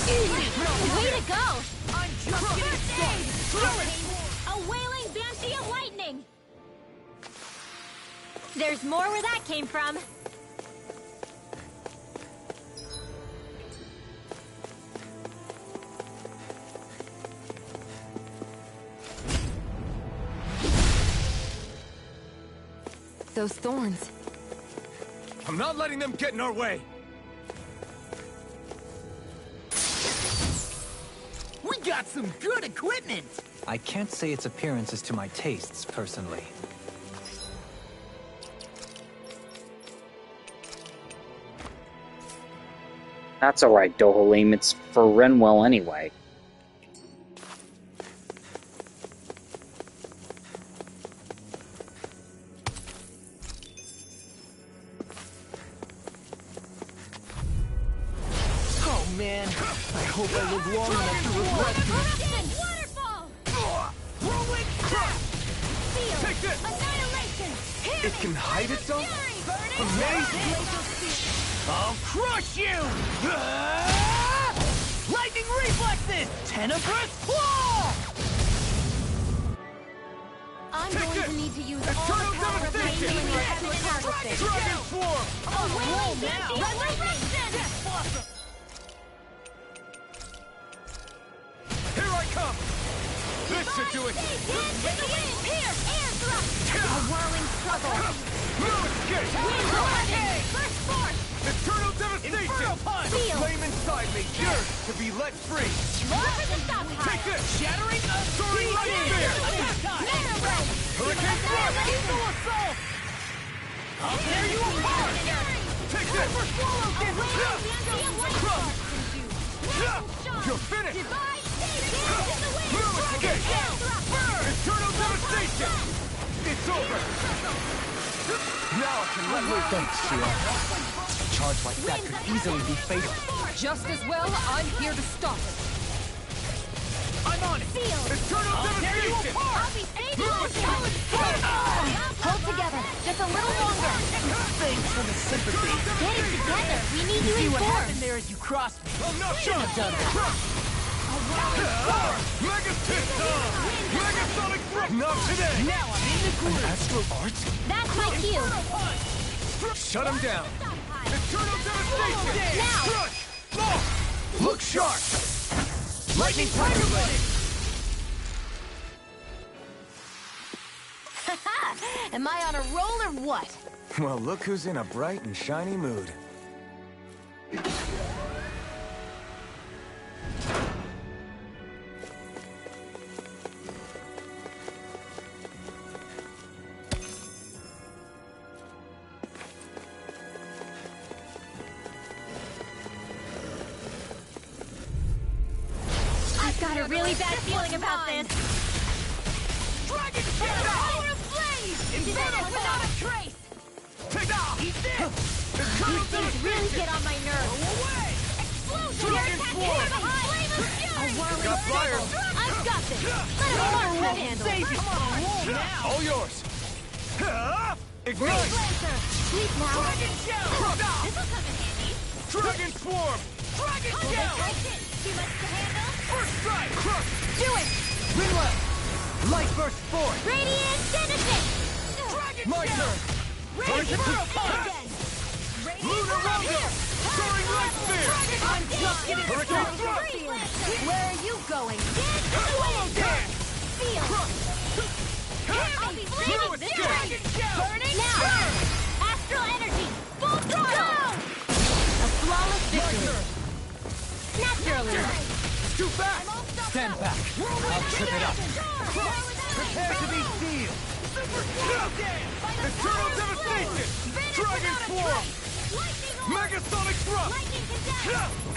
Way to go! I'm just getting started! A wailing Banshee of Lightning! There's more where that came from. Those thorns. I'm not letting them get in our way! We got some good equipment! I can't say its appearance is to my tastes, personally. That's alright, Dohalim. It's for Renwell anyway. Oh man, I hope I live long enough to regret this. Waterfall! Rolling crush! Seal! Take this! Annihilation! It can hide itself? Amazing! I'll crush you! Lightning reflexes! Tenebrous claw! I I'm going to need to use all the power of my healing to accomplish this. Dragon Swarm! Roll now! Resurrection! Here I come! This should do it! Here! Air thrust! A whirling struggle! No escape! First force! Eternal devastation! Inferno punch! The flame inside me yearns to be let free! More for the stockpile! Take this! Shattering of Soaring light spear! Hurricane thrust! Equal assault! I'll tear you apart! Take this! You're finished! No escape! Eternal devastation! It's over! Now I can let loose! Thanks, Shield. A charge like that could easily be fatal. Just as well, I'm here to stop it. I'm on it! Eternal devastation! I'll be hold together, just a little longer. Thanks for the sympathy. Get it together. We need you See what informed. happened there as you crossed me. I'm not Should have done that. Mega Piston! Megasonic thrust! Not today! Now I'm in the groove. Astral arts? That's my cue. Shut him down! Eternal devastation! Now! Crush! Lock! Look sharp! Lightning Tiger Blade! Am I on a roll or what? Well, look who's in a bright and shiny mood. I've got a really bad feeling about this. Dragon Power of blaze! Inferno without a trace! Take off! Eat this! Eternal These things really get on my nerves. away! Explosion! Dragon Swarm! Flame of fury! A whirling Got fire! I've got this! Let a mark handle! Save you. Come on, roll now! All yours! Ignite! Lancer! Sleep now! Dragon Shell! This'll come in handy! Dragon Swarm! Dragon Shell! Too much to handle? First strike! Crush! Do it! Rinwell! Light burst forth! Radiant Genesis! Dragon My Shell! turn! Ready for a punch! Lunar Rondo! Soaring Light Spear! I'm just getting Hurricane started! Thrust! Where are you going? Hollow Dance! Feel! I'll be flaming this Dragon Shell! Burning now! Astral energy! Full throttle! A flawless victory! Naturally! Too fast! Stand back. I'll trip it up. Prepare to be sealed! Eternal devastation! Dragon Swarm! Megasonic thrust!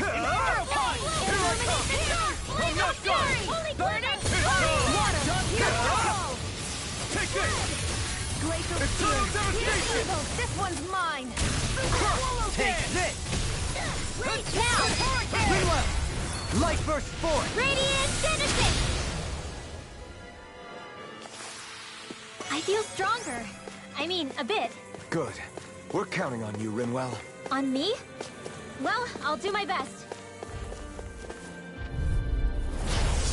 Inferno punch! Here I come! I'm not done! Burning! Water! Take this! Glacial Eternal spear! devastation! This one's mine! Take this! Now! Rinwell! Light burst forth! Radiant Genesis! I feel stronger. I mean, a bit. Good. We're counting on you, Rinwell. On me? Well, I'll do my best.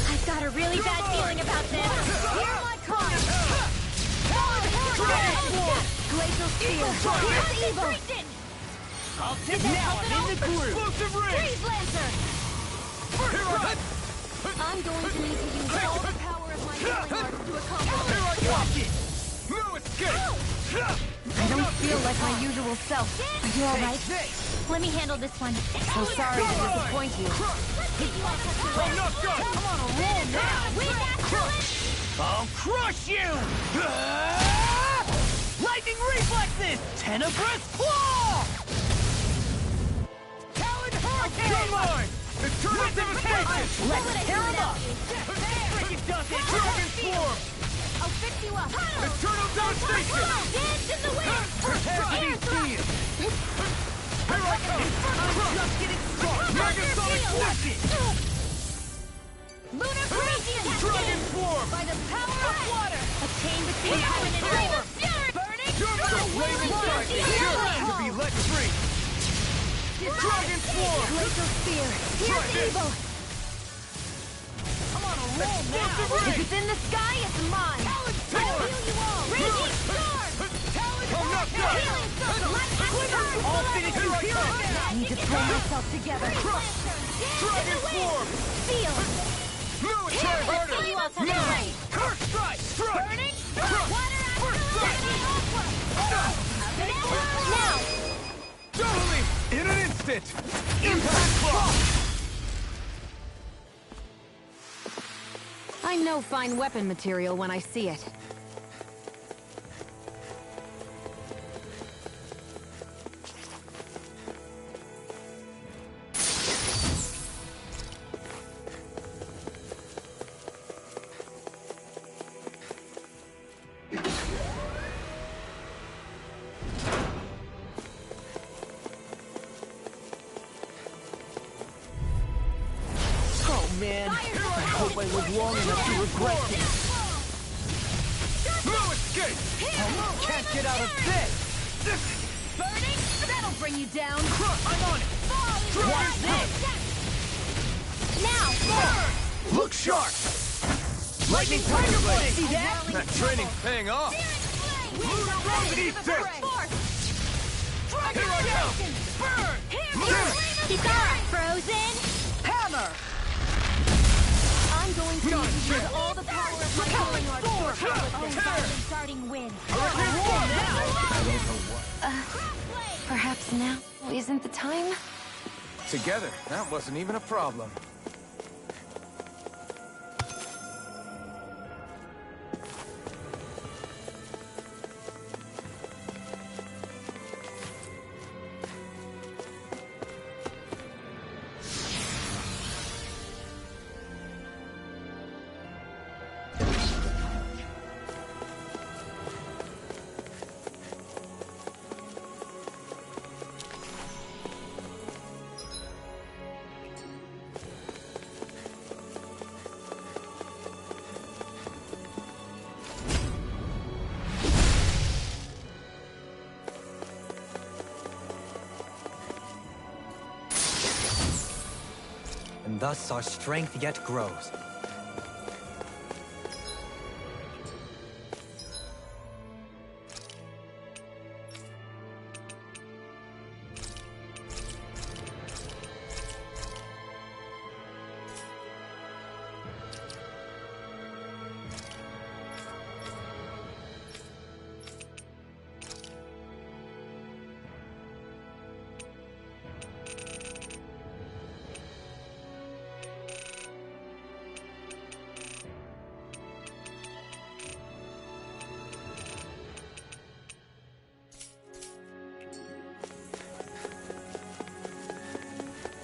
I've got a really bad feeling about this. Here I come! Glacial spear! Here's evil! I'll take Now I'm in the groove! Explosive ring! Freeze Lancer! Here I I'm going to need to use all the power of my healing arts to accomplish Here I come! No escape! I don't feel like my usual self. Are you alright? Let me handle this one. So sorry to disappoint you. I'm not done! Come on, a roll now! I'll crush you! Lightning reflexes! Tenebrous claw! Talon Hurricane! You're mine! Eternal devastation! Let's tear him up! Freaking does it! Dragon Swarm! I'll fix you up! Eternal devastation! Dance in the wind! Prepare to be sealed! Here I come! I'm just getting started! Megasonic thrust! Lunar Gradient! Dragon Swarm! By the power of water! A chain between heaven and Flame earth! Fury! Burning! The flame inside me yearns to be let free! Dragon Swarm! Glacial spear! Try Here's this. evil! Come on, a roll now! If it's in the sky, it's mine! I'll heal you I'll finish you here and now! I need to pull myself together. Dragon form! Feel! No, try harder! Now! Curse strike! Strike! Burning! Water first strike! Now! Totally! In an instant! Impact block! I know fine weapon material when I see it. Man, I hope I live long enough to regret this. No escape! Can't get out of this! Burning? That'll bring you down. I'm on it! Watch this! Now! Burn! Look sharp! Lightning Tiger Blade! See that? That training's paying off! Lunar Road, eat this! Dragon Shell! Burn! Keep going, Frozen! Hammer! I'm going to use all the power of my healing art Starting win. Perhaps now isn't the time? Together, that wasn't even a problem. And thus our strength yet grows.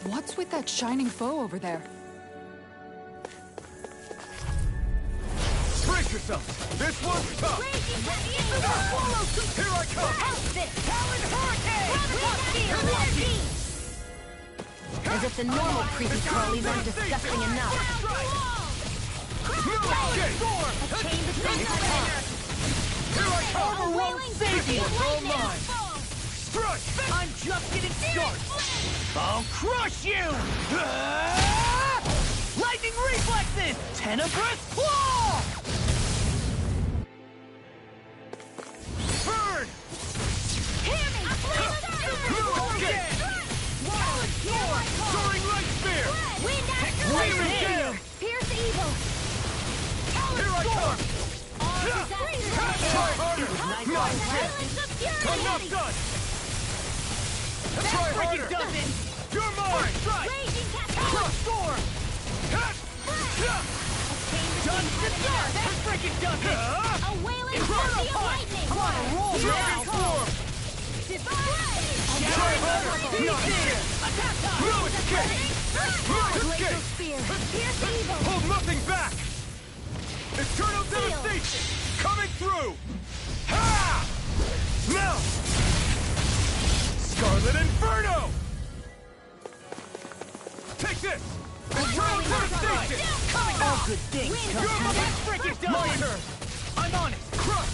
What's with that shining foe over there? Brace yourself! This one's tough! Here I come! As if the normal creepy crawlies aren't disgusting enough. No escape! Here I come! Overwhelming safety! All mine! Strike! I'm just getting started! I'll crush you! Lightning reflexes! Tenebrous claw! Burn! Hear me! No escape! Soaring light spear! Wind after Wave wind! it down! Pierce evil! Here I come! Try harder! No escape! I'm not done! Try harder! You're mine! Strike! Crush storm! Done to death! That freaking does it! A wailing fury of lightning! I'm on a roll Dragon now! form! Try harder! Not here! No escape! No escape! Pierce evil! Hold nothing back! Eternal devastation! Coming through! Ha! Now! Scarlet Inferno! Take this! Eternal devastation! Coming All out! good things come You're to my that freaking My done! turn! I'm on it! Crush!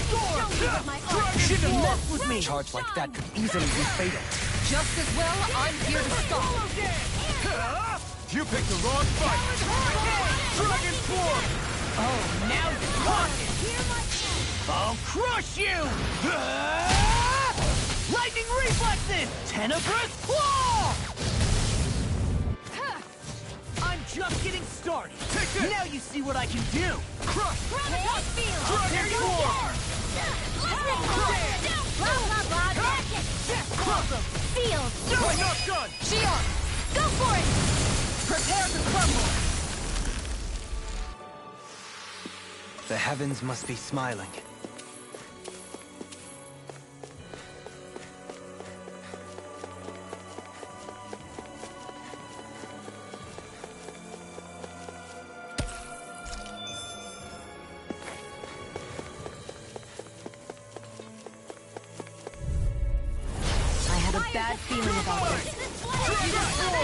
Storm! Dragon Shouldn't form! mess with me! Charge like that could easily be fatal. Just as well, I'm here to stop. You picked the wrong fight! Dragon form! Oh, now you're talking! I'll crush you! Lightning reflexes! Tenebrous claw! I'm just getting started. Now you see what I can do. Crush! Dragon Swarm! Blah, blah, blah, magic! Awesome! Field! I'm not done! Shield! Go for it! Prepare to crumble! The heavens must be smiling. Bad feeling about it.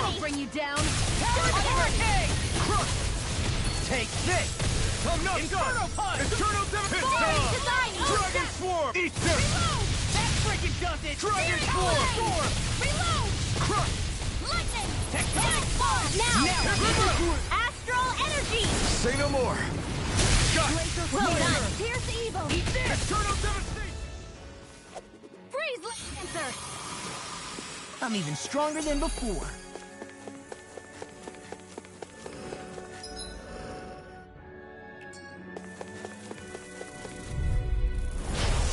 I'll bring you down. Take this! I'm not done! Eternal Devastation! Dragon Swarm! Eat this! That freaking does it! Dragon Swarm! Reload! Crush! Lightning! Tectonic Now! Astral energy! Say no more. Well done! Here's the evil! Eat this! Eternal Devastation! Freeze Lancer! I'm even stronger than before.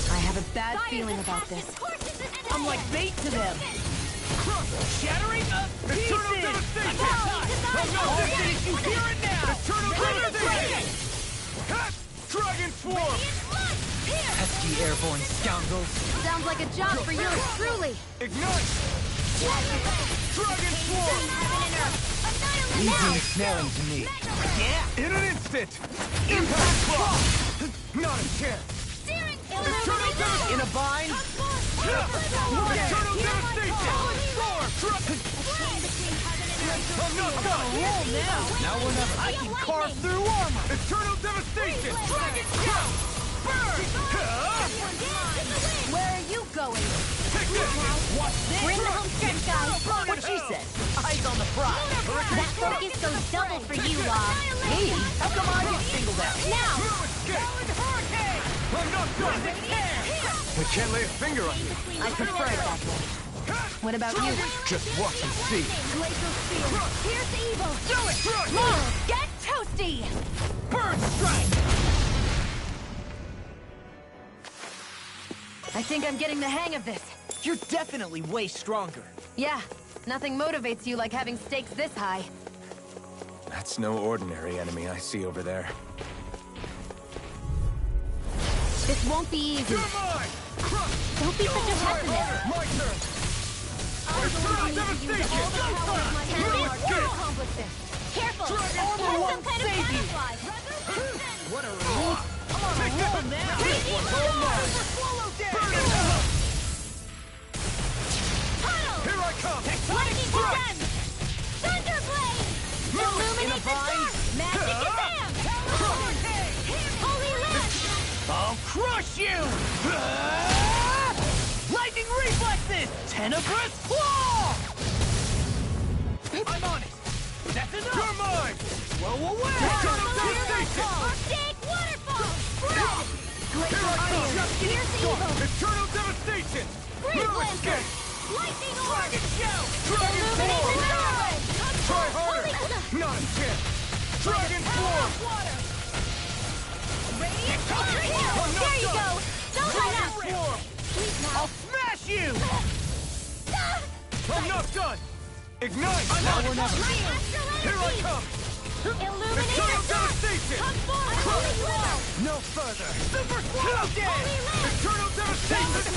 I have a bad feeling about this. I'm like bait to them. Shattering up pieces! Eternal Devastation! I'm not finish you here and now! Eternal Devastation! Dragon Swarm! Pesky airborne scoundrels. Sounds like a job for yours truly. Ignite! Dragon Swarm! Easy ensnaring to me. Yeah! In an instant! Impact Claw! Not a chance! Eternal Devastation! In a bind? Eternal Devastation! I'm not done! Roll now! Now or never. I can carve through armor! Eternal Devastation! Dragon Kill! Burn! Where are you going? Take this! Watch this! We're in the home stretch, guys. What she said! Eyes on the prize! That focus goes double for you, Law. Me? How come I get singled out? Now! No escape! Hurricane! I'm not done! We can't lay a finger on you. I prefer it that way. What about you? Just watch and see. Glacial Spear. Here's the evil. Do it! Law, get toasty! Burn strike! I think I'm getting the hang of this. You're definitely way stronger. Yeah, nothing motivates you like having stakes this high. That's no ordinary enemy I see over there. This won't be easy. You're mine! Don't be such a pessimist. My turn! Eternal Devastation! Accomplish this. Careful! Dragon Or Swarm some kind of save you. camouflage. What a relief! I'm on a roll now! This one's all mine! Burn it up! Here I come! Lightning descend! Thunderblade! Illuminate the dark! Magic Kazam! Holy Lance! I'll crush you! Lightning reflexes! Tenebrous claw! I'm on it! That's enough! You're mine! Blow away! Eternal Devastation! Arctic Waterfall! Spread! Here I come! Just Here's the evil! Eternal Devastation! Freeze No Lancer! escape! Lightning Orb! Dragon Shell! Dragon Illuminate the Swarm! dark! Try harder! Holy- Not a chance! Dragon Swarm! Radiant Culture I'm Hill! not There you done. go! Don't let Dragon up! Swarm! I'll smash you! I'm not done! Ignite! Now or never. Here I come! Illuminate Eternal the dark! Devastation! Come forward! No further! Super Swallow Dance! Eternal Devastation!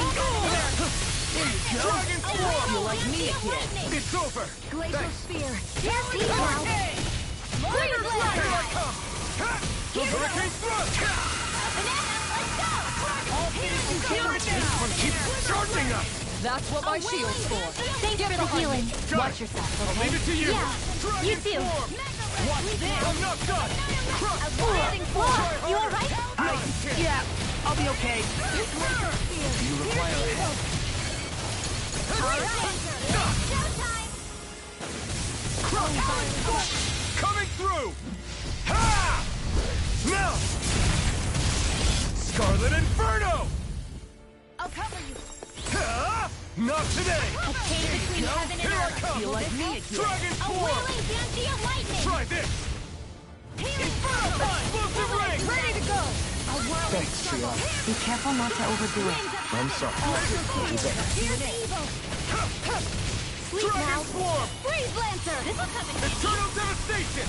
Dragon Swarm! You like me again? It's over! Glacial Spear! Here's the evil! Later, Here I come! Hurricane Thrust! Let's go! I'll finish you here and now! Keep charging us! That's what my shield's for. Thanks for the healing. Watch yourself, I'll okay? leave it to you! Yeah, Dragon you too. Swarm! Watch this! I'm not done! Outstanding form! You alright? Yeah, I'll be okay. You require help. Coming through! Ha! Now! Scarlet Inferno! I'll cover you. Not today! A chain between heaven and Here I earth. come! Feel like me again. Dragon A Form! whirling Bandi of lightning. Try this! Inferno! Explosive ring! Ready to go. A whirling Thanks, circle. Triana. Be careful not to overdo it. I'm sorry. Here's evil. Sleep Dragon now. Form! Freeze Lancer. This will come in handy. Eternal Devastation!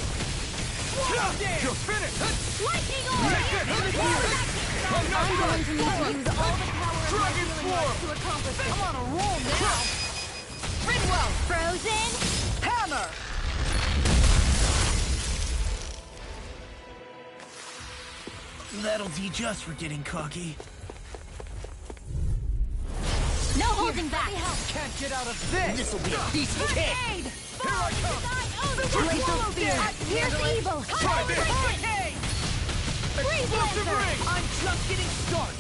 You're finished! Lightning Take it! I'm not I'm going to need to use all the power of my Dragon healing Form! arts to accomplish this. I'm on a roll now. Ridwell. Frozen. Hammer. That'll teach us for getting cocky. No holding back. Can't get out of this! This'll be a piece of cake. Grenade. Here I come! Glacial Spear. Here's evil. Try this! Freeze Explosive Lancer. ring! I'm just getting started.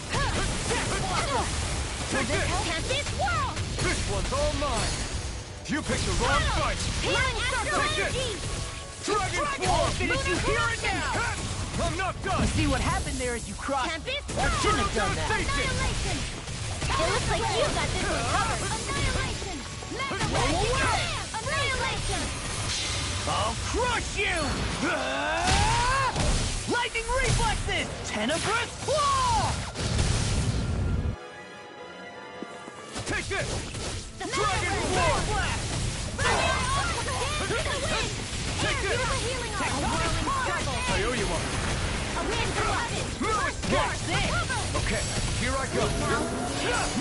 Take this! Can't this world. This one's all mine! You picked the wrong fight! Healing astral Take this! energy. Dragon I'll Form! finish you here and now. I'm not done! See what happened there as you crossed. Tempest. I shouldn't have done that. Annihilation. It looks like you got this one covered. Annihilation. Mega Ray. Annihilation. I'll crush you! Lightning reflexes! Tenebrous claw! Take this! Dragon Form! blast! Take this! I owe you one! A wind beloved. Watch this! Okay, here I go!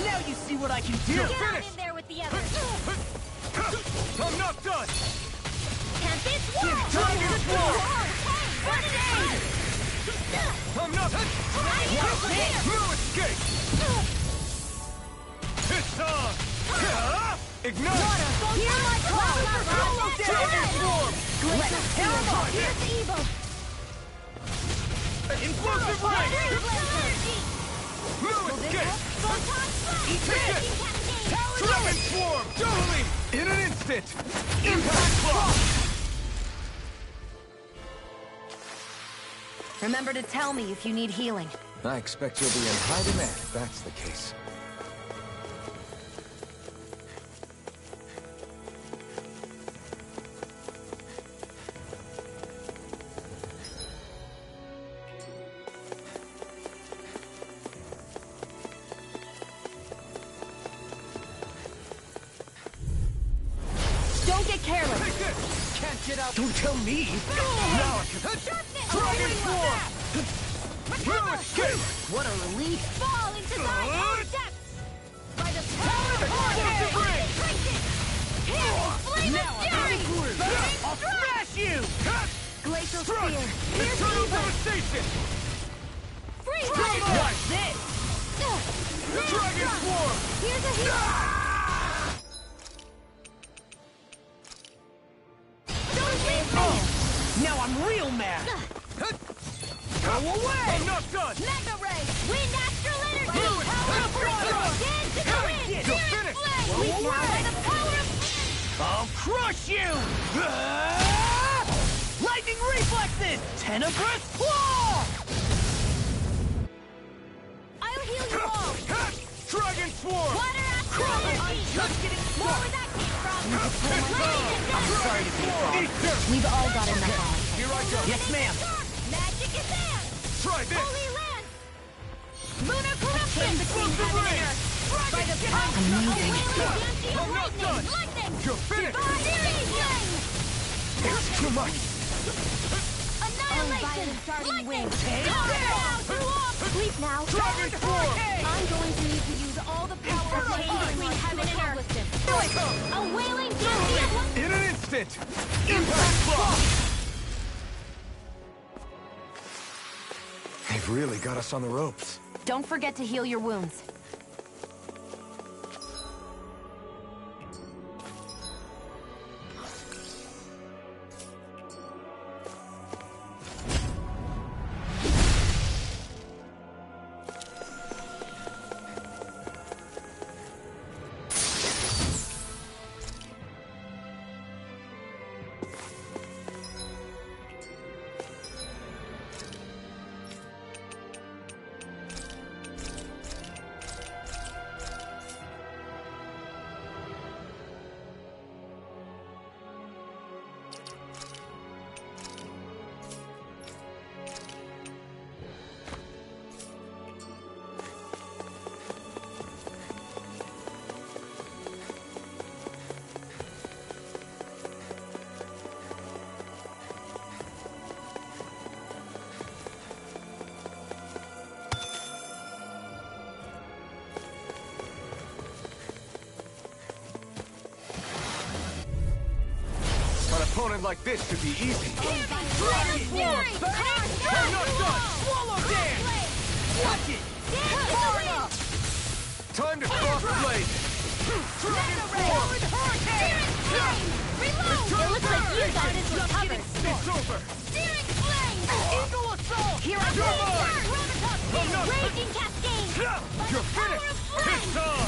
Now you see what I can do! Get on in there with the others. I'm not done! Tempest world. Dragon Form! Grenade. I'm not... No escape! It's on! Ignite! Hear my call. Dragon Form! Let's tear them off. Here's evil. Explosive ring! No escape! Take this! Dragon Form! Totally! In an instant! Impact Block! Remember to tell me if you need healing. I expect you'll be in high demand if that's the case. Don't get careless. Take this! Can't get out! Don't tell me! Now I can... Dragon Form! No escape! What a relief! Fall into thy own depths. By the power of Explosive ring! Flame Now of I'm fury. through! I'll smash you! Glacial Strike! spear. Here's Eternal evil. Devastation! Freeze Watch this! Dragon Form! Here's a heal. Don't leave me. Now I'm real mad! Go away! I'm not done! Mega ray. Wind astral energy. Do it. Power of Rena. Dance in the wind. You're Fear and finished. flame. Go We away. now by the power of I'll crush you! Lightning reflexes! Tenebrous claw! I'll heal you all. Dragon Form! Water astral energy. Just getting More where that came from. I'm sorry to be a frog. Eat this! We've all got enough on. Here I go! Yes, ma'am. Magic is there. Try this! Holy lance. Lunar corruption between heaven and earth. By the power of Amazing. I'm not done! lightning. You're finished! Divine It's too much! annihilation. starting wind. Sleep now. Dragon Form! I'm going to need to use all the power of my between heaven and earth. Do it. A wailing Bandi. In an instant! Impact Block! They've really got us on the ropes. Don't forget to heal your wounds. opponent like this should be easy. Dragon Fury! I'm not done! Swallow dance! Watch it! Far enough! Time to cross blade! Dragon Force! Hurricane! Reload! It looks like you guys recovered. It's over! Steering flame! Eagle assault! Here I You're go! mine! Raging cascade! You're finished! It's on!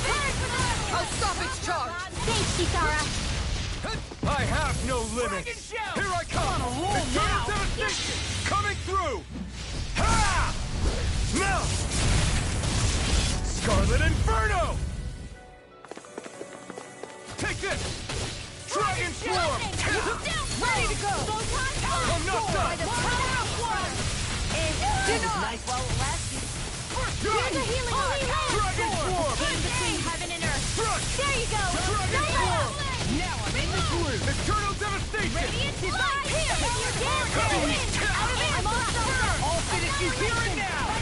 I'll stop its charge! Thanks, Chitara! I have no limits! Here I come! Eternal devastation! Coming through! Ha! Now! Scarlet Inferno! Take this! Dragon Swarm! Ready to go! I'm not done! It was nice while it lasted. Here's a healing arc! Dragon Swarm! In between heaven and earth. There you go! Dragon Swarm! Now I'm in the groove! Eternal devastation! Radiant light! Here! I'm all done! I'll finish you here and now!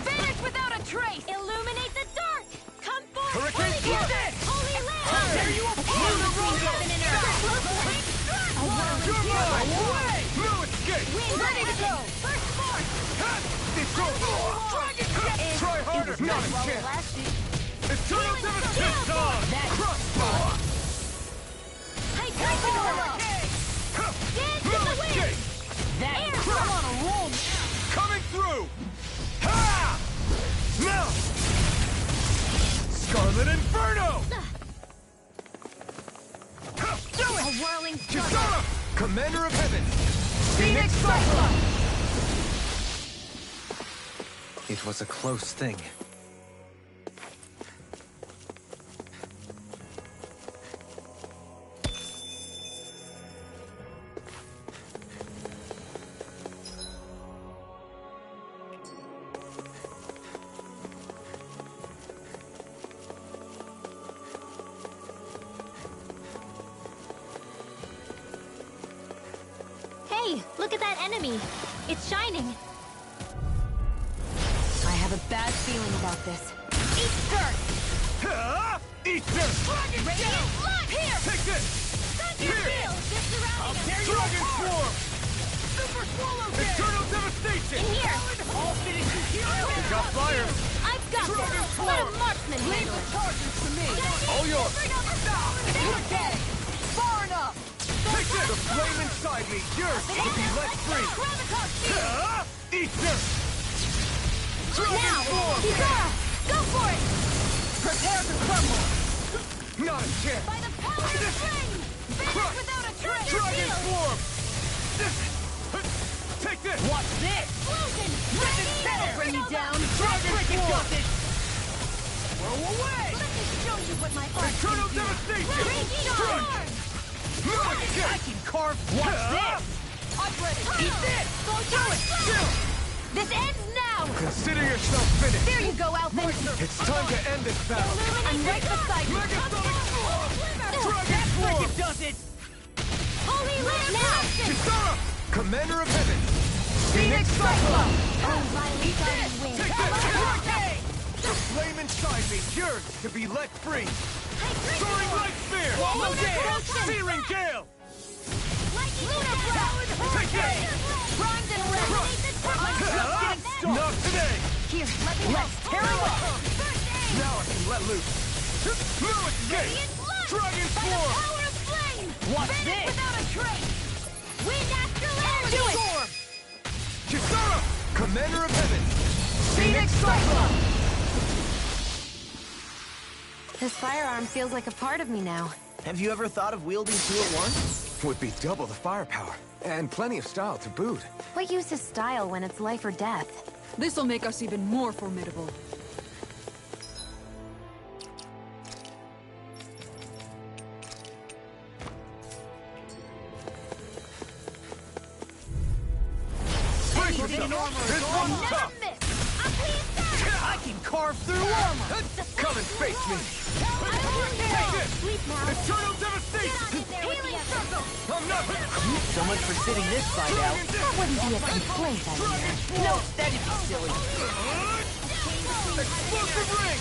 Vanish without a trace! Illuminate the dark! Come forth! Hurricane Holy Flood! Spirit! Holy land! There you are! In between heaven and earth! A You're whirling mine! fury! Away! No escape! Wind ready to go! First force! It's over! Dragon Jet! Try harder! Not a chance! Eternal devastation! Crossbar! Dance in the wind! Air's on a roll! Coming through! Ha! Now! Scarlet Inferno! Do it! A whirling Kisara! Commander of Heaven! Phoenix Cyclone! It was a close thing. Hey, look at that enemy. It's shining. I have a bad feeling about this. Eat dirt! Eat dirt! Dragon Radiant Flood! Here! Take this! Thunder Field! Just surrounding us! Dragon Swarm! Super Swallow Dance! Eternal devastation! In here! All finishes here! Got fire! I've got Dragon this! Swarm! Let a marksman Leave handle the it! charges to me! All yours! Okay! Far enough! Take this! The flame inside me, yours to be let free! Eat dirt! Dragon Now! Swarm! Kisara! Go for it! Prepare to crumble! Not a chance! By the power of the flame! Vanish without a trace! Dragon Swarm! Take this! Watch this! Explosion! Ready! Bring me down! Dragon Swarm! Throw away! Let me show you what my art Eternal can do! devastation! Raging Strike! storm! Not a chance! I can carve! Watch this! I'm ready! Eat this! Go do it! Chill! This ends now! Consider yourself finished! There you go, Alphen! It's time to end this battle! I'm right beside you! Megasonic Sword! Dragon That's Swarm! like it does it! Holy land now! Kisara! Commander of Heaven! Phoenix Cyclone! Oh, violent guardian wind. Take this! Hurricane! The flame inside me yearns to be let free! Soaring Light Spear! Swallow Dance! Searing Gale! Take it! Primed and ready! I'm just getting started! Not today! Here, let's tear him up! Now I can let loose! No escape! Dragon Swarm! Power of flame! Watch Vanish this! without a trace! Wind after land! Do it! Kisara! Commander of Heaven! Phoenix Cyclone! This firearm feels like a part of me now. Have you ever thought of wielding two at once? Would be double the firepower, and plenty of style to boot. What use is style when it's life or death? This'll make us even more formidable. This one's tough! I can carve through armor! Come and face me! Take this! Eternal devastation! I'm not... So much for sitting this fight out. That wouldn't be a complaint, I mean. No, that'd be silly. Explosive ring!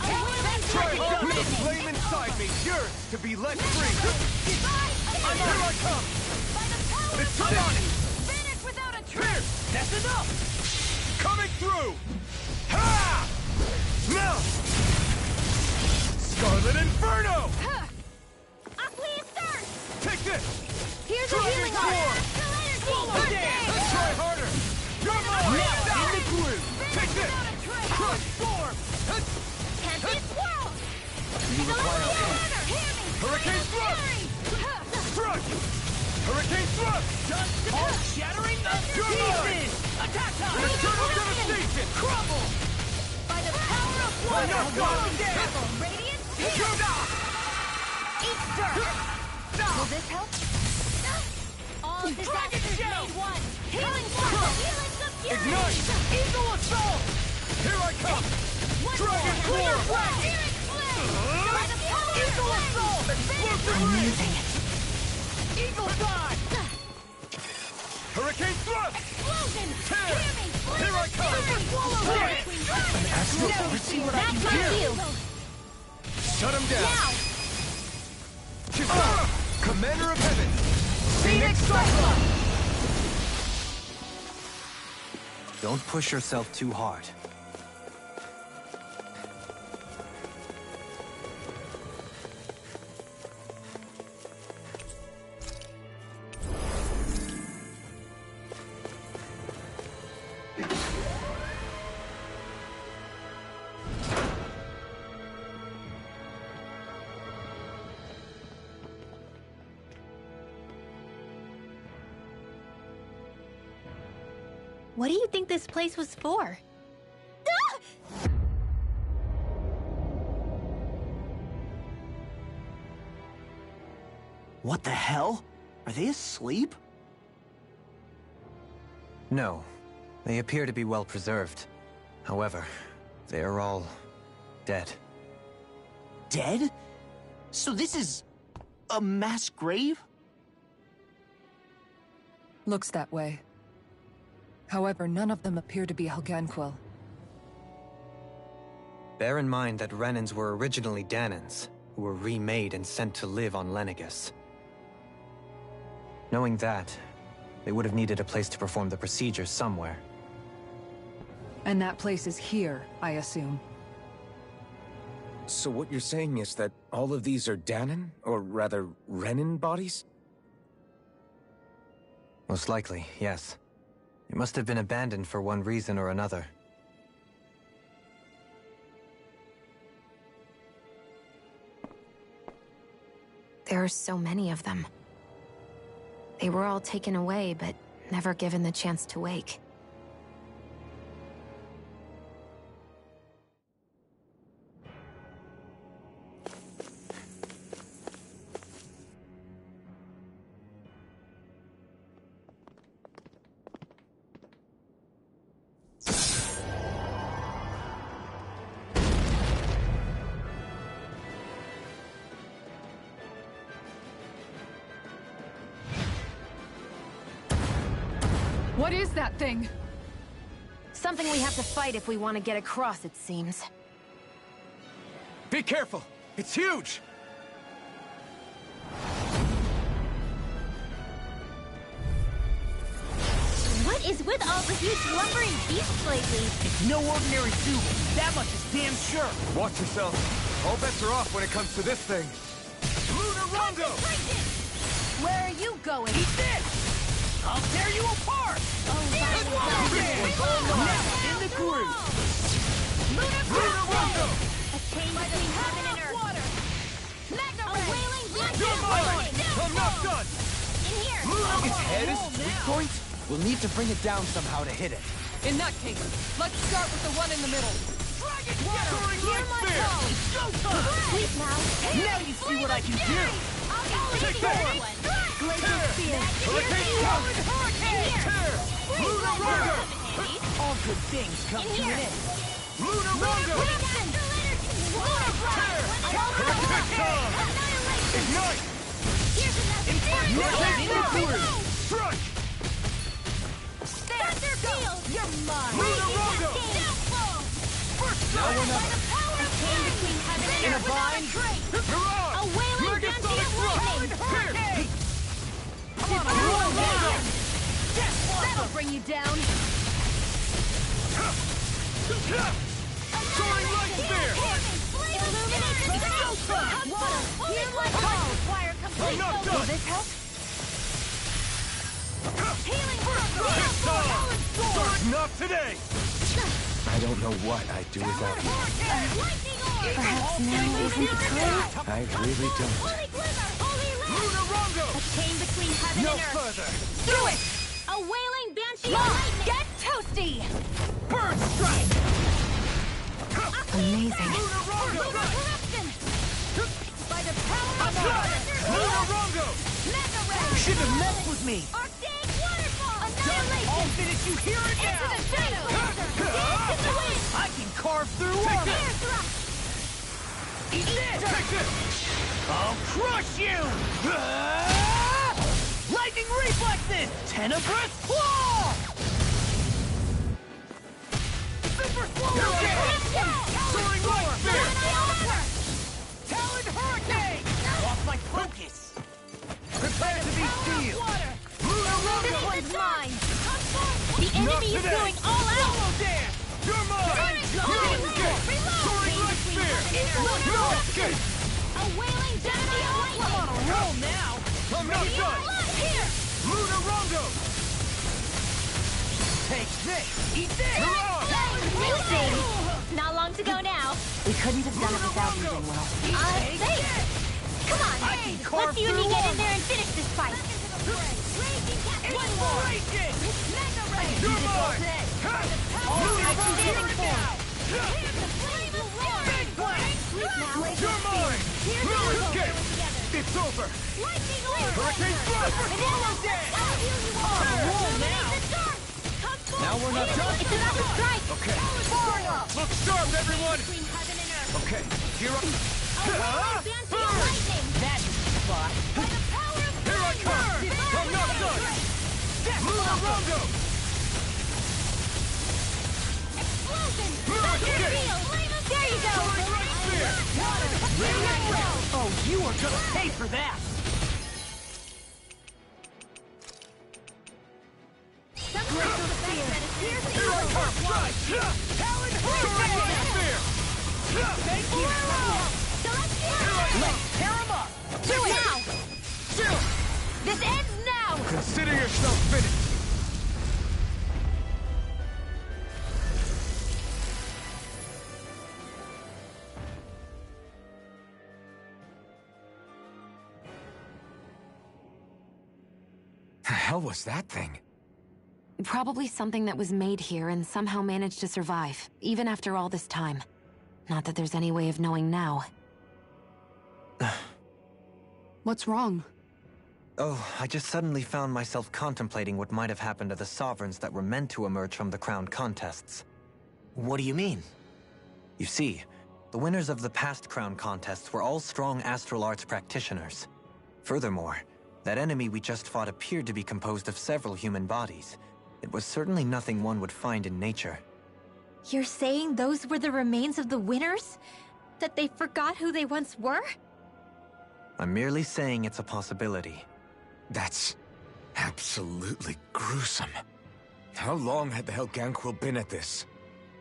A whirling Try dragon harder! The flame inside me, yours to be let free. Here I come! It's on it! Finish without a trace! That's enough! Coming through! Ha! Now! Scarlet Inferno! Take this! Here's a Dragon healing Sword! Swallow damn! Let's try harder! Come on! Now, In the groove! Take this! Crush Storm! Can't be swallowed! You require Hear me! Hurricane Thrust! Strike! Hurricane Thrust! All shattering the pieces! Attack time! Eternal Devastation! Crumble! By the power of blood! Radiant Eat dirt! Will this help? All disasters made one! Healing circle! Healing the fury! Ignite! Eagle assault! Here I come! Dragon Core! Healing flame! By the power of Eagle flame! assault! Explosive Eagle fly! Hurricane Thrust! Explosion! Tear! Hear me! Here I come! Now you see what I can do! Shut him down! Now! Chisara! Commander of Heaven! Phoenix Cyclone! Don't push yourself too hard. What do you think this place was for? What the hell? Are they asleep? No. They appear to be well preserved. However, they are all dead. Dead? So this is a mass grave? Looks that way. However, none of them appear to be Helganquil. Bear in mind that Renans were originally Dahnans, who were remade and sent to live on Lenegus. Knowing that, they would have needed a place to perform the procedures somewhere. And that place is here, I assume. So what you're saying is that all of these are Dahnan, or rather, Renan bodies? Most likely, yes. It must have been abandoned for one reason or another. There are so many of them. They were all taken away, but never given the chance to wake. What is that thing? Something we have to fight if we want to get across, it seems. Be careful! It's huge! What is with all the huge lumbering beasts lately? It's no ordinary soup. That much is damn sure. Watch yourself. All bets are off when it comes to this thing. Lunar Rondo! Where are you going? Eat this! I'll tear you apart! Oh, Now, in the groove! Lunar Rondo! A chain between heaven and earth. Water! Magna A wailing blast You're mine! of I'm not done! In here! Its head is weak point? We'll need to bring it down somehow to hit it. In that case, let's start with the one in the middle. Dragon Soaring Hear Light my Spear! call! It's showtime! Sleep now. Now you see what I can do! Take that! Tear! Hurricane Thrust! Tear! Lunar Rondo! All good things come to an end. Lunar Rondo! Tear! Hurricane Calm! Ignite! Hurricane Thrust! Strike! Thunder Field! You're mine! Lunar Rondo! Downfall! Now or never! In a bind. You're on. A wailing banshee of lightning. Hurricane. Come on, roll down. That'll bring you down. Soaring light spear. Illuminate the sky. Water. Heal like hell. Require complete focus. Will this help? Healing Sword, not today. I don't know what I'd do without you. Perhaps now isn't the time? I really don't. A chain between heaven No and earth. further. Do it! A wailing banshee of lightning. Get toasty! Bird strike. Amazing. Lunar corruption! By the power of water! Lunarongo. Mega ray! You shouldn't have messed with me. Arctic waterfall! Annihilation! I'll finish you here and Into now. the shadows! Dance in the wind! I can carve through armor. Air thrust! Eat this. Take this. I'll crush you. Lightning reflexes. Tenebrous claw. Super slow. Soaring light spear. Talon hurricane. Lost my focus. Prepare to be sealed. This one's mine! The enemy is going all out! Solo dance. You're mine. Soaring light spear. No escape. A wailing banshee of lightning! I'm on a roll now. I'm not done. Here! Lunarongo. Take this. Eat this. You're on. We'll see. Not long to go now. We couldn't have done it without you, Rinwell. Thanks. Come on. Let's see when you get in there and finish this fight. Inspiration. Mega ray! You're mine. I can see it now. Big blast. You're mine. Escape. It's over. Lightning orb! Hurricane thrust. Solo dance. Roll now! Now we're not done. It's about to strike. Okay. Look sharp, everyone. Between heaven and earth. Okay. Here I A wailing banshee of lightning! That's the spot. By the power of Here I come. I'm not done. Lunarongo. Explosion! Escape. There you go! Soaring light spear. Oh, you are gonna pay for that. Here I come. Talon hurricane. Thank you. Let's tear him up. Do it now! Chill. This ends now! Consider yourself finished. The hell was that thing? Probably something that was made here and somehow managed to survive, even after all this time. Not that there's any way of knowing now. What's wrong? Oh, I just suddenly found myself contemplating what might have happened to the sovereigns that were meant to emerge from the crown contests. What do you mean? You see, the winners of the past crown contests were all strong astral arts practitioners. Furthermore, that enemy we just fought appeared to be composed of several human bodies. It was certainly nothing one would find in nature. You're saying those were the remains of the winners? That they forgot who they once were? I'm merely saying it's a possibility. That's absolutely gruesome. How long had the Helganquil been at this?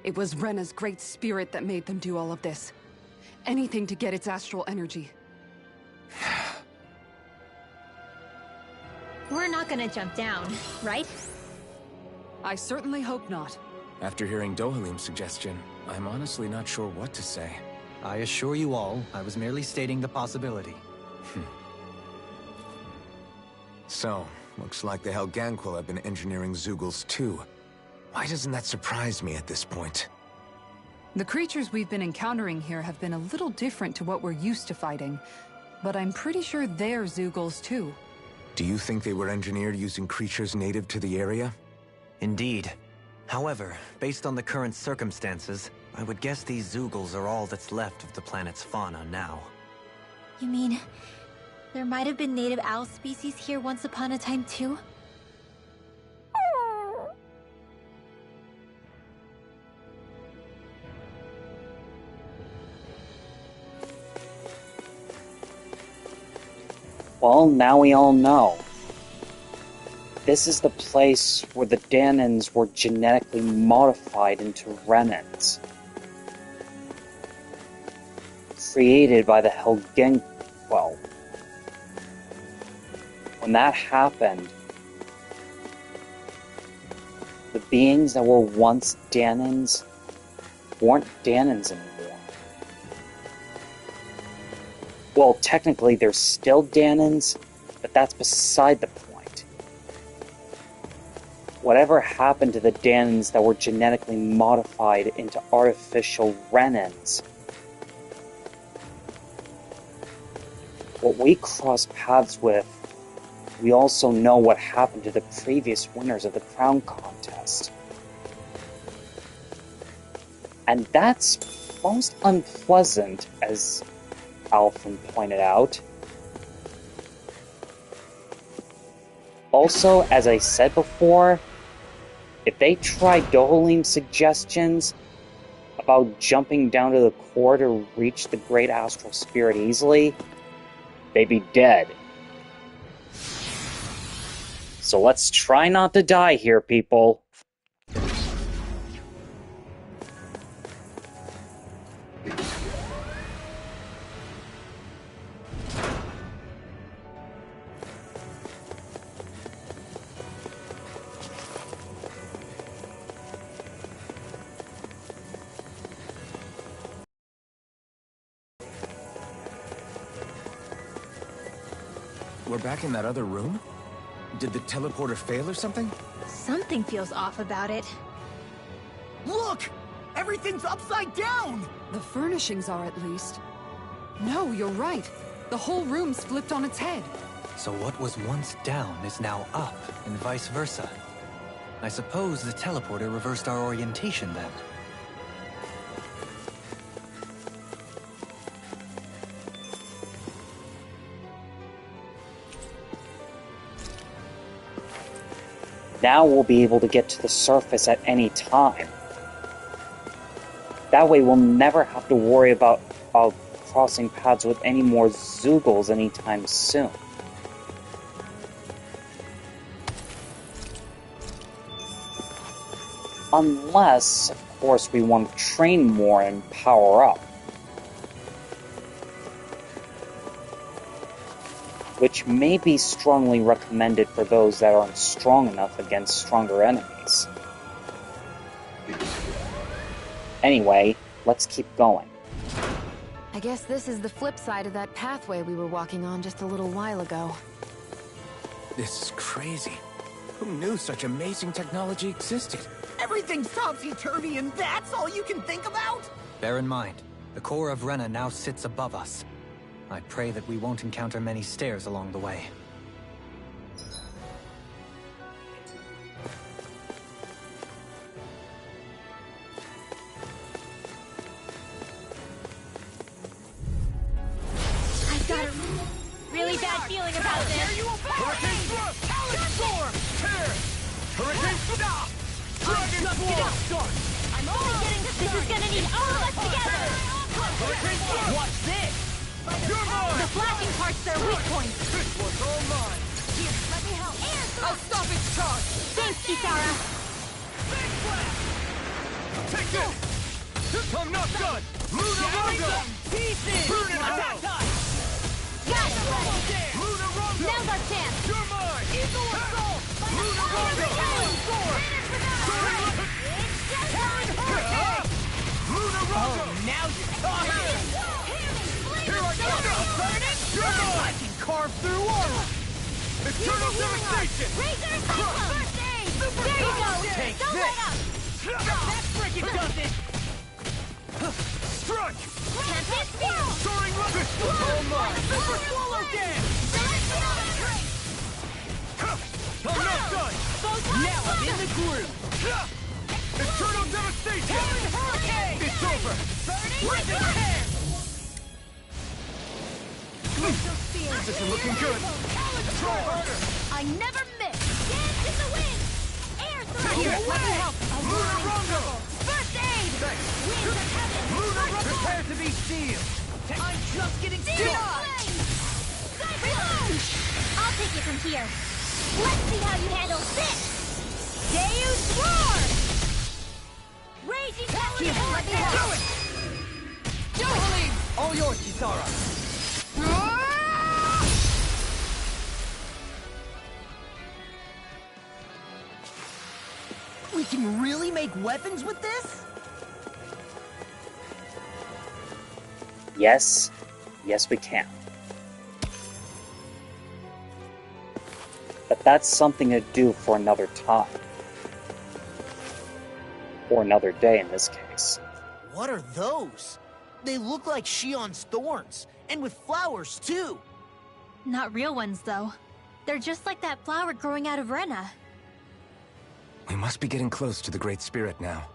It was Rena's great spirit that made them do all of this. Anything to get its astral energy. We're not gonna jump down, right? I certainly hope not. After hearing Dohalim's suggestion, I'm honestly not sure what to say. I assure you all, I was merely stating the possibility. So, looks like the Helganquil have been engineering Zeugles too. Why doesn't that surprise me at this point? The creatures we've been encountering here have been a little different to what we're used to fighting, but I'm pretty sure they're Zeugles too. Do you think they were engineered using creatures native to the area? Indeed. However, based on the current circumstances, I would guess these Zeugles are all that's left of the planet's fauna now. You mean, there might have been native owl species here once upon a time too? Well, now we all know. This is the place where the Dahnans were genetically modified into Renans. Created by the Helgen... Well... When that happened, the beings that were once Dahnans weren't Dahnans anymore. Well, technically they're still Dahnans, but that's beside the point. Whatever happened to the Dahnans that were genetically modified into artificial Renans? What we cross paths with, we also know what happened to the previous winners of the crown contest. And that's most unpleasant, as Alphen pointed out. Also, as I said before, if they tried Dohalim's suggestions about jumping down to the core to reach the great astral spirit easily, they'd be dead. So let's try not to die here, people. We're back in that other room? Did the teleporter fail or something? Something feels off about it. Look! Everything's upside down! The furnishings are, at least. No, you're right. The whole room's flipped on its head. So what was once down is now up, and vice versa. I suppose the teleporter reversed our orientation then. Now we'll be able to get to the surface at any time. That way we'll never have to worry about crossing paths with any more Zoogles anytime soon. Unless, of course, we want to train more and power up. Which may be strongly recommended for those that aren't strong enough against stronger enemies. Anyway, let's keep going. I guess this is the flip side of that pathway we were walking on just a little while ago. This is crazy. Who knew such amazing technology existed? Everything's topsy-turvy and that's all you can think about? Bear in mind, the core of Rena now sits above us. I pray that we won't encounter many stairs along the way. I've got a really bad feeling about this. Hurricane Thrust! Talent Storm! Tear! Hurricane Stop! Dragon Swarm! I'm only getting started. This is gonna need all of us together. Hurricane Thrust! Watch this! You're mine! The flashing part's their weak point. This one's all mine! Here, let me help. I'll stop its charge! Thanks, Kisara. Big blast! Take this! I'm not done! Lunar Rondo! Pieces! Burn it Attack out! time! Got it. Lunar Rondo! Now's our chance. You're mine! Eagle Assault! Lunar Rondo! Storm! Hurricane! Lunar Rondo! Now you're talking! Here I go! You're mine! I can carve through armor! Eternal Devastation! Razor Cyclone! First aid! There you go! Take Don't this. let up! That frickin' does it! Strike! Tempest Field! Soaring Rocket! All mine! Super swallow dance! I'm not done! Now I'm in the groove! Eternal Devastation! Hurricane! It's over! With the hand! This is looking good! Try harder! I never miss! Dance in the wind! Air thrust! Here, let me help! Lunar Rondo! First aid! Thanks! Winds of heaven! Lunar Rondo! Prepare to be sealed! I'm just getting Steel started! flame! Cyclone! I'll take it from here. Let's see how you handle this! Deus Roar! Raging Here, let me do it! Johalim! All yours, Kisara. We can really make weapons with this? Yes. Yes, we can. But that's something to do for another time. Or another day in this case. What are those? They look like Shion's thorns, and with flowers too. Not real ones, though. They're just like that flower growing out of Rena. We must be getting close to the Great Spirit now.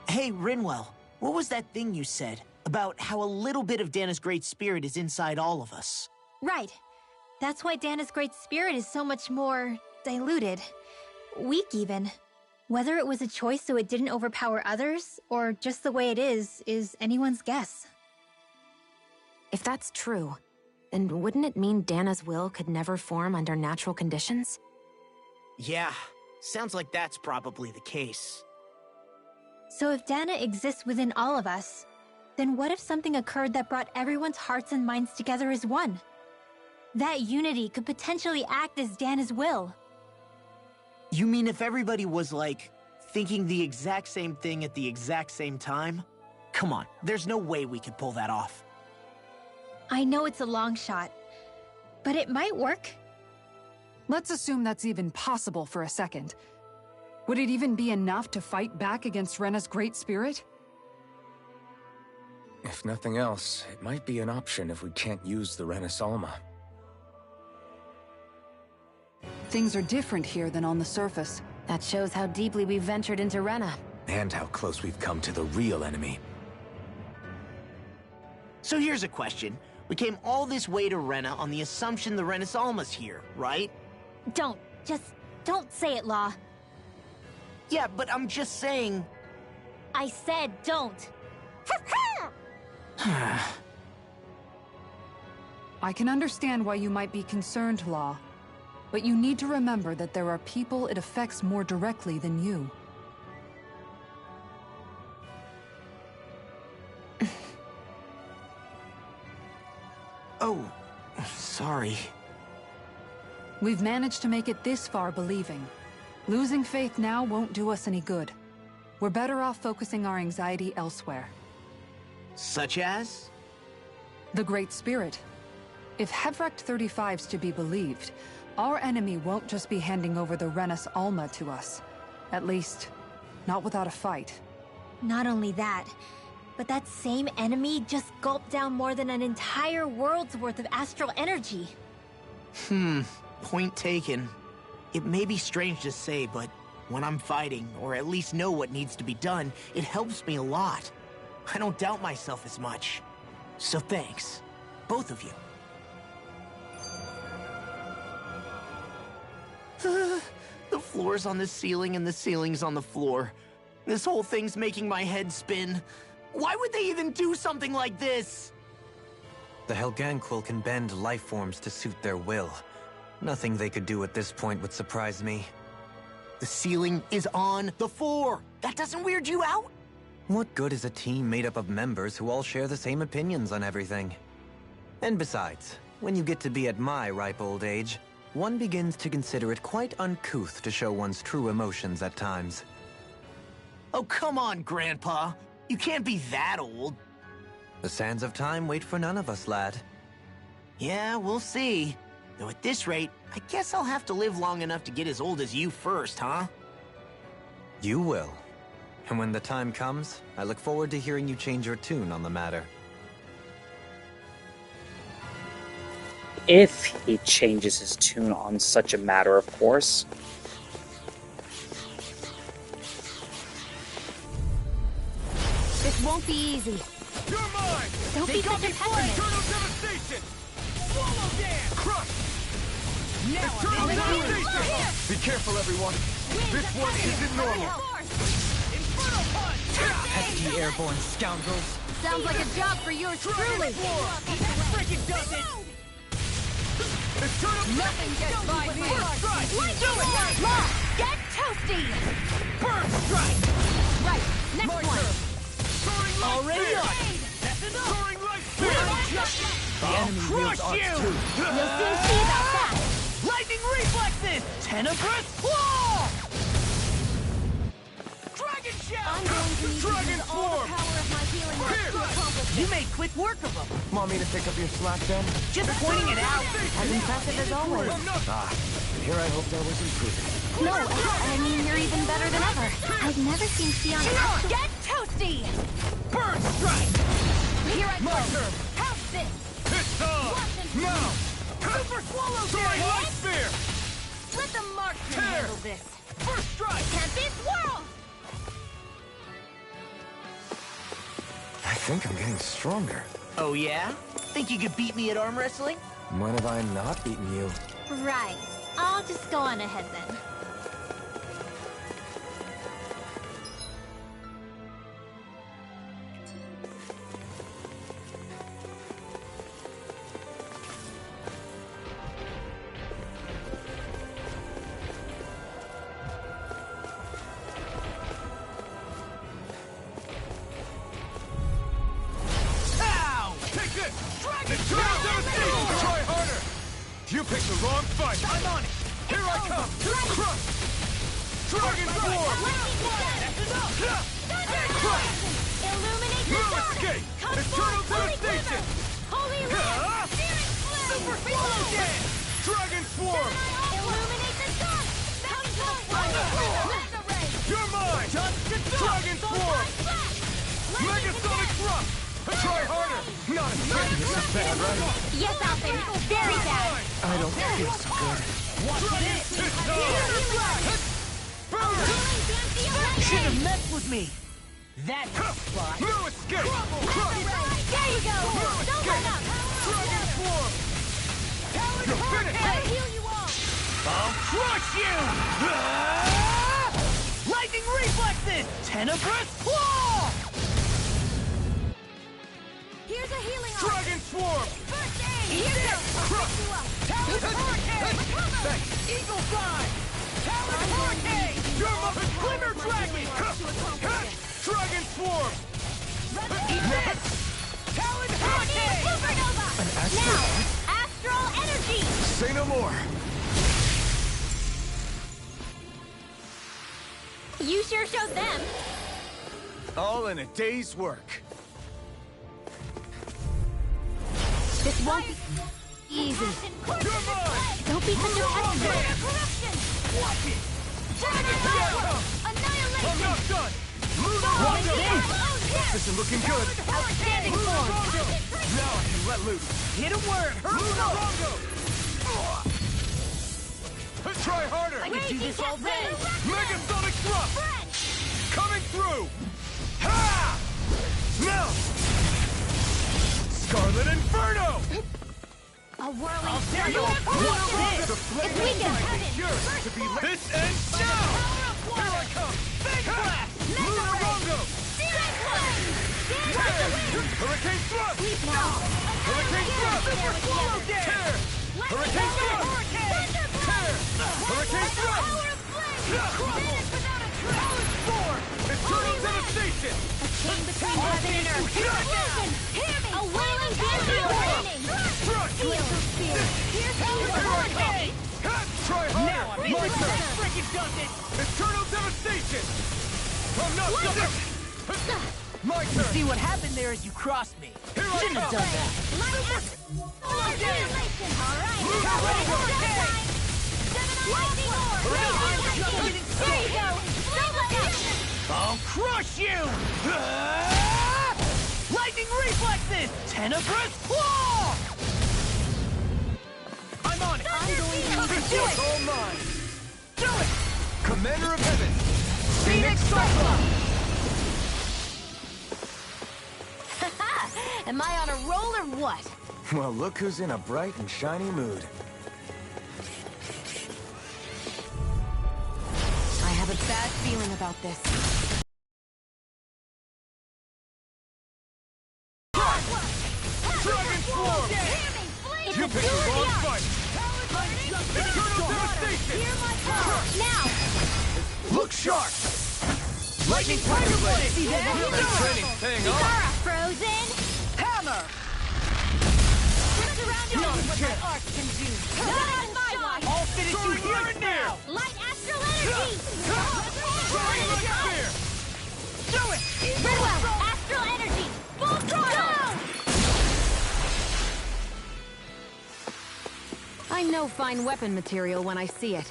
Hey, Rinwell, what was that thing you said about how a little bit of Dana's Great Spirit is inside all of us? Right. That's why Dana's Great Spirit is so much more diluted. Weak, even. Whether it was a choice so it didn't overpower others, or just the way it is anyone's guess. If that's true, then wouldn't it mean Dana's will could never form under natural conditions? Yeah, sounds like that's probably the case. So if Dana exists within all of us, then what if something occurred that brought everyone's hearts and minds together as one? That unity could potentially act as Dana's will. You mean if everybody was, like, thinking the exact same thing at the exact same time? Come on, there's no way we could pull that off. I know it's a long shot, but it might work. Let's assume that's even possible for a second. Would it even be enough to fight back against Rena's Great Spirit? If nothing else, it might be an option if we can't use the Rena's Alma. Things are different here than on the surface. That shows how deeply we've ventured into Rena. And how close we've come to the real enemy. So here's a question. We came all this way to Rena on the assumption the Rena's Alma's here, right? Don't say it, Law. Yeah, but I'm just saying... I said don't. I can understand why you might be concerned, Law. But you need to remember that there are people it affects more directly than you. Oh, sorry. We've managed to make it this far believing. Losing faith now won't do us any good. We're better off focusing our anxiety elsewhere. Such as? The Great Spirit. If Hevrect 35's to be believed, our enemy won't just be handing over the Rena's Alma to us. At least, not without a fight. Not only that, but that same enemy just gulped down more than an entire world's worth of astral energy. Point taken. It may be strange to say, but when I'm fighting, or at least know what needs to be done, it helps me a lot. I don't doubt myself as much. So thanks, both of you. The floor's on the ceiling and the ceiling's on the floor. This whole thing's making my head spin. Why would they even do something like this? The Helganquil can bend life forms to suit their will. Nothing they could do at this point would surprise me. The ceiling is on the floor. That doesn't weird you out? What good is a team made up of members who all share the same opinions on everything? And besides, when you get to be at my ripe old age, one begins to consider it quite uncouth to show one's true emotions at times. Oh, come on, Grandpa. You can't be that old. The sands of time wait for none of us, lad. Yeah, we'll see. Though at this rate, I guess I'll have to live long enough to get as old as you first, huh? You will. And when the time comes, I look forward to hearing you change your tune on the matter. If he changes his tune on such a matter, of course. This won't be easy. You're mine! Don't be such a pessimist. Eternal devastation! Swallow dance! Crush! Now Eternal devastation! Be careful, everyone. This one isn't normal. Inferno punch! Pesky airborne scoundrels. Sounds like a job for yours truly. Freaking it does it! Nothing gets by me! Get toasty! Burn strike! Right, next My one! turn. Already on! That's enough! The enemy wields arts too. You'll soon see about that! Lightning reflexes! Tenebrous claw! Dragon shell! I'm going to need to use all the power of my healing arts to accomplish You this. made quick work of them. Want me to pick up your slack then? Just pointing it out. As impressive as always. Ah, here I hoped I was improving. No, I mean, you're even better than ever. I've never seen Sion actually. Get toasty! Burn strike! Here I My go! turn! How's this? It's on! Now! Super swallow Soaring light spear! Let the marksman Tear. handle this! First strike! Tempest whirl! I think I'm getting stronger. Oh yeah? Think you could beat me at arm wrestling? When have I not beaten you? Right. I'll just go on ahead then. Ow! Take this! Dragon Try harder! You picked the wrong fight! I'm on it! Here I come! Crush! Dragon Form! That's enough! Illuminate the No dark! escape! Come Eternal forth, holy devastation! quiver! Holy land! Spirit flame! Super swallow dance! Dragon Swarm! Illuminate the dark! Come forth, holy quiver! Mega ray! You're mine! Just to Dragon Swarm! Megasonic Thrust! Try harder! Not as bad. This is bad, right? Yes, Alphen! Very bad! I don't feel so good. What's this? It's Healing dance the You shouldn't have lightning! messed with me! That's a spot! No escape! Crush! There you go! Don't let up! Dragon Swarm! You're finished! I'll heal you all! I'll crush you! Ah! Lightning reflexes! Tenebrous claw! Here's a healing arm! Dragon Swarm! First aid! Eat this! Crush! Talon Hurricane! Thanks! Eagle Dive! Talon Hurricane! You're my Glimmer Dragon! Dragon Swarm! Eat this! Talon Hurricane! Supernova! Now, astral energy! Say no more. You sure showed them. All in a day's work. This won't be easy. You're mine! Don't be such a pessimist. Corruption! Watch it! Dragon power! Annihilation! I'm not done! Watch this! This isn't looking good. Outstanding form! Now I can let loose. Hit a word! Lunarongo! Try harder! I can do this all day! Megasonic Thrust! Coming through! Ha! Now! Scarlet Inferno! A whirling I'll tear you circle! apart! Watch The this! flame If we can of have it, yours to be this ends now! Here I come! Big blast! Lunarongo! Hurricane Thrust! Hurricane Thrust! Tear! Hurricane Thrust! Tear! Hurricane Thrust! Eternal devastation! Chain between heaven and earth! Illusion! Hear me! A wailing banshee awakening! Thrust! Glacial spear! Here's the hurricane! Try harder! Now I'm My in turn! freaking does it! Eternal devastation! I'm not done! My turn! See what happened there is you crossed me. Here I Shouldn't have come! done that. Annihilation! Alright! Hurricane! Lightning orb! There you go! I'll crush you! Ah! Lightning reflexes! Tenebrous claw! I'm on it! I'm going to need to Do It's it! all mine! Do it! Commander of Heaven! Phoenix Cyclops! Am I on a roll or what? Well, look who's in a bright and shiny mood. I have a bad feeling about this. Dragon Swarm! You picked the wrong fight! Eternal devastation! Hear my power! Now! Look sharp! Lightning Tiger Blade! See that? Training paying off! Zara, frozen! Hammer! Turn around your own what my arc can do! Not on my watch! I'll finish you here and now! Light astral energy! Soaring like fear! Do it! Ridwell, astral energy! Full throttle! I know fine weapon material when I see it.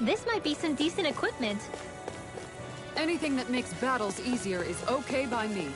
This might be some decent equipment. Anything that makes battles easier is okay by me.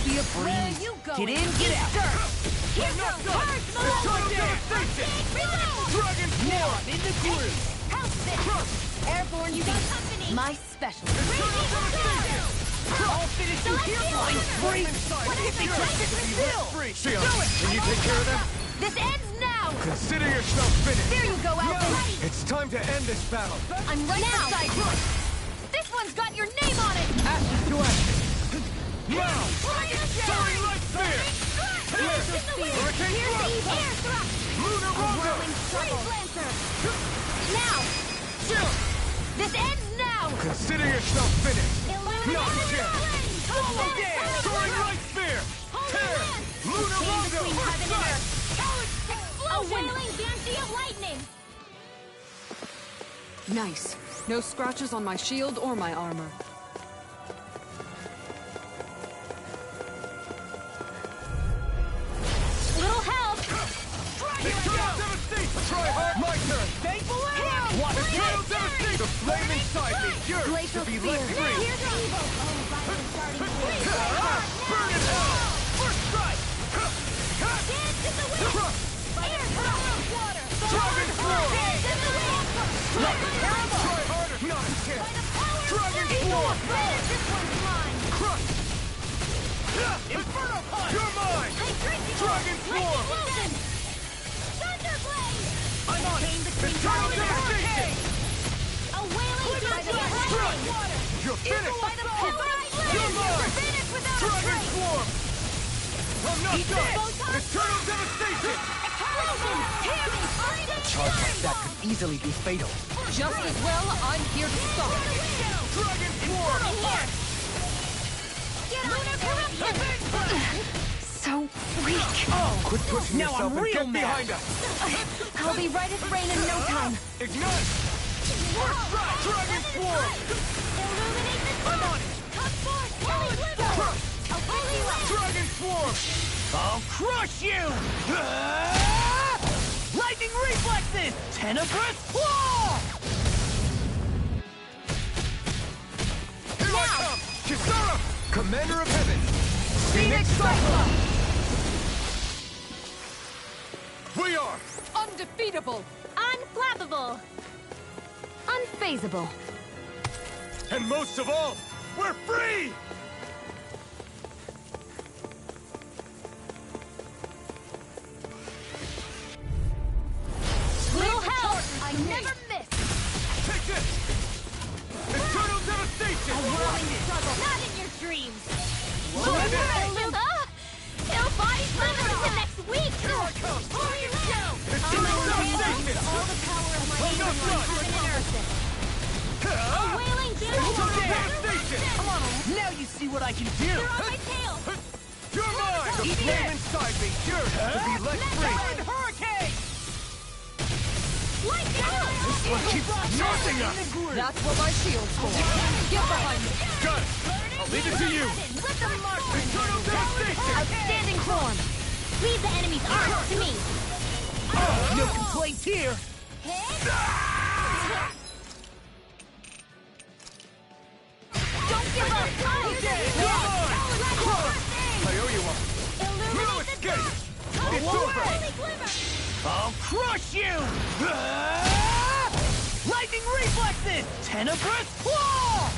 Be a breeze. Get in, get out. Here goes Dragon Swarm in the groove. House Fit! Airborne, you got company! My specialty. I'll finish you here, flying free. Shion, can you take care of them? This ends now! Consider yourself finished. There you go, Alphen! It's time to end this battle. I'm right beside you! This one's got your name on it! Ashes to ashes. Now! Soaring light sphere! Hurricane thrust! Air thrust! Lunar rondo! Now! Chill! This ends now! Consider yourself finished! Illuminate Not a chance! Swallow Soaring light sphere! Tear! Lunar rondo! A wailing banshee of lightning! Nice. No scratches on my shield or my armor. Little help! Eternal devastation! Try hard! My turn! Thankful What? Eternal devastation! The flame inside me! Yours Glacial to be spear! let free! Here's the evil! Burn it hell! First strike! Dance in the wind! Air thrust! Water! Dragon Swarm! Dance in the wind! Try harder! Not a chance! Dragon Swarm! This one's mine! Crush! Inferno punch! You're mine! Dragon Swarm! Thunderblade! I'm on it! Eternal devastation! A wailing banshee of lightning! You're finished! By the power of You're mine! Finish without a Dragon trace! Swarm! I'm not done! Eternal devastation! Explosion! Hear me! A charge like that could easily be fatal. Just as well, I'm here to stop it. Dragon Swarm! So weak. Quit pushing Now yourself I'm and real get mad. behind us. I'll be right as rain in no time. Ignite! First strike! Dragon Swarm! Illuminate the I'm on it! Come forth! Holy Blizzard! Crush! A holy light! Dragon Swarm! I'll crush you! Lightning reflexes! Tenebrous claw! Here I come! Kisara! Commander of Heaven! Phoenix Cyclone! We are! Undefeatable! Unflappable! Unfazable. And most of all, we're free! Little help! I never miss! Take this! Eternal devastation! A whirling struggle! Not in your dreams! Send it! It'll body slam into next week! Here I come! Here we go! Eternal devastation! All the power of my I'm not done! heaven and earth! A wailing Eternal banshee! devastation! Come on, now you see what I can do! You're on my tail! You're mine! The Eat flame it! inside me! Yours to be let free! Red Hurricane! Lightning! one keeps charging us! That's what my shield's for. Get behind me. Got it! I'll leave it to you! Eternal devastation! Outstanding form. Leave the enemy's arms to me. No complaints here! Don't give up! I owe you one! No escape! It's over! I'll crush you! Lightning reflexes! Tenebrous claw!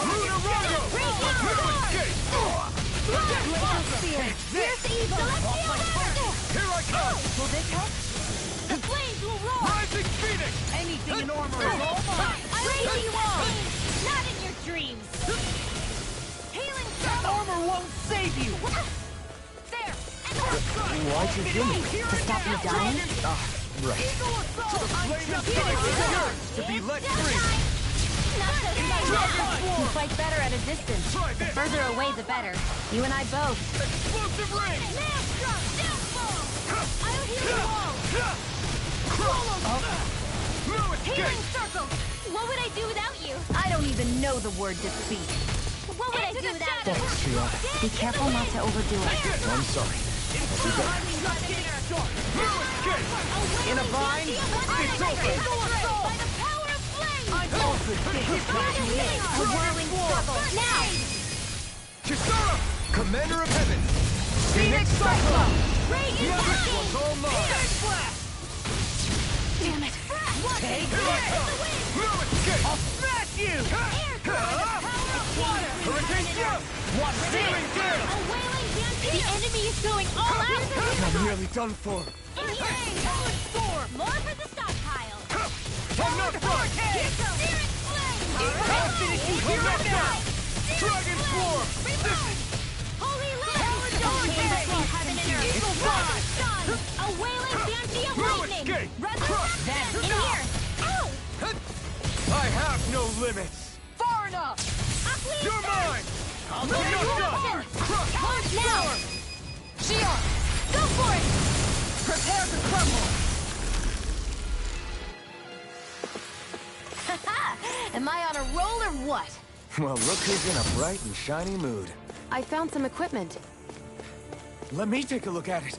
Lunarago! No escape! Here I come! Will this help? The flames will roar! Rising Phoenix! Anything in armor is all mine! Raise you on! Not in your dreams! Healing circle! Armor won't save you! There! Why'd you do me? To stop you dying? Right. To be let free! Not so fast! You fight better at a distance. The further away, the better. You and I both. Explosive ring! Maelstrom! Downfall! I'll heal you all! No escape! Healing circle! What would I do without you? I don't even know the word defeat. What would I do without you? Thanks, Triana. Be careful not to overdo it. I'm sorry. I'll do better. No escape! In a bind, it's over! By the power of flame! I'm also A whirling circle! Now! Kisara! Commander of Heaven! Phoenix Cyclone! Radiant This one's all mine! Damn it! Take Here I come! No escape! I'll smash you! Hurricane Jump! Watch Healing this! Gale! A wailing stampede! The enemy is going all out! I'm nearly done for. More for the stockpile! I'm not done! Spirit flame! I'll finish you here and now! Dragon Swarm! Holy Land! Between heaven and earth! Eagle Fly! A wailing fancy of No lightning! escape! Crush them! In here! Ow! I have no limits! Far enough! You're mine! I'll You're take not you done! Crush! Now! Xion! Go for it! Prepare to crumble! Am I on a roll or what? Well, look who's in a bright and shiny mood. I found some equipment. Let me take a look at it.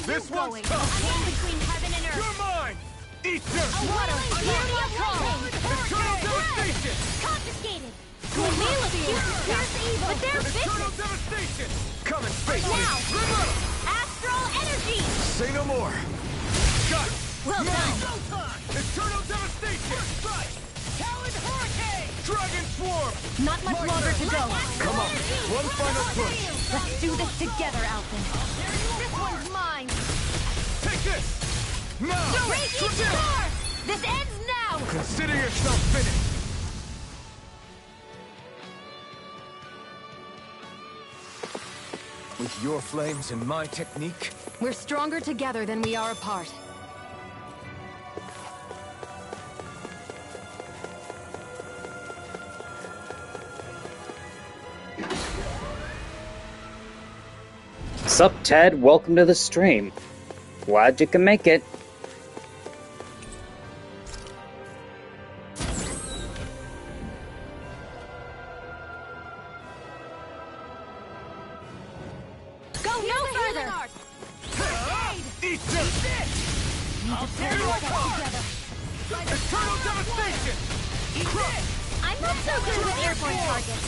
This one's Going. tough! I am between heaven and earth! You're mine! Eat this! What a beauty of lightning! Eternal devastation! Confiscated! Here's evil! But they're Eternal vicious! devastation! Come and face me! Now! Remember! Astral energy! Say no more. Got it! Well done! Eternal devastation! Talon Hurricane! Dragon Swarm! Not much longer to go. Come on, one final push. Let's do this together, Alphen. This one's mine! Take this! Now! Raging Star! This ends now! Consider yourself finished. With your flames and my technique, We're stronger together than we are apart. Sup, Ted? Welcome to the stream. Glad you can make it. Go no further! Eat this! Need to pull Here I yourself come! together. Eternal devastation! Crush! I'm not so good with airborne targets.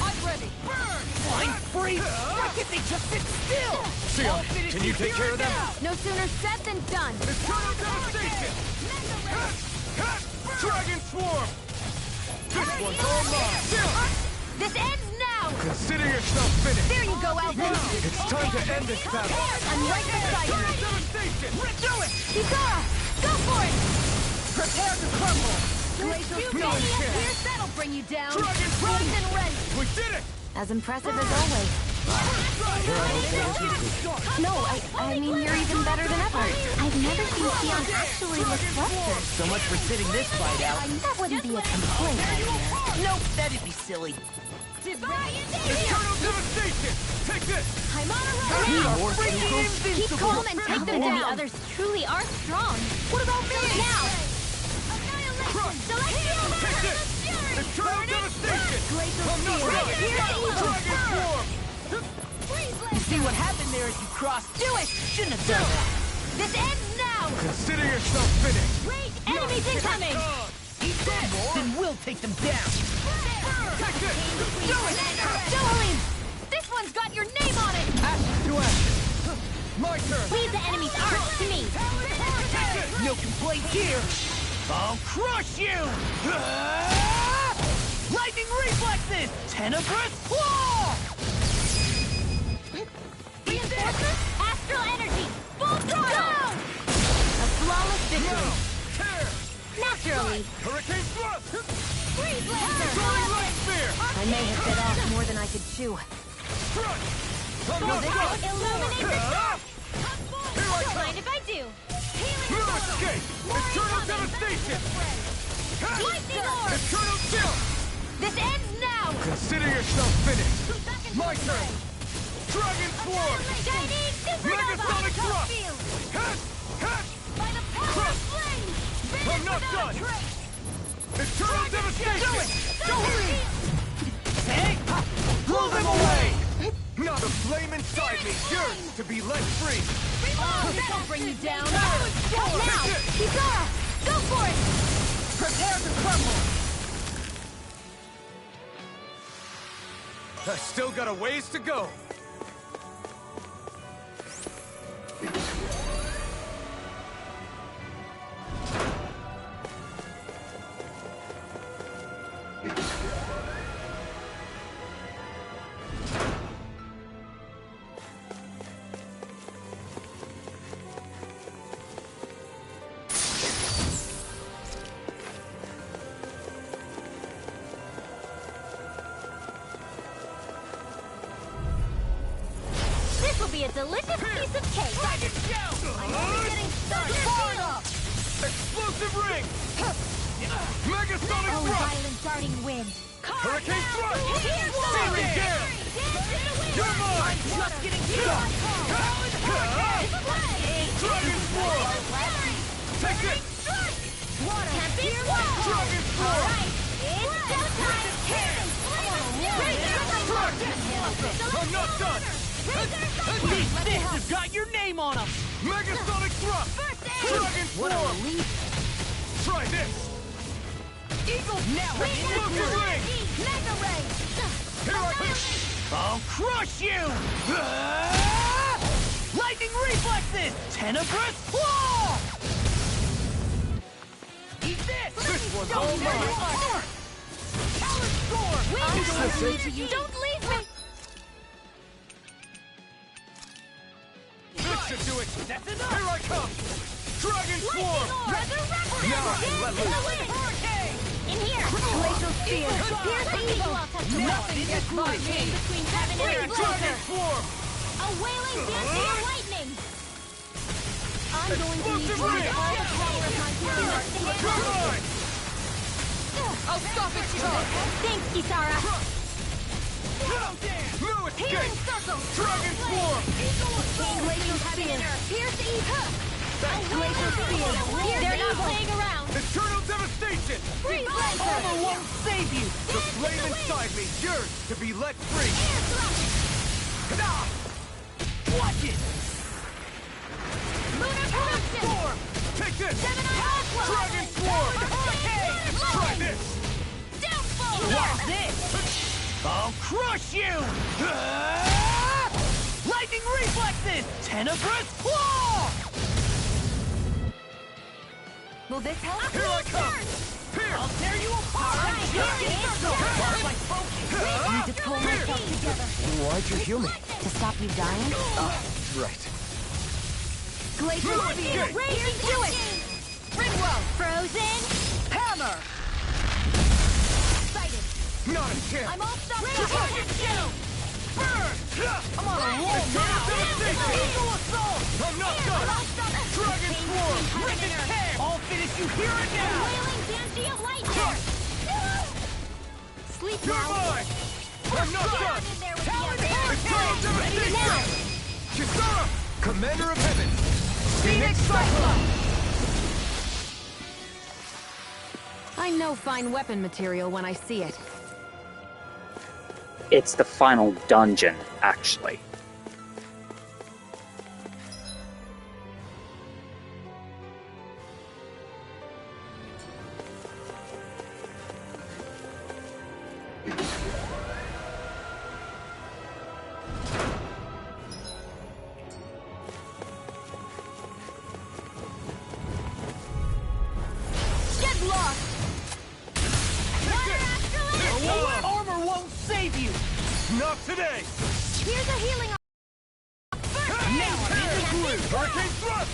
I'm ready! Burn! Flying free! Why can't they just sit still? Sion, can you take care of them? No sooner said than done. Eternal devastation! Dragon Swarm! This one's all mine! This ends now! Consider yourself finished! There you go, Alphen! It's time to end this battle! I'm right beside you! Devastation! Do it! Kisara! Go for it! Prepare to crumble! Glacial No Spear! chance. Here's that'll bring you down! Dragon Rise and rend! We did it! As impressive as always. No, I mean, you're even better than ever. I've never seen Sion actually look flustered. So much for sitting this fight out. That wouldn't be a complaint, I hear. Nope, that'd be silly. Eternal devastation! Take this! I'm on a We roll! are freaking Keep invincible! calm and take them down. The others truly are strong. What about me? Now! Celestial Take this! Eternal devastation! I'm not done! Dragon form! You see what happened there as you crossed? Do it! Shouldn't have done that. This ends now! Consider yourself finished! Wait! Enemies incoming! Eat this, then we'll take them down. Take this! Do it! Jolene! This one's got your name on it! Action to action! My turn! Leave the enemy's arcs to me. No complaints here. I'll crush you! Lightning reflexes! Tenebrous claw! Reinforcements? Astral energy! Full throttle! A flawless victory. Tear! Naturally. Hurricane thrust! Freeze laser! Soaring light spear! I may have bit off more than I could chew. Strike! I'm not done! Illuminate the dark! Here I come! Mind if I do? No escape! Eternal devastation! Lightning orb! Eternal chill! This ends now! Consider yourself finished! My turn! Dragon form! Chinese Megasonic thrust! Hit! Hit! By the power of flame! I'm not done! Eternal devastation! Hey! Blow them away! Now the flame inside me yearns to be let free! That'll bring you down! Now! Kisara! Go for it! Prepare to crumble! I still got a ways to go! This will be a delicious piece of cake! I'm only getting started! Explosive ring! Megasonic Oh, thrust! violent darting wind! Hurricane thrust! Here's the Searing wind! gale! You're mine! Just getting started! Dragon form! Take it! Can't be swallowed! Dragon form! Alright, it's showtime! I'm not done! These fists have got your name on them! Megasonic thrust! Dragon What a form! relief! Try this! Eagle now! Explosive ring! Mega ray! Here I come! I'll crush you! Lightning reflexes! Tenebrous claw! Eat this! This was all mine! Talon storm! Don't leave me! This should do it! That's enough! Here I come! Dragon form! Resurrection! Now I can let loose! In here! Glacial spear! Pierce the evil! Nothing gets by me! Between heaven and earth! Dragon form! A wailing dancing of lightning! I'm going to need Explosive to use ring! all the power of my healing arts to handle You're this. mine! I'll stop its charge! Thanks, Kisara! No escape! Healing circle! Dragon form! Glacial spear! Pierce the evil! Glacial spear! They're not playing around! Eternal devastation! Freeze laser! Armor won't save you! The flame inside me yearns to be let free! Watch it! Lunar corruption! Take this! Gemini Aqua! Dragon form! Try this! Downfall! Watch this! I'll crush you! Lightning reflexes! Tenebrous claw! Will this help? Here I come! I'll tear you apart! I need to pull myself together. Why'd you heal me? To stop you dying? Right. Glacier Speed! Raging to it! Ringwell! Frozen! Hammer! Sighted! Not a chance! I'm all stuck up! Burn! I'm on a roll now! Eagle Assault! I'm not done! Dragon Swarm! Rip and tear! I'll finish you here and now! Wailing Banshee of Lightning! Sleep You're now! mine! I'm not done! In there with Talon the Hand! Eternal Devastation! Kisara! Commander of Heaven! Phoenix Cyclops! I know fine weapon material when I see it. It's the final dungeon, actually. Get lost! Armor won't save you! Not today! Here's a healing Now I'm in the groove! Hurricane Thrust!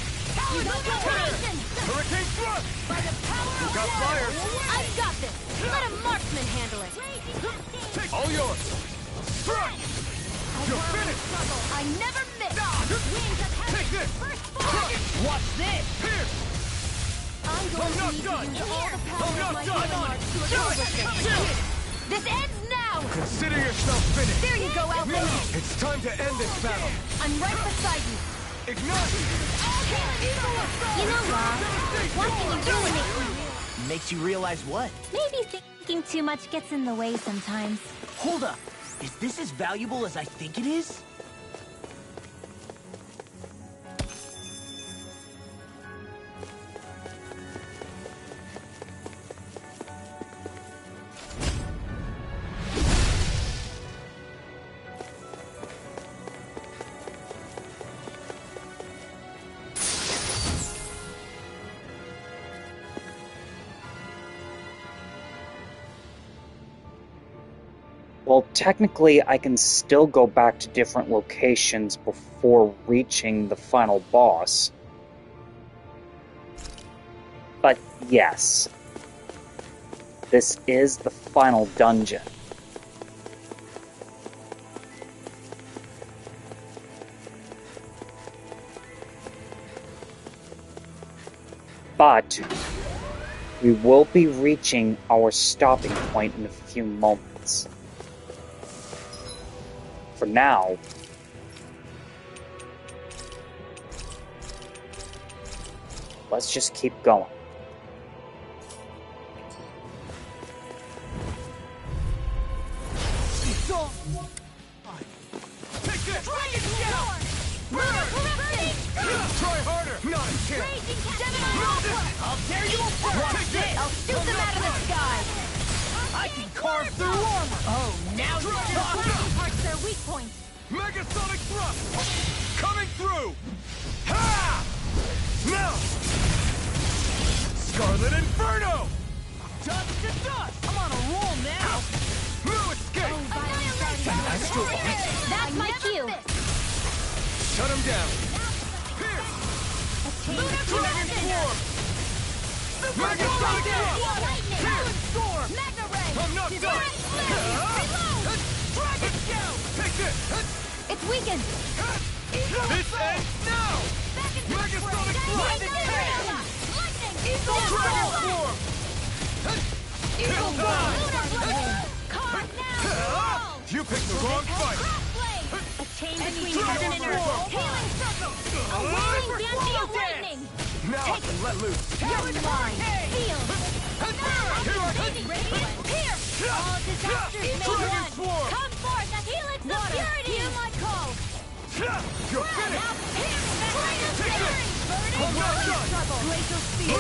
Restoration! Hurricane Thrust! By the power You of got water! fire! I've got this! Let a marksman handle it! All yours! Strike! You're finished! I never miss! Wings of Take heaven! this! First blood! Watch this! Here! I'm going not to need done. to use all the I'm power not of my done. healing arts to accomplish this! This ends now! Consider yourself finished! There you go, Alphen! It's time to end this battle! I'm right beside you! Ignite! You know, Rob, watching you really makes me... Makes you realize what? Maybe thinking too much gets in the way sometimes. Hold up! Is this as valuable as I think it is? Well, technically, I can still go back to different locations before reaching the final boss. But yes, this is the final dungeon. But we will be reaching our stopping point in a few moments. For now, let's just keep going. Take this! Dragon Swarm! Try harder! Not a chance! Raging Gemini! I'll tear you apart! Take this! I'll shoot them out of the sky! I can carve through armor! Oh, now you're talking! Lightning parts their weak points! Megasonic Thrust! Coming through! Ha! Now! Scarlet Inferno! Dust to dust! I'm on a roll now! No escape! Astral That's my cue! Shut him down! Here! Dragon Swarm! Megasonic Thrust! Here! Mega Ray! I'm not done! Dragon Scout! Take this! It's weakened! This ends now! Megasonic Thrust! Dragon Swarm! Eagle Bomb! Card now! You picked the wrong fight! A chain between Dragon heaven and earth! Swarm! Healing circle! A whirling Banshee of lightning! Now I can let loose! You're mine! Heal! Here! All disasters may Dragon run! Swarm! Come forth and heal its impurity! Hear my call! You're finished! Take this! I'm not done! Glacial speed!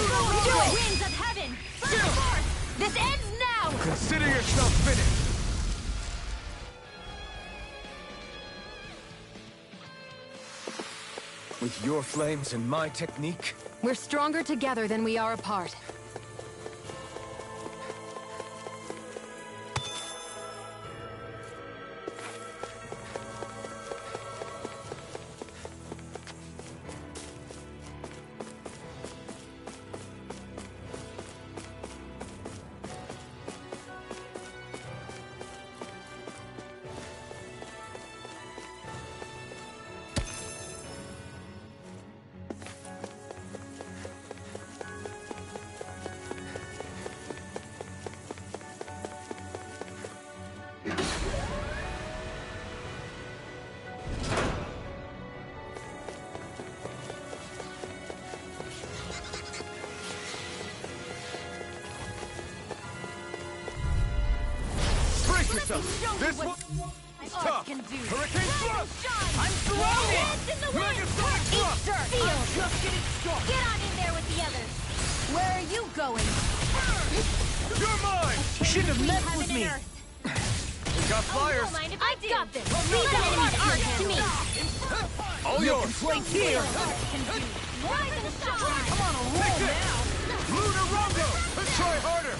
Winds of heaven! Burn forth! This ends now! Consider yourself finished! With your flames and my technique, We're stronger together than we are apart. some. This one tough. Hurricane thrust. I'm surrounded! Mega sonic thrust. I'm just getting started! Get on in there with the others! Where are you going? You're mine! You shouldn't have messed with me! We got flyers. Don't mind if I got this! Leave the enemy's arms to me! All yours. Play here! Rise and shine! I'm on a roll now! Lunar Rondo. Try harder.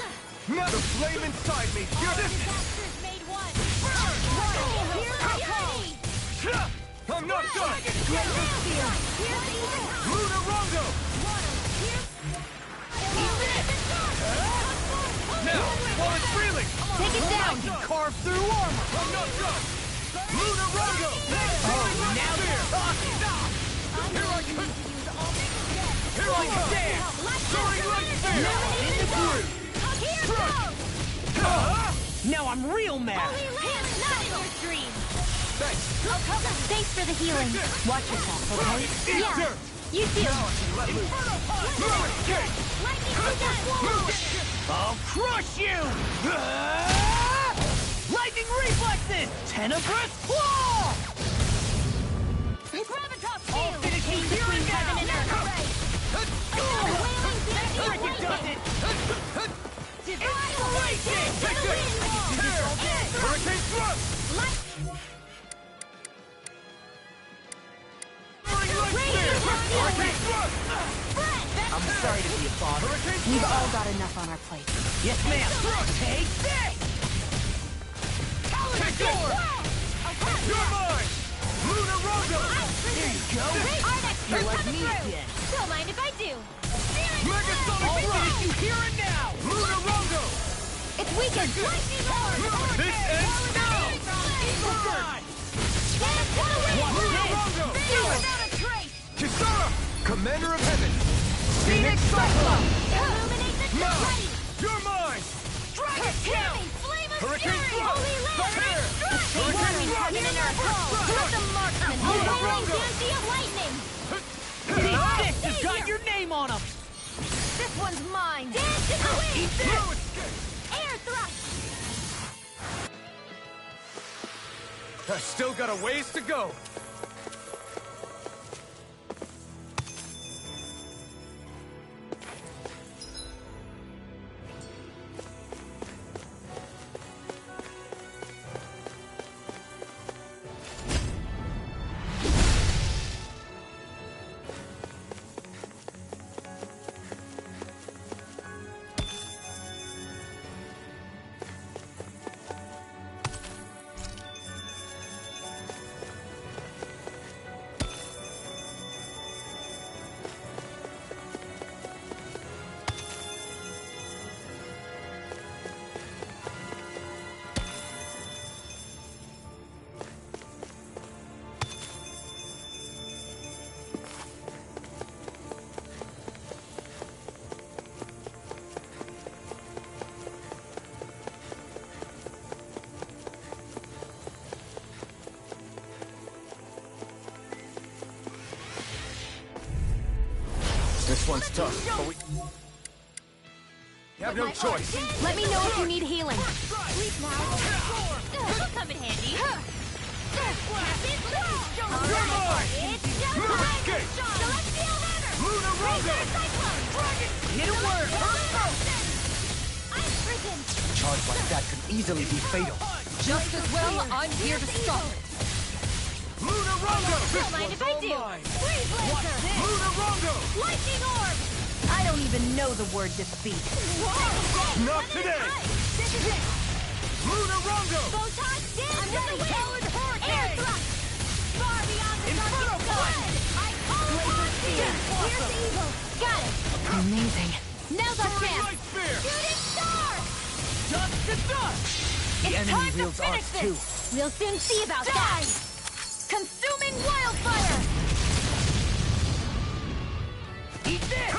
Now the flame inside me. You're this. Masters made one! I'm not done. Here's Lunar Rondo. Now, while it's reeling. Take it down, you carved through armor! I'm not done. Lunar Rondo. Oh, now you're talking! Here I come. Here I come. Soaring light spear. In the groove! Here goes! Now I'm real mad! Holy Land, not in your dreams! Thanks. Thanks for the healing. Watch yourself, okay? Eat Yeah, dirt. you too. No escape. Lightning possessed! I'll crush you! Lightning reflexes! Tenebrous claw! Gravitas I'll field! finish you here and Heaven and now! Wailing That Bandi freaking does it! Divine Racing! to the wind wall! Hurricane thrust. Hurricane thrust. I'm sorry to be a bother. We've all got enough on our plate. Yes, ma'am! Take this! Take this. You're mine. Lunar Rondo. There you go! Our next You're turn like coming me through! again. Don't mind if I do! Mega sonic I'll thrust. finish you here and now! Lunar Rondo. It's weakened! Lightning orb! This ends now. Burn! Stand to the wind! Lunar Rondo. Without a trace! Kisara. Commander of Heaven. Phoenix Cyclone! Illuminate the Now. ready! You're mine. Dragon Tail! Flame of Hurricane Fury! thrust. Holy Land! Tear. Hurricane Heaven and Earth! Let the marksman! A wailing Dancy of lightning! These sticks have got your name on them! This one's mine! Dance in the wind! Eat No this! escape. Air thrust! I've still got a ways to go. This one's tough, but we have no choice. Let me know if you need healing. Sleep now! This'll come in handy! You're mine. No escape. Celestial Hammer! Lunar Rondo. Cyclone! Hit a word! Ice Prison! A charge like that could easily be fatal. Just as well, I'm here to stop it. Lunar Rondo. Don't mind if I do! Freeze Lancer! Lunar Rondo. Lightning Orb! I don't even know the word defeat. Not today. This is it! Lunar Rondo. Photon dance to the wind! Air Hurricane! thrust! Far beyond the Inferno darkest blast! sky! I call upon you! Here's evil! Got it! Amazing. Now's our Soaring chance! light spear. Shooting star! Dust to dust! The It's enemy time to wields finish ours this! too. We'll soon see about that! Consuming wildfire! Eat this!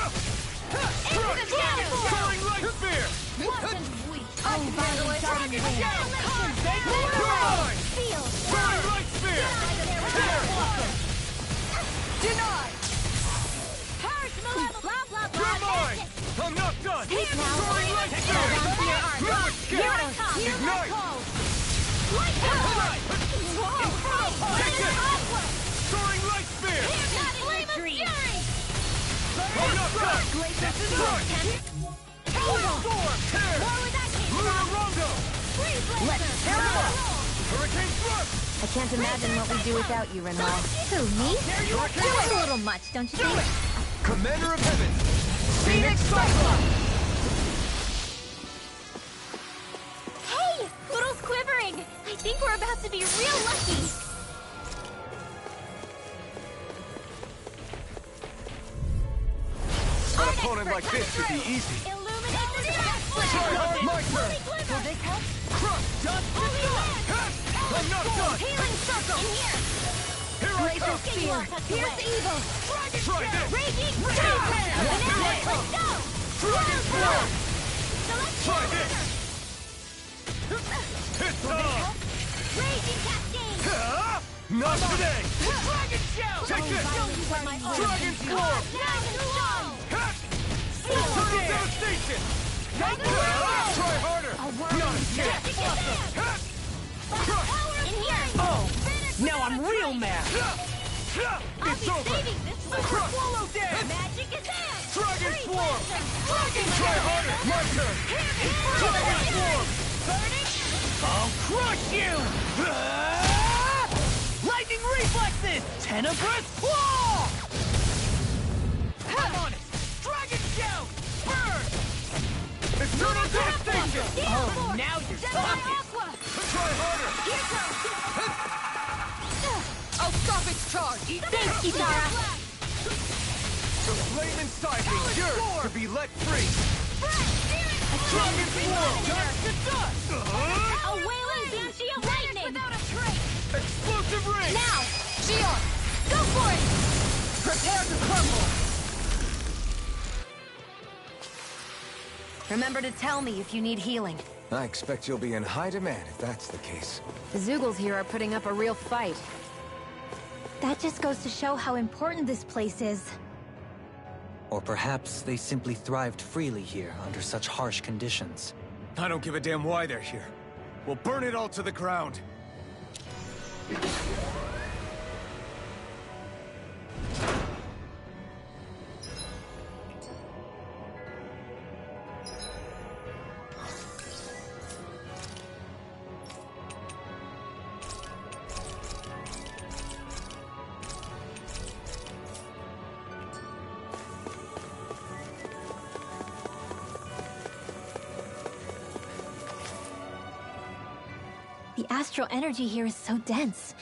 Into the shadows! Soaring light spear. Wasn't weak! Unviolent guardian wind! You're mine. Field! Soaring light spear. Denied! Purge malevolence! Blah, blah, blah! You're mine. That's it. I'm not done. Here now! Soaring light Take spear. down to your arm! No escape. Here I come! Hear my Ignite. call! I can't imagine what we'd do without you, Rena. Who, me? Doing a little much, don't you think? Commander of Heaven, Phoenix Cyclone! Hey! Poodle's quivering! I think we're about to be real lucky! An opponent like this should be easy. Illuminate the dark Try hard, my turn! Will this help? Crush, done, I'm not done! Healing circle! In here! Here I come! Here's evil! Try this! Raging Let's go! Dragon Form! Try this! It's on! Raging cascade! Not today! Dragon shell! Take this! Dragon Form! Turtle Devastation! Try harder! Not a chance! In here! Oh! Now I'm real mad! It's over! Super swallow dance! Magic is there! Dragon Swarm! Try harder! My turn! Dragon Swarm! I'll crush you! Lightning reflexes! Tenebrous claw! I'm on it! Dragon shell! Burn! Eternal Devastation! Oh, now you're talking! Try harder! I'll stop its charge! Thanks, Kitara! The flame inside me yearns to be let free! Dragon Swarm! Dust to dust! A wailing banshee of lightning! Without a trace! Explosive ring! Now! Shion! Go for it! Prepare to crumble! Remember to tell me if you need healing. I expect you'll be in high demand if that's the case. The Zoogles here are putting up a real fight. That just goes to show how important this place is. Or perhaps they simply thrived freely here under such harsh conditions. I don't give a damn why they're here. We'll burn it all to the ground. The astral energy here is so dense.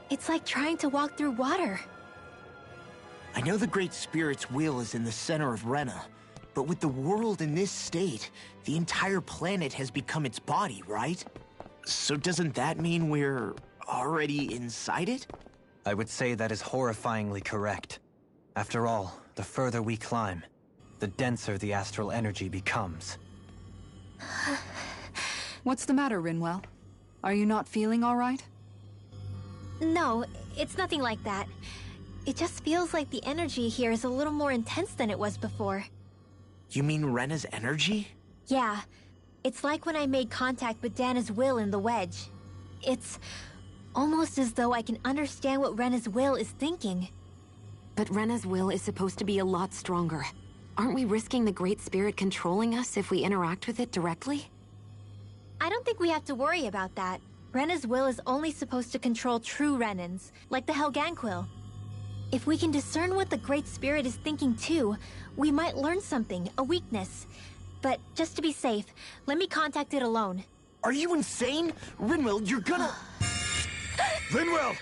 It's like trying to walk through water. I know the Great Spirit's will is in the center of Rena, but with the world in this state, the entire planet has become its body, right? So doesn't that mean we're already inside it? I would say that is horrifyingly correct. After all, the further we climb, the denser the astral energy becomes. What's the matter, Rinwell? Are you not feeling all right? No, it's nothing like that. It just feels like the energy here is a little more intense than it was before. You mean Rena's energy? Yeah. It's like when I made contact with Dana's will in the wedge. It's almost as though I can understand what Rena's will is thinking. But Rena's will is supposed to be a lot stronger. Aren't we risking the Great Spirit controlling us if we interact with it directly? I don't think we have to worry about that. Rena's will is only supposed to control true Renans, like the Helganquil. If we can discern what the Great Spirit is thinking too, we might learn something, a weakness. But just to be safe, let me contact it alone. Are you insane? Rinwell, you're gonna... Rinwell!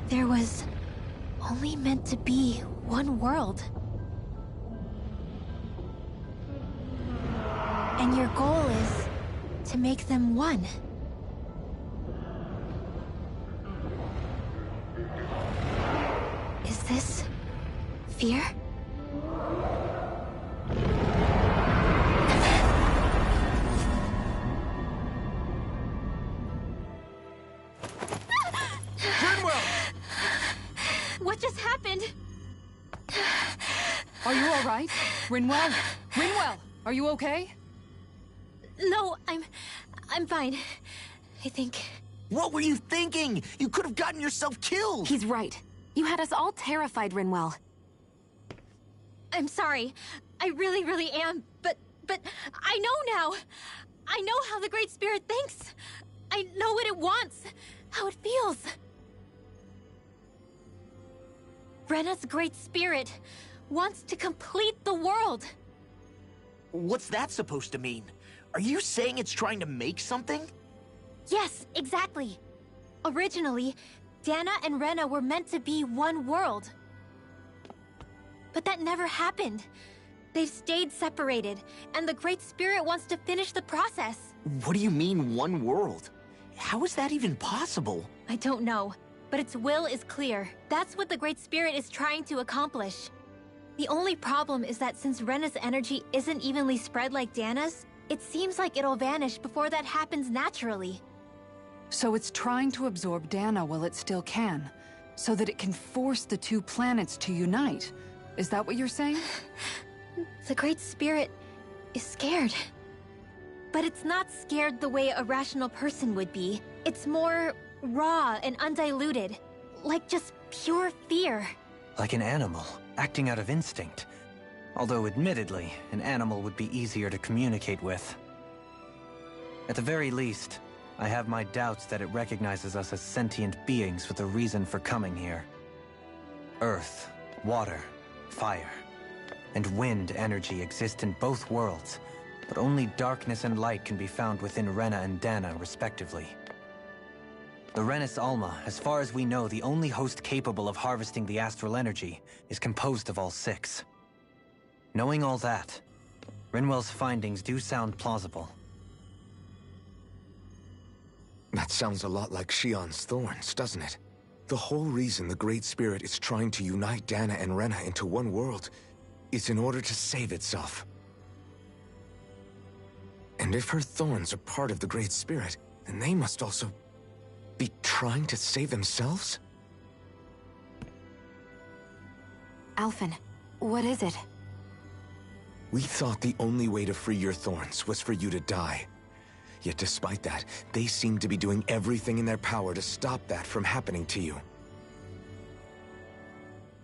There was only meant to be one world. And your goal is to make them one. Is this fear? What just happened? right? Rinwell? Rinwell, are you okay? No, I'm fine. I think. What were you thinking? You could have gotten yourself killed! He's right. You had us all terrified, Rinwell. I'm sorry. I really, really am. But I know now. I know how the Great Spirit thinks. I know what it wants. How it feels. Rena's Great Spirit wants to complete the world. What's that supposed to mean? Are you saying it's trying to make something? Yes, exactly. Originally, Dana and Rena were meant to be one world. But that never happened. They've stayed separated, and the Great Spirit wants to finish the process. What do you mean, one world? How is that even possible? I don't know, but its will is clear. That's what the Great Spirit is trying to accomplish. The only problem is that since Rena's energy isn't evenly spread like Dana's, it seems like it'll vanish before that happens naturally. So it's trying to absorb Dana while it still can, so that it can force the two planets to unite. Is that what you're saying? The Great Spirit is scared. But it's not scared the way a rational person would be. It's more raw and undiluted, like just pure fear. Like an animal, acting out of instinct. Although admittedly, an animal would be easier to communicate with. At the very least, I have my doubts that it recognizes us as sentient beings with a reason for coming here. Earth, water, fire, and wind energy exist in both worlds, but only darkness and light can be found within Rena and Dana, respectively. The Renis Alma, as far as we know, the only host capable of harvesting the astral energy, is composed of all six. Knowing all that, Rinwell's findings do sound plausible. That sounds a lot like Shion's thorns, doesn't it? The whole reason the Great Spirit is trying to unite Dana and Rena into one world is in order to save itself. And if her thorns are part of the Great Spirit, then they must also be trying to save themselves? Alphen, what is it? We thought the only way to free your thorns was for you to die. Yet despite that, they seem to be doing everything in their power to stop that from happening to you.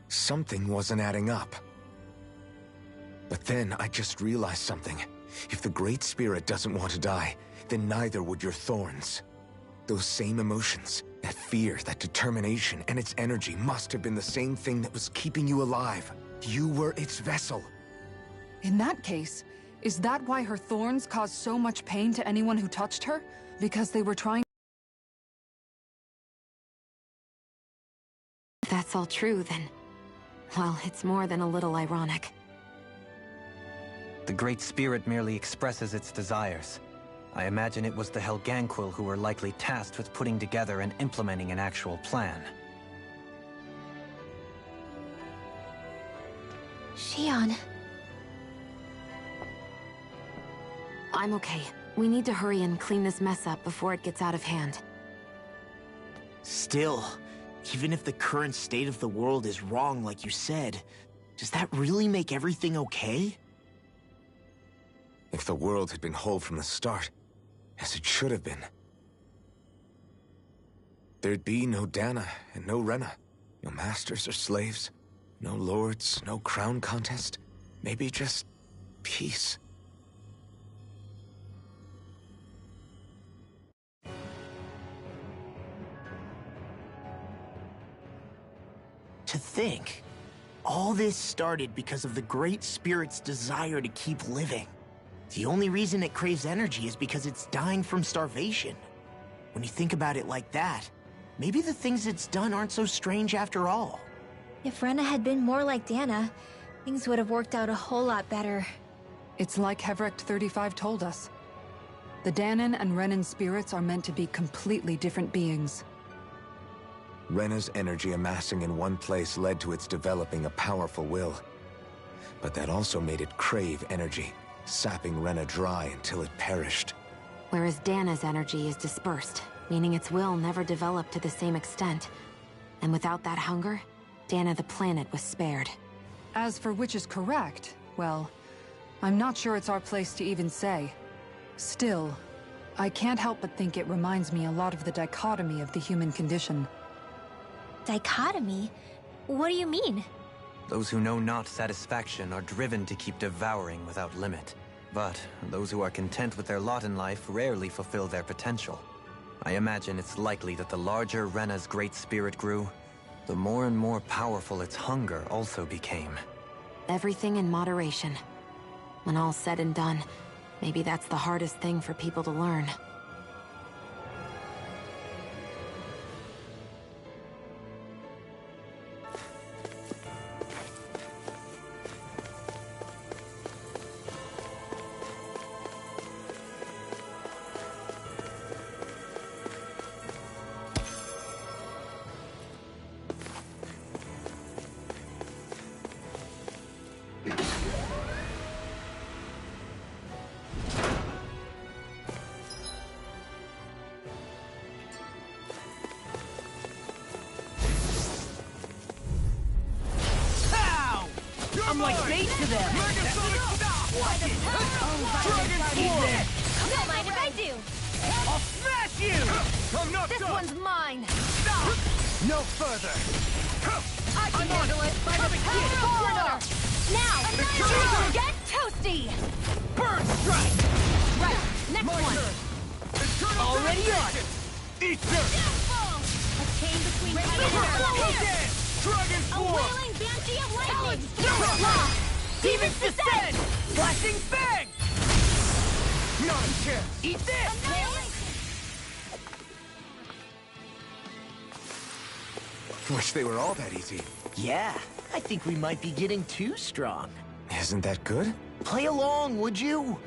Something wasn't adding up. But then I just realized something. If the Great Spirit doesn't want to die, then neither would your thorns. Those same emotions, that fear, that determination, and its energy must have been the same thing that was keeping you alive. You were its vessel. In that case, is that why her thorns caused so much pain to anyone who touched her? Because they were trying... If that's all true, then... well, it's more than a little ironic. The Great Spirit merely expresses its desires. I imagine it was the Helganquil who were likely tasked with putting together and implementing an actual plan. Shion. I'm okay. We need to hurry and clean this mess up before it gets out of hand. Still, even if the current state of the world is wrong like you said, does that really make everything okay? If the world had been whole from the start, as it should have been, there'd be no Dana and no Rena, no masters or slaves, no lords, no crown contest, maybe just peace. To think, all this started because of the Great Spirit's desire to keep living. The only reason it craves energy is because it's dying from starvation. When you think about it like that, maybe the things it's done aren't so strange after all. If Rena had been more like Dana, things would have worked out a whole lot better. It's like Hevrecht 35 told us. The Danan and Renan spirits are meant to be completely different beings. Rena's energy amassing in one place led to its developing a powerful will. But that also made it crave energy, sapping Rena dry until it perished. Whereas Dana's energy is dispersed, meaning its will never developed to the same extent. And without that hunger, Dana the planet was spared. As for which is correct, well, I'm not sure it's our place to even say. Still, I can't help but think it reminds me a lot of the dichotomy of the human condition. Dichotomy? What do you mean? Those who know not satisfaction are driven to keep devouring without limit. But those who are content with their lot in life rarely fulfill their potential. I imagine it's likely that the larger Rena's great spirit grew, the more and more powerful its hunger also became. Everything in moderation. When all's said and done, maybe that's the hardest thing for people to learn. I'm like bait to them! Don't mind if I do! I'll smash you! I'm not This one's mine! Stop! No further! I can handle it by the power of water! Now, get toasty! Burn strike! Right, next My one! turn! Already on! Eat dirt! A chain between Dragon A form! wailing banshee of lightning! Demons descend! Flashing fang! Not a chance! Eat this! Wish they were all that easy. Yeah, I think we might be getting too strong. Isn't that good? Play along, would you?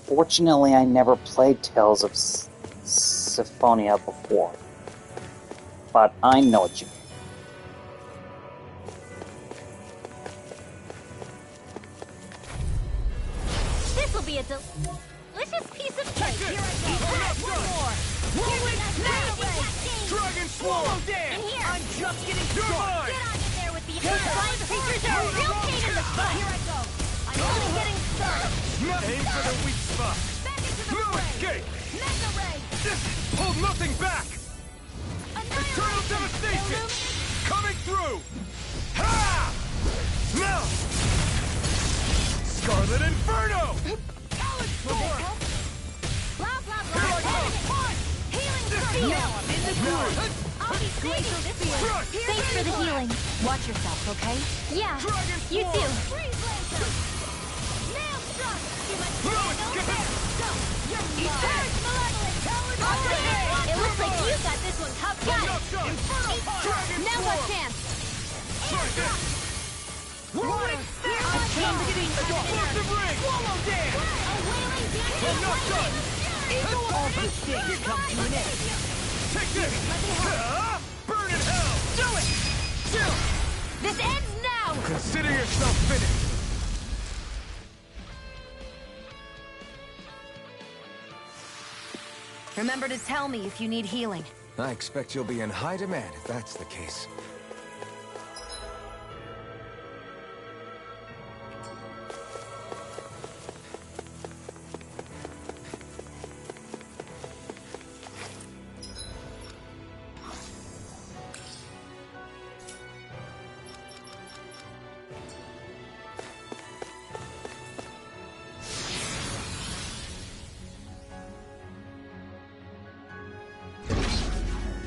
Fortunately, I never played Tales of Symphonia before, but I know what you mean. This will be a delicious piece of cake! Here I go! One more! Dragon Swallow Dance! In here! I'm just getting started! Get on in there with the flying creatures are a real pain in the butt! Here I go! I'm only getting started! Aim for the weak spot! Back into the No fray! escape! Mega ray! Hold nothing back! Eternal devastation! Coming through! Ha! Now! Scarlet Inferno! Blah, blah, blah! Here I go! Healing Now I'm in the groove! I'll be saving this one! Thanks for the healing! Watch yourself, okay? Yeah, Dragon you Form! too! Freeze laser! Nail struck! Too much No no escape! fair! Go! You're mine! Malevolent! It looks like you got this one covered! Got it! Inferno Dragon Now Form! what chance? Try this! Water! Explosive ring! Swallow Dance! A wailing banshee I'm of not done! lightning! All good things come to an end! Take this! Burn in hell! Do it! Chill! This ends now! Consider yourself finished! Remember to tell me if you need healing. I expect you'll be in high demand if that's the case.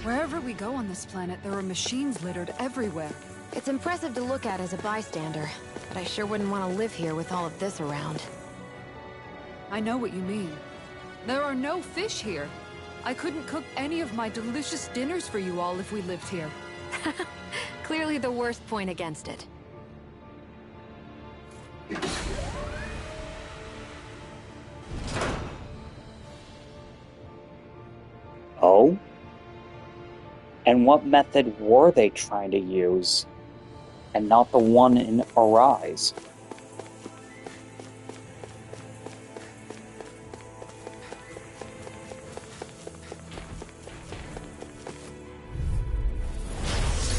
Wherever we go on this planet, there are machines littered everywhere. It's impressive to look at as a bystander, but I sure wouldn't want to live here with all of this around. I know what you mean. There are no fish here. I couldn't cook any of my delicious dinners for you all if we lived here. Clearly the worst point against it. And what method were they trying to use? And not the one in Arise?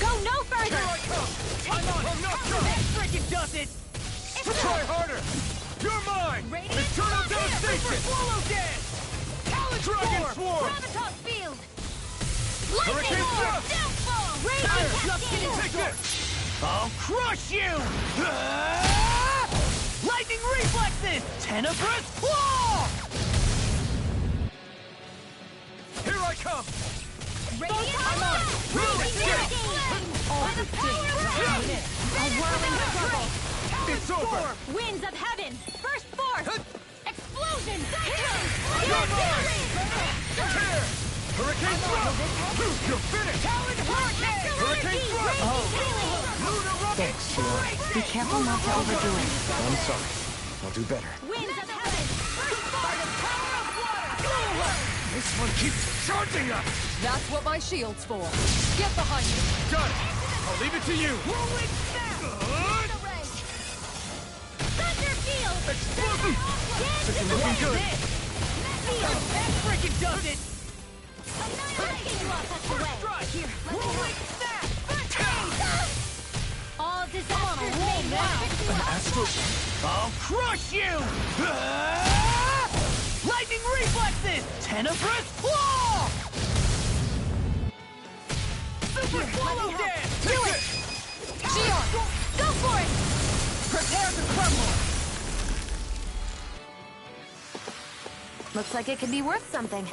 Go no further! I'm on! That freaking does it! Try harder! You're mine! Eternal devastation! Swallow dance! Dragon Swarm! Gravitas field! Hurricane thrust! Downfall! Take this! I'll crush you! Lightning reflexes! Tenebrous claw! Here I come! I'm on! By the power of Rena! A whirling struggle! It's over! Winds of heaven! Burst forth! Explosion! Tear! Hurricane thrust! You're finished! Hurricane thrust! Lunar rocket! Thanks, Sheila. Be careful not to overdo it. I'm sorry. I'll do better. Winds of heaven! Burst by the power of water! This one keeps charging us! That's what my shield's for. Get behind me. Done! I'll leave it to you! Whirlwind snap! Thunder field! Explosion! This is looking good! That freaking does it! Annihilation law cuts away! Here, Whirlwind snap! all disasters made now! An astro... I'll crush you! Lightning reflexes! Tenebrous claw! Super swallow dance! Do it! Shion! Go for it! Prepare to crumble! Looks like it could be worth something.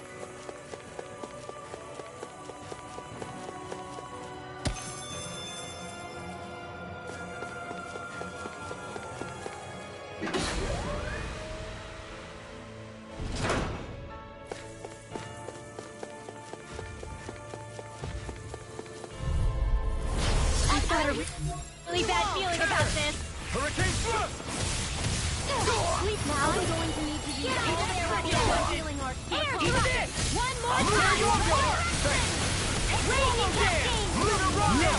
I've got a really bad feeling about this. Hurricane thrust! Sleep now. I'm going to need to use all their radioactive healing arts. Air drop! One more time! Raging cascade! Lunar rocket!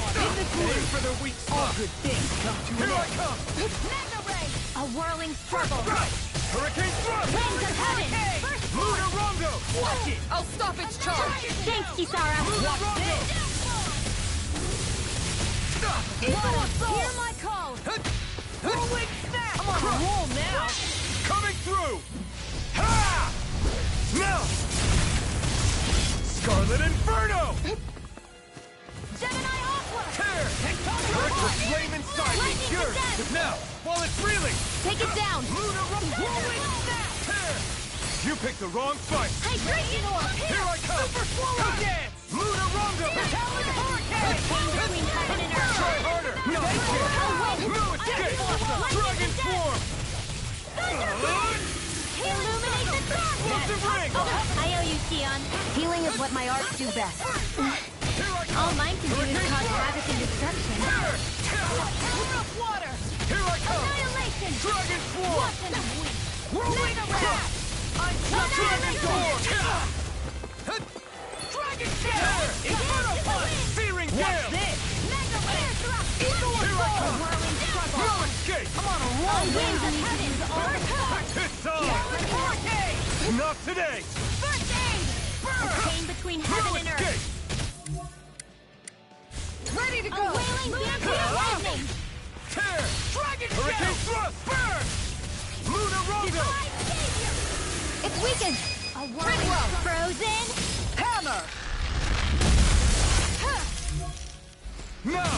Aim for the weak spot! All good things come to an Here I end! come! Mega ray! A whirling struggle! Hurricane thrust! Winds of heaven! First Lunar rondo! Watch it! I'll stop its charge. Thanks, Kisara! Watch this! Hear my call! Whirlwind snap! I'm on a roll now! Coming through! Ha! Now! Scarlet Inferno! Gemini Aqua! Tear! Electric flame inside me! Lightning Yours! Descent! Now! While it's reeling! Take it down! Lunar Whirlwind snap! Tear! You picked the wrong fight! Hydration orb! Here I come! Super swallow dance! Lunar rondo! Talon hurricane! Between heaven and earth! Try harder! No escape! Dragon swarm! Illuminate the darkness! Explosive ring! I owe you, Shion. Healing is what my arts do best. Here I All come! mine can do is cause havoc and destruction. Water! Here I come! Annihilation! Dragon swarm! Watson of wind! Whirlwind snap! Dragon swarm! Dragon shell! Inferno punch! Searing What's gale! this? Mega ray! Here I come! Whirling struggle! No escape! I'm on a All roll winds now! of heaven! It's on! Hurricane! Not today! First aid! A chain between heaven No and earth! escape! Ready to A go. wailing vampire lightning! Tear! Dragon Hurricane shell! thrust! Burn! Lunar rondo! Divine savior! It's weakened! A whirling frozen! Hammer! Now!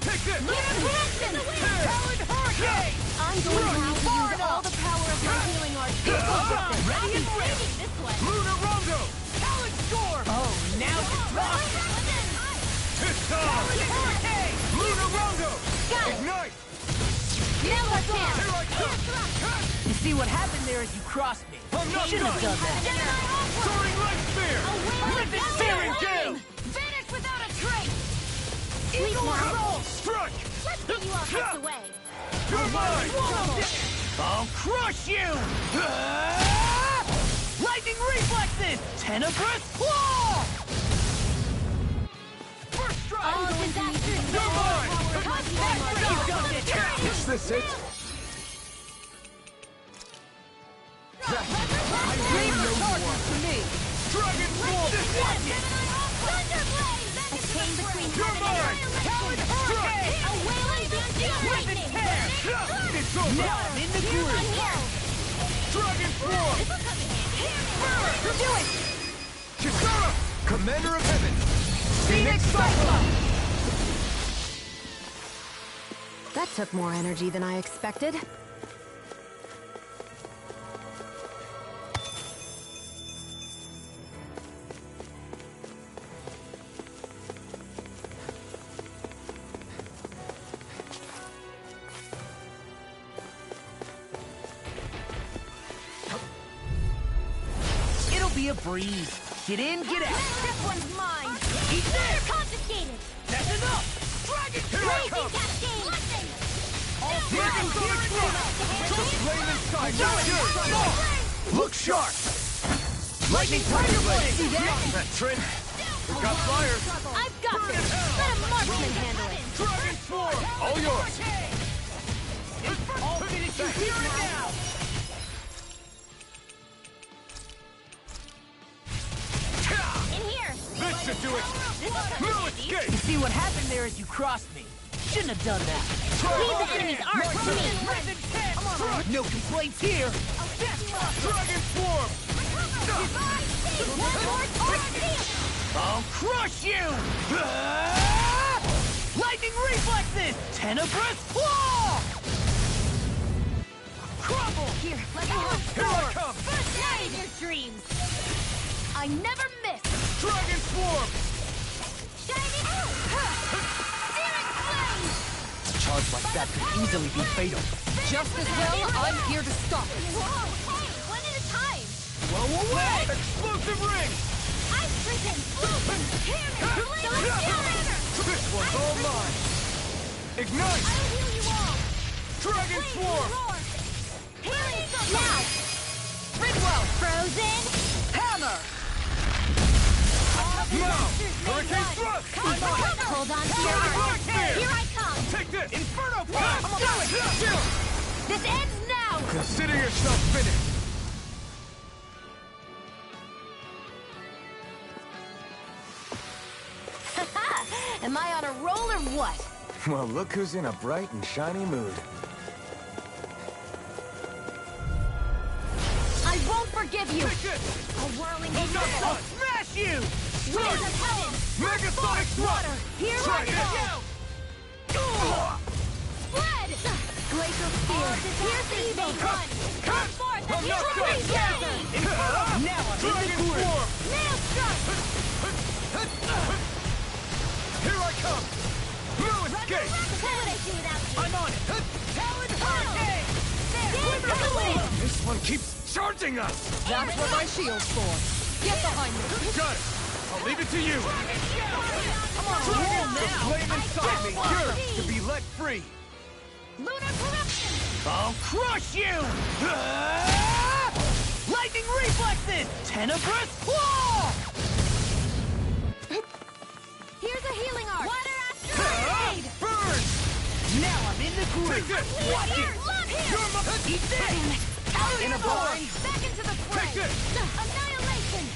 Take this! Lunar connection! Talon hurricane! I'm going to need to use all the power of my healing arts to focus this. Ready and ready! Saving this one! Lunar rondo! Talon storm! Oh, now you're talking! It's on! Hurricane! Lunar rondo! Got it! Ignite! Now let's dance! Here I come! You see what happened there is you crossed me. I'm not Shouldn't have done! done that. Soaring light spear! A wailing Searing vampire gale! lightning! Vanish without a trace! Eagle roll! Strike! Let's get you all tucked away! You're mine! I'll crush you! Lightning reflexes! Tenebrous claw! Is this it? I really know you are. To me. Dragon Force! A chain between You're mine! Talon Hurricane! A wailing lightning! It's over! Now I'm in the groove! Dragon Force! Do it! Kisara! Commander of Heaven! Phoenix Cyclops! That took more energy than I expected. It'll be a breeze. Get in, get out. This one's mine! Eat this! Confiscated! That's enough! Dragon Blazing come! cascade! Lightning! Dragon Sonic Thrust! The flame inside! Look sharp! Lightning Tiger Blade! See that, Trent? We've got fire! I've got this! Let a marksman handle it! Dragon Swarm! All yours! I'll finish you here and now! In here! This should do it! No escape! You see what happened there is you crossed me. Shouldn't have done that. These enemies aren't for me! No complaints here. Dragon Swarm! I'll crush you! Lightning reflexes! Tenebrous claw! Crumble! Here, let me help! Here I come! First night in your dreams! I never miss! Dragon Swarm! Shining! Searing flame! A charge like that could easily be fatal. Just as well, I'm here to stop it. Whoa! Hey, one at a time! Blow away! Explosive ring! Ice prison! Floating! Celestial Hammer! This one's all mine! Ignite! I'll heal you all! Dragon Swarm! Roar! Healing now! Ridwell! Frozen! Hammer! Now! Hurricane Thrust! Hold on to your arms! Here I come! Take this! Inferno Do Punch! it! This ends now! Consider yourself finished! Am I on a roll or what? Well, look who's in a bright and shiny mood. I won't forgive you! Take this! A whirling I'll missile! Smash you! Winds of heaven! Megasonic Water! Here I Try go! Spread! Glacial spear! Here's the evil! Run! Come forth and not hurry! Now I'm in the Dragon groove! Swarm! Nail strike! Here I come! No escape! What would I do without you? I'm on it! Talon Hurricane! There! For the win! This one keeps charging us! That's what my shield's for. Get behind me. Got it! I'll leave it to you! I'm on a roll The now! flame inside me yearns to be let free! Lunar corruption! I'll crush you! Lightning reflexes! Tenebrous claw! Here's a healing arc! Water asteroid! Burn! Now I'm in the groove! Take this! Watch it! Eat this! In a blind! Back into the fray! Take this! Annihilation!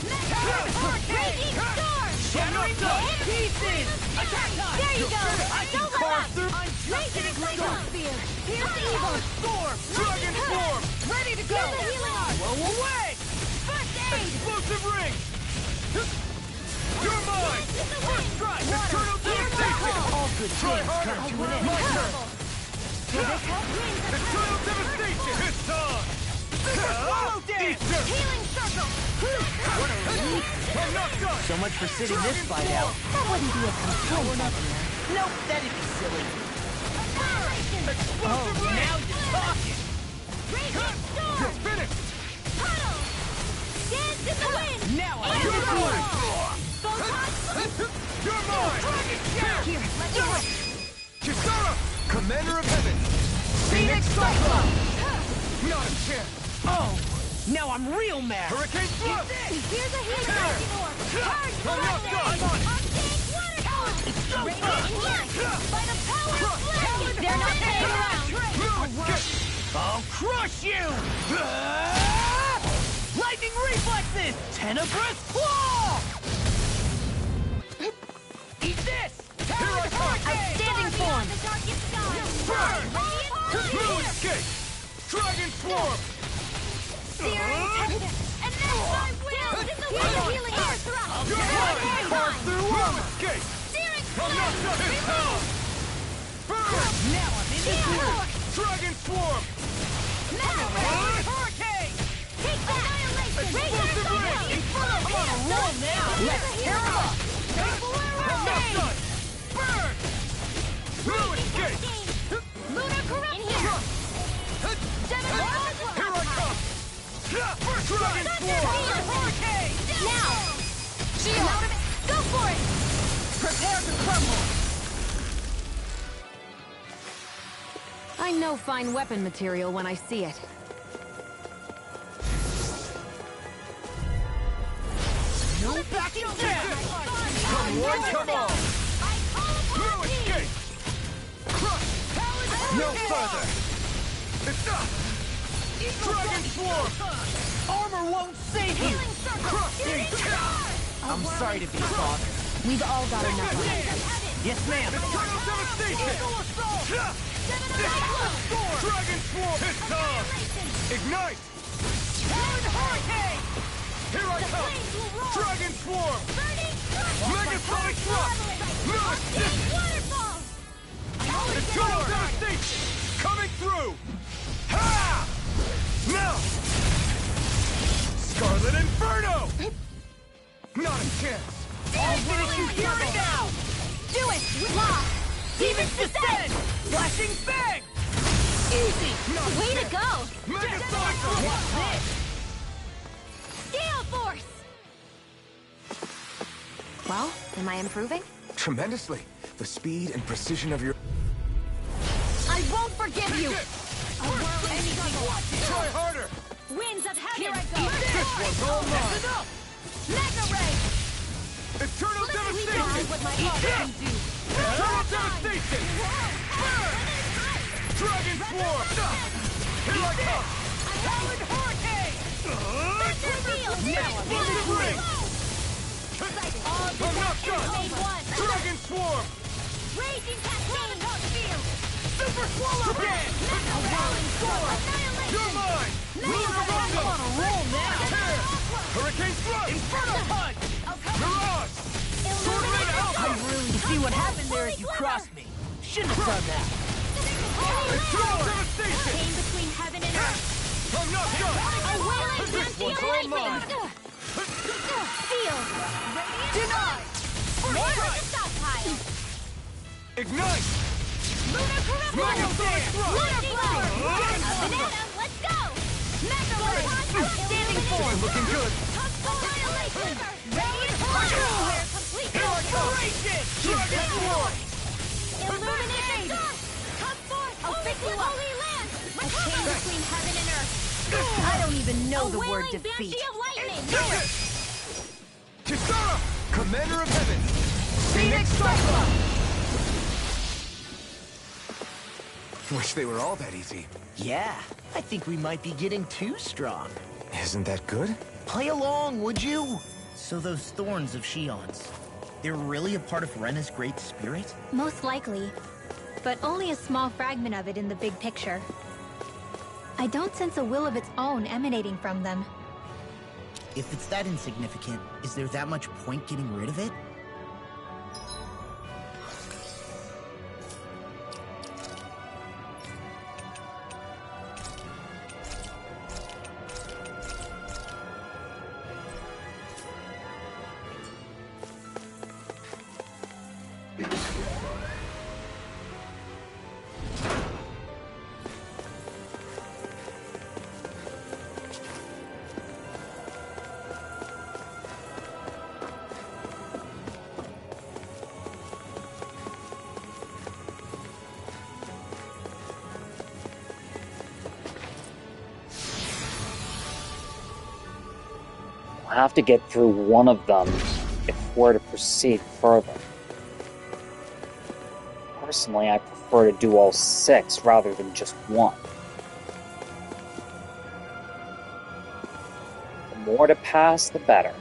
Raging storm! Shattering to pieces! Attack time! There you go! I can Don't let carve up! through... I'm just Raging getting glacial started! spear! Here's the evil! Storm! Dragon Swarm! Ready to go! Here's the healing arc! Blow away! First aid! Explosive ring! You're mine! First strike! Eternal devastation! All good Try things harder! come to an end. My turn! Will this help? Eternal devastation! It's on! Swallow dance! Easter! Healing circle! What a relief! I'm not done! So much for sitting this fight out. That wouldn't be a complaint. Nope, that'd be silly. Annihilation! Explosive ring! Now you're talking! Raging storm! You're finished! Puddle! Dance in the wind! Now I'm And in the roar! groove! Photon! You're mine! Here, let me help! Kisara! Commander of Heaven! Phoenix Cyclops! Not a chance! Oh, now I'm real mad! Hurricane Thrust! Here's a healing orb! Charge! I'm not done! Arcane water! By the power of flame! They're not playing around! I'll crush you! Lightning reflexes! Tenebrous claw! Eat this! Outstanding form! Burn! Blue escape! Dragon swarm! And now my will is the way of healing earth! Carve through armor! Escape! I'm not done! Burn! Now I'm in the groove! Dragon swarm! Hurricane! Take that! Explosive ring! I'm on a roll now! Let's tear them up! I'm not done! Burn! Blue escape! Lunar corruption! Here I come! Dragon swarm! Hurricane! Now! Shield! Go for it! Prepare to crumble! I know fine weapon material when I see it. No backing down! Come on, come on! Blue escape! Crush! No further! It's up! Dragon swarm! Armor won't save you! Crushing! I'm sorry to be a bother. We've all got enough of it. Yes, ma'am! Eternal devastation! Dragon swarm! It's on! Ignite! Hurricane! Here I come! Dragon swarm! Megasonic thrust! Eternal devastation! Coming through! Ha! Now! Scarlet Inferno! Not a chance! I'll finish you here and now! Do it! Lock! Demon's Descent! Flashing Fang! Easy! Way to go! Megasonic thrust! Gale Force! Well, am I improving? Tremendously. The speed and precision of your... I won't forgive you! Try harder! Winds of heaven! Here I go! This one's all mine! Enough! Mega Ray! Eternal devastation! What my heart can do! Eternal devastation! Burn! Dragon swarm! Here I come! Howling hurricane! Explosive ring! I'm not done! Dragon swarm! Raging cascade! Super swallow dance! You're mine! I'm on a roll now! Tear! Hurricane thrust! Inferno punch! Mirage! Sword Rain Alphen! You see what happened there is you crossed me. Shouldn't have done that. Eternal devastation! Came between heaven and earth! I'm not done! A wailing This one's all mine! Seal! Denied! Order the stockpile! Ignite! Lunar corruption! Megasonic thrust! Lunar blow! A banana, let's go! Mega Ray! Outstanding form! Looking good! Annihilation! Radiant fire! Complete Inspiration! Dragon swarm! Illumination! Come forth! I'll fix you up! Holy land! A chain between heaven and earth! I don't even know the word wailing defeat. banshee of lightning! Kisara! Commander of Heaven! Phoenix Cyclone! Wish they were all that easy. Yeah, I think we might be getting too strong. Isn't that good? Play along, would you? So those thorns of Shion's, they're really a part of Rena's great spirit? Most likely, but only a small fragment of it in the big picture. I don't sense a will of its own emanating from them. If it's that insignificant, is there that much point getting rid of it? We'll have to get through one of them if we're to proceed further. Personally, I prefer to do all 6 rather than just 1. The more to pass, the better.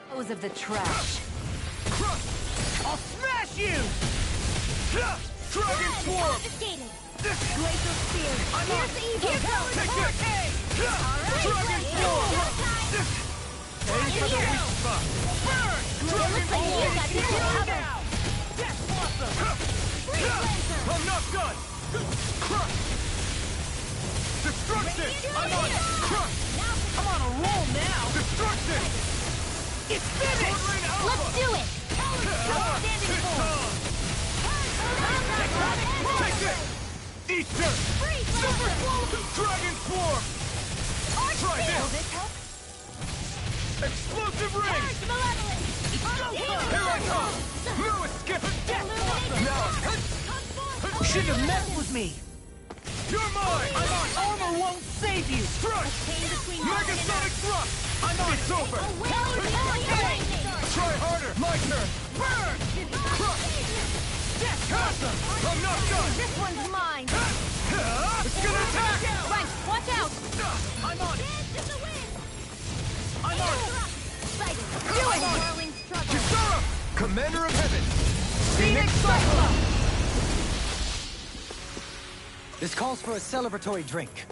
Dispose of the trash. I'll smash you! Dragon Swarm! Glacial Spear! Here's the evil! Here goes Hurricane! Dragon Swarm! Aim for the weak spot! Burn! Dragon Swarm! Now! Death Blossom! I'm not done! Destruction! I'm on it! I'm on a roll now! Destruction! It's finished! Let's do it! Outstanding form! Take this! Easter! Super Dragon Swarm! Try this! Explosive ring! Here I come! No escape! Death Blossom! Now! You shouldn't have messed with me! You're mine! I'm on! Armor won't save you! Crush! Megasonic thrust! I'm on! It's over! Try harder! My turn! Burn! Crush! Death Blossom! I'm not done! This one's mine! It's gonna attack! Right, watch out! I'm on it! I'm on it! Do it! Kisara! Commander of Heaven! Phoenix Cyclops! This calls for a celebratory drink.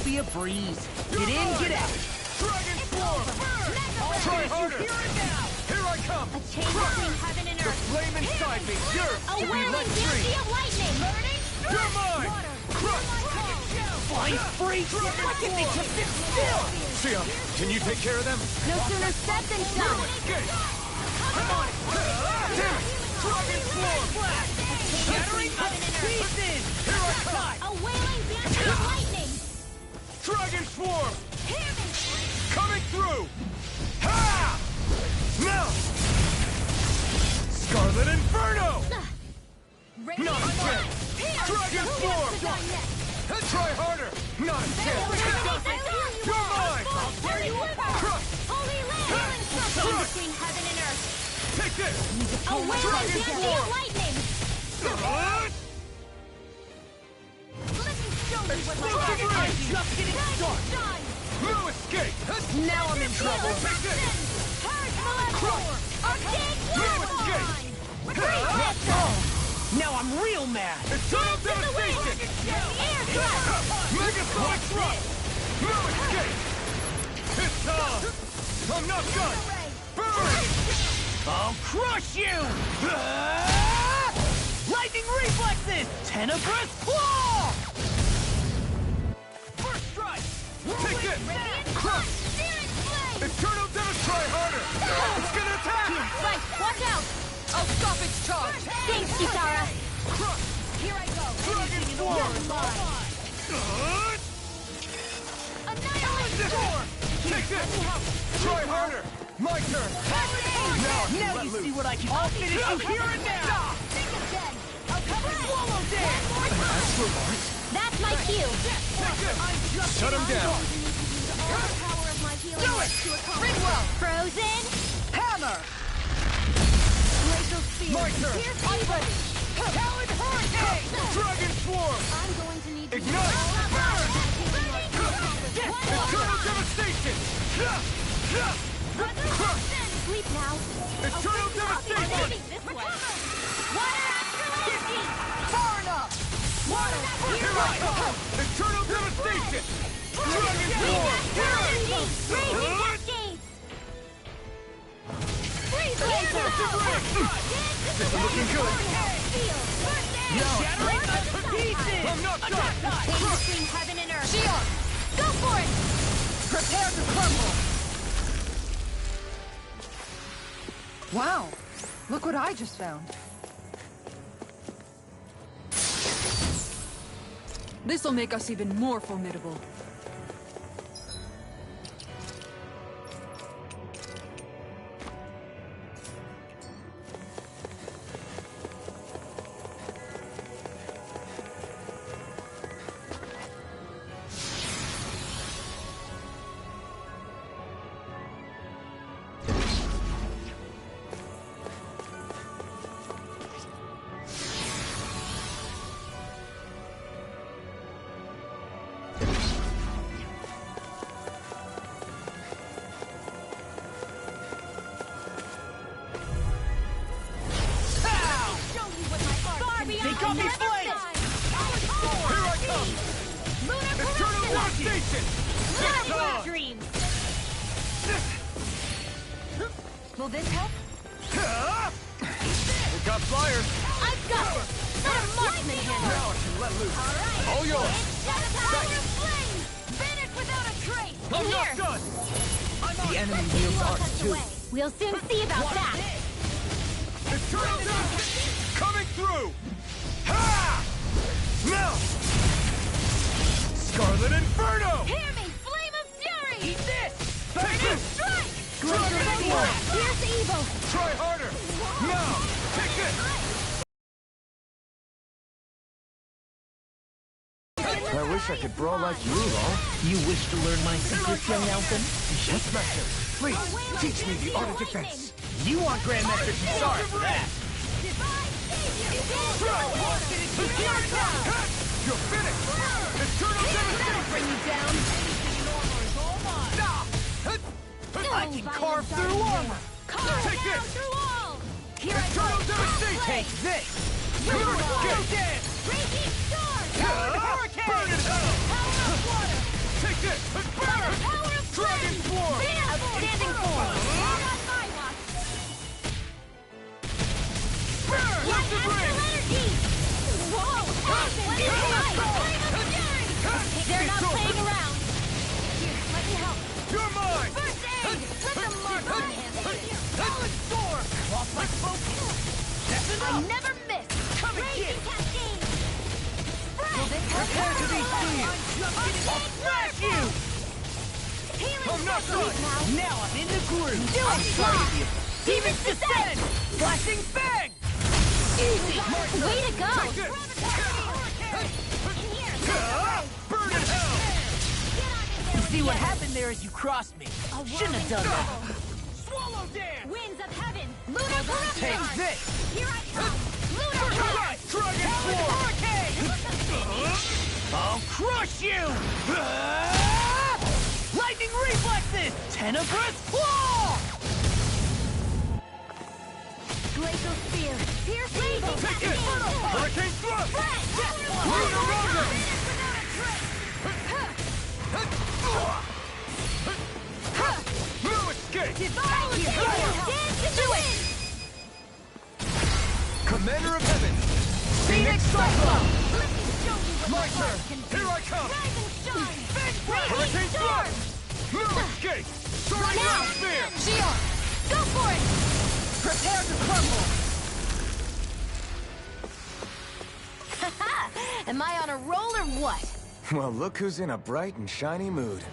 Be a breeze. Get in, get out. Dragon Swarm! I'll try harder. Here I come. A chain between heaven and The earth. flame inside me. Yours A to be whirling let free. beauty of lightning. You're mine. Crush. Flying free. Why can't they just sit still? Sia, can you take care of them? No sooner said than done. Escape. I'm on it. Damn it. Dragon Swarm. Shattering up pieces. Here I come. A wailing beauty of lightning. Dragon Swarm! Coming through! Ha! Now! Scarlet Inferno! Not a chance! Dragon Swarm! Try harder! Not a chance! You're mine! Crush! Chain between heaven and earth. Take this! A wailing Dragon beauty of Swarm! lightning. Explosive ring! Just getting started! No escape! Now I'm in trouble. Take this! Crush! No escape! Now I'm real mad! Eternal devastation! Megasonic thrust! No escape! It's on! I'm not done! Burn! I'll crush you! Lightning reflexes! Tenebrous claw! First strike! Take this! Crush! Eternal Devastation! Try harder! It's gonna attack! Right, watch out! I'll stop its charge! Thanks, Kisara. Crush! Here I go. Dragon Swarm! Annihilate Storm! Take this! Try harder! My turn! Now you see what I can... I'll finish you here and now! Think again. I'll cover it. Swallow dance! That's my cue. Shut him down! All the power of my healing Do it! works to accomplish. Ringwell! Frozen. Hammer! Glacial Spear. My turn! Here's Ivan. Talon Hurricane! Dragon Swarm! I'm going to need to Ignite! Burn! Eternal One Devastation! Crush! sleep now. Eternal devastation! This way. Water actually! Far enough! Water Here I come! Eternal devastation! Dragon Form! Raging cascades! Freeze laser! This is looking good! Shattering to pieces! I'm not done! Pain between heaven and earth. Shion! Go for it! Prepare to crumble! Wow! Look what I just found. This'll make us even more formidable. Take off these blades! Here I come! Eternal devastation! Lunar dreams! Will this help? We got flyers! I've got this! Let a marksman handle Now I can let loose. All yours! It's the power of flame! Vanish without a trace! I'm Here! not done! The enemy wields arcs too. We'll soon see about that! Eternal devastation! Coming through! Ha! Now! Scarlet Inferno! Hear me! Flame of fury! Eat this! Take this! Strike! Dragon Form! Here's evil! Try harder! Now! Take this! I wish I could brawl like you, Law. You wish to learn my secrets, young Alphen? Yes, Master. Please, teach me the art of defense. You want Grandmaster Sorry for that! You're finished! Eternal devastation! Bring you down! I can carve through armor! Take this! Through all! Eternal devastation! Take this! Dance! Raging storm! Burn in hell! Power of water! Take this! Burn! Power of Dragon Form! Outstanding form! Not on my watch! Burn! Lift the ring! Energy! Whoa! They're not playing around! Here, let me help! You're mine! First aid! Let the marksman handle it! Solid storm! Lost my focus! That's I enough! never miss! Come and get it! Cascade! Prepare to be sealed! I'll smash you! I'm not done! Now I'm in the groove! Do I'm it! sorry to you! Demons descend! Flashing bang! Easy! Way to go! Take this! Burn in hell! See what happened there is you crossed me. Shouldn't have done that. Swallow dance! Winds of heaven! Lunar corruption! Take this! Here I come! Lunar Right! Dragon Form! I'll crush you! Lightning reflexes! Tenebrous claw! Glacial spear! Pierce evil! Take it! Hurricane thrust! Lunar rotor! No escape! Commander of Heaven! Phoenix Cyclone! My turn! Here I come! Hurricane thrust! No escape! Soaring rock spear! Shion! Go for it! Prepare to crumble! Am I on a roll or what? Well, look who's in a bright and shiny mood.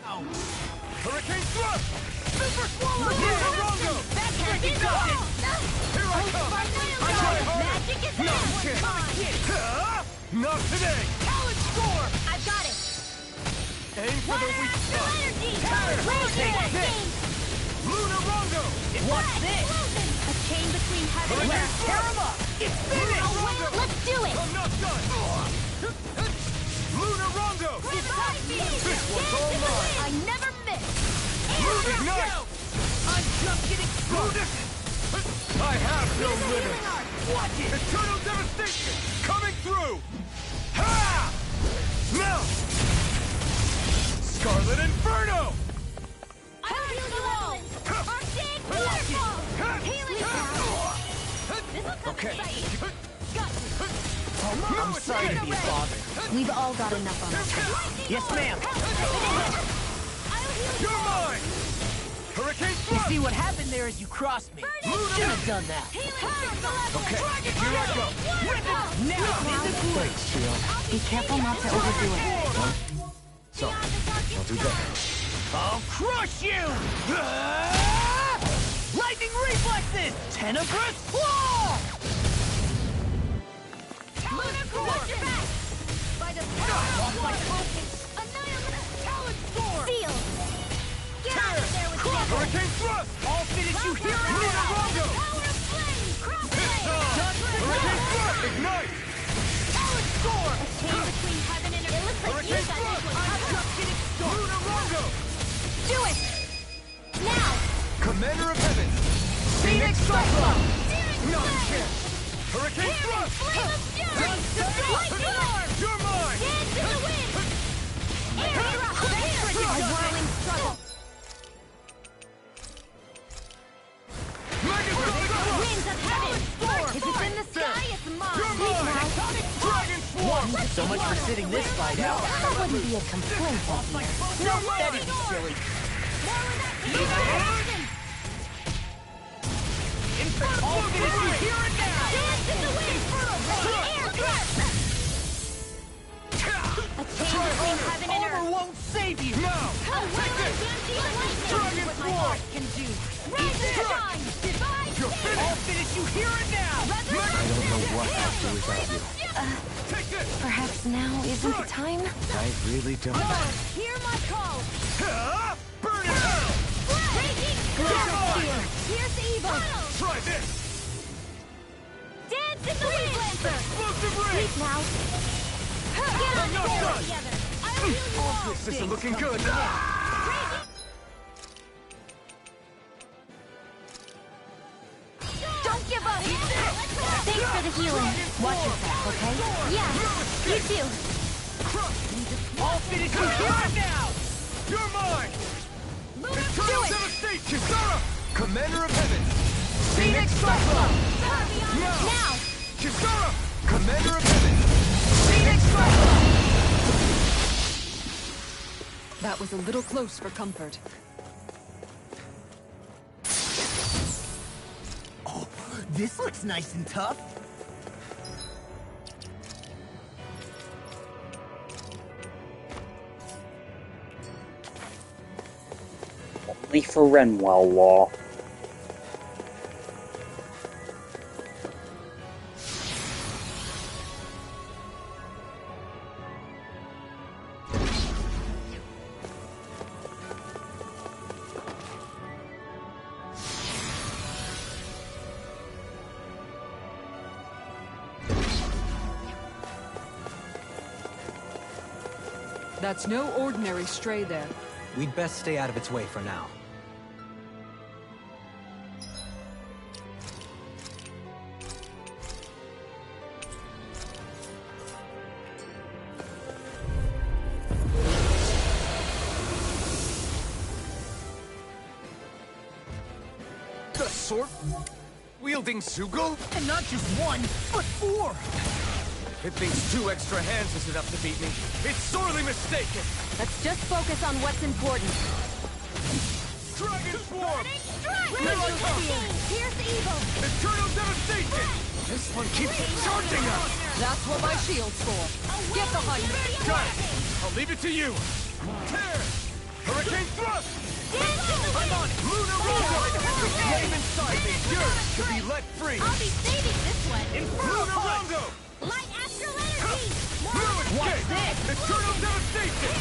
Hurricane thrust! Super swallow! Rongo! That can't be done! Here I come! I try harder! Magic is No on! Not today! Talent score! I've got it! Aim for the weak spot! Energy! Take this! Lunar Rongo! What's this? A chain between heaven and Let's earth. tear 'em up! It's finished! Let's do it! I'm not done! Lunar Rongo! This one's all mine! I never miss! Ignite! I'm just getting started! I have no limit! Watch it! Eternal devastation! Coming through! Ha! Now! Scarlet Inferno! I'll heal you all! Arctic waterfall! Healing now! This looks Okay. exciting! I'm sorry to be a bother. We've all got enough on our plates. Yes, ma'am. You're mine! Hurricane You thrust! see what happened there is you crossed me. Shouldn't have done that. Okay, here I go! Now, Thanks, Shield. Be careful not to overdo it. So, I'll do that. I'll crush you! Lightning reflexes! Tenebrous claw! Lunar core! By the power of water! Annihilate! Talent score! Seal! Get out of there with me! Hurricane thrust! I'll finish you here and Lunar now! Rongo! Power of flame! Cross blade! Hurricane thrust! Ignite! Talent score! A chain between heaven and earth. It looks like you Hurricane got this one thrust! covered. Lunar Rongo! Do it! Now! Commander of Heaven! Phoenix Cyclone! Not a chance! Hurricane thrust! Flame of fury! Lightning orb! You're mine! Dance in the wind! Air drop! A whirling struggle! Winds of heaven! If it's in the sky, it's mine! You're mine! Dragon Swarm! So much for sitting this fight out. That wouldn't be a complaint of you. No, that'd be silly. I'll finish you here and now! Dance in the wind! Air thrust! A chain between heaven and Armor earth! won't save you! Now! A whirling dancing lightning! Dragon What my Swarm! heart can do! Rise and shine! Divide I'll finish you here and now! I don't know what I'd do without you. Take this! Perhaps now isn't the time? I really don't. Hear my call! Burn it out! Raging Come on! Here's evil! Try this! Dance in the wind! Explosive ring! Sleep now! Get on not board done. together! I'll heal you all! This isn't looking good! Don't give up! Thanks for the healing. Watch yourself, okay? Yeah, you too. I'll finish you here and now! You're mine! Do Eternal it! devastation! Kisara! Commander of Heaven! Phoenix Cyclone! Now! Kisara! Commander of Heaven! Phoenix Cyclone! That was a little close for comfort. Oh, this looks nice and tough. Only for Renwell Law. That's no ordinary stray there. We'd best stay out of its way for now. The sword-wielding Sugal? And not just one, but four! It thinks 2 extra hands is enough to beat me. It's sorely mistaken! Let's just focus on what's important. Dragon Swarm! Here I come! Here's evil! Eternal devastation! This one keeps charging us! That's what my shield's for. Get behind me. Got it! I'll leave it to you! Tear! to be let free. I'll be saving this one. Inferno Rondo! Light astral energy. What's this? Eternal devastation!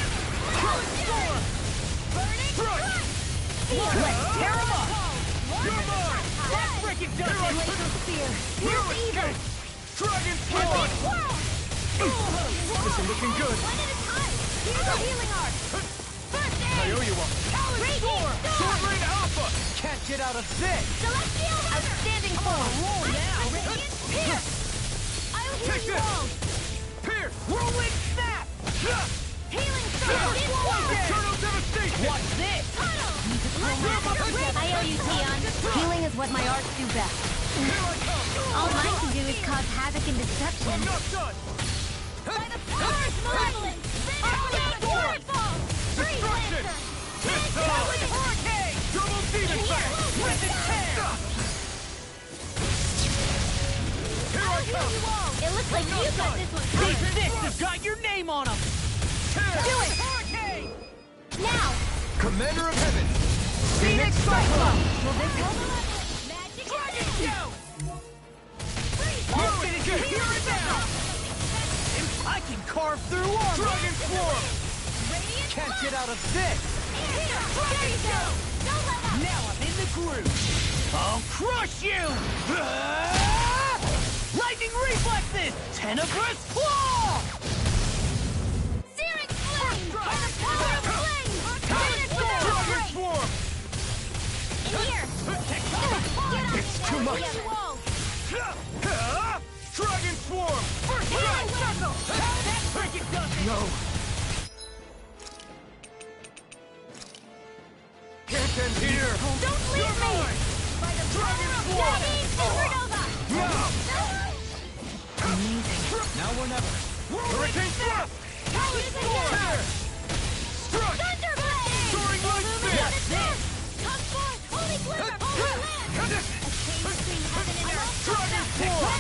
Storm. Burning Strike! Let's tear him up! You're mine! That frickin' does it! laser spear. Here's evil. Dragon Spawn! This is looking good. One at a time. Here's a healing art. First I aid. owe you one. Radiant Sword storm. Rain Alpha! Can't get out of this! Celestial runner. Outstanding form! Roll now. Radiant pierce. I'll heal Take you this. all. Pierce! Whirlwind snap! Healing storm. Eternal devastation! Watch this! I owe you, Tion. Healing is what my arts do best. All mine can do is cause havoc and destruction. I'm not done! By the power of malevolence. Waterfall. Freeze Destruction! lancer. Pistol! Hurricane. Double demon fang! Rip and tear! Here I come! It looks like you got this one These covered. fists have got your name on them! Do it! Hurricane! Now! Commander of Heaven! Phoenix Cyclone! Will this help? Magic Dragon energy. Show! I'll finish it! Here and now! I can carve through armor! Dragon Swarm! Radiant Can't get out of this! here. There you go. Don't let up. Now I'm in the groove! I'll crush you! Ah! Lightning reflexes! Tenebrous claw! Searing flame. By the power of flame. Finish with a Dragon break. Swarm! In here. Get on It's too much. Dragon Swarm! First strike! Circle! That frickin' does it! No! Can't end here! Don't leave me. By the Dragon power of Swarm. Daddy Supernova. Now! Now or never. Hurricane Thrust! Tear. Strike! Thunderblade. Soaring Light Spear! What's this? Come forth. Holy glimmer. Holy land. Between heaven and earth. Dragon Swarm!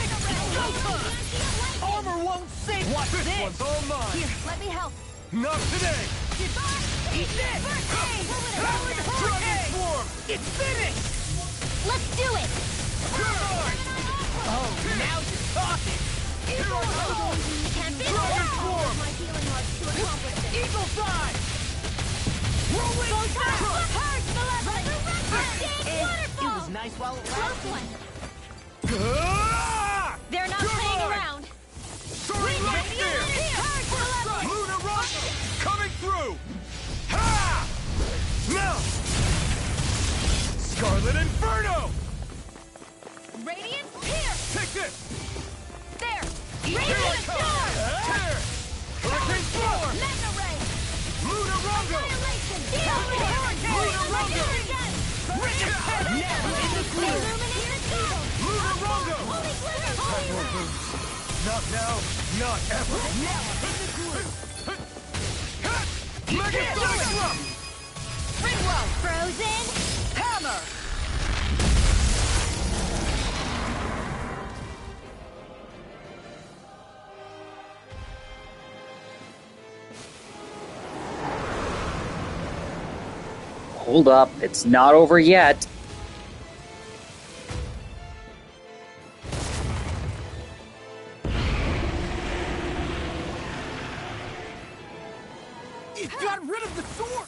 Armor won't save. Watch This this! one's all mine! Here, let me help. Not today! Goodbye. Eat this! Dragon Hurricane! Swarm! It's finished! Let's do it. You're mine! Oh, now you're talking! Can't be Dragon Swarm! my healing arts to accomplish this. Eagle Fly! Whirlwind snap! Purge malevolence. It was nice while it Close lasted. one. Ah! They're not You're playing mine. around. Soaring Light Spear! Purge malevolence. Lunar Rocket! Coming through! Ha! Now! Scarlet Inferno! Radiant pierce. Take this! There. Here I Radiant come! storm. Tear! Hurricane Swarm! Mega ray. Lunar Rondo! Annihilation. Hurricane. Lunar Rondo! Now in the groove! Illuminated evil. Lunar Rondo! Holy glitter. Holy land. Not now, not ever! Now I'm in the groove! Megasonic Drop! Ringwell! Frozen. Hammer! Hold up, it's not over yet. You got rid of the sword!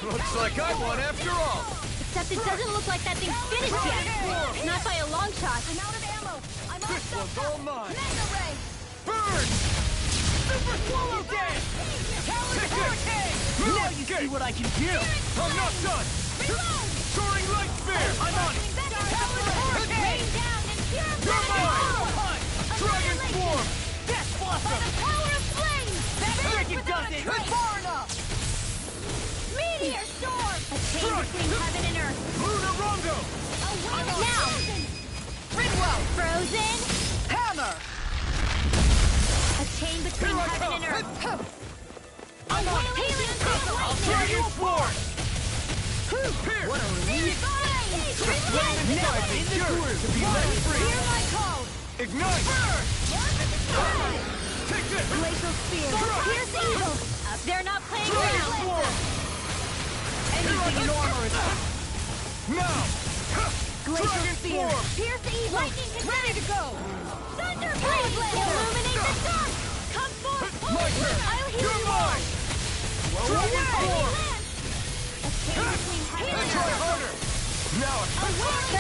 Looks like I won after all! Except it doesn't look like that thing's finished yet. Not by a long shot. I'm out of ammo. I'm all This stuffed one's up. all mine! Mega ray. Burn! Super Swallow Dance! Talon Hurricane! Now you see what I can do! I'm not done! Reload. Soaring Light Spear! I'm on it! Talon Hurricane! Rain down and pure You're mine! Punch! Dragon Swarm! Death By Blossom! the power of flame. That Finish frickin' without does a it! trace. Far enough! Meteor storm. A chain between heaven and earth. Lunar Rondo! A wave of Now. frozen. Ringwell! Frozen. Hammer! A chain between Here I heaven come. and earth. I'm on it! Healing I'll field tear lightning. you apart! Pierce! What a relief! Flame Now inside I'm me! in the Yours groove! to be let free! Hear my call. Ignite! Take this! Glacial spear. Pierce evil. They're not playing Dragon around. Swarm! Anything in armor is... Now! Glacial Spear! Pierce the evil! Lightning ready to go! Thunderblade! Illuminate the dark! Come forth! My turn! I'll heal You're you all! mine! Dragon form! Try harder! Now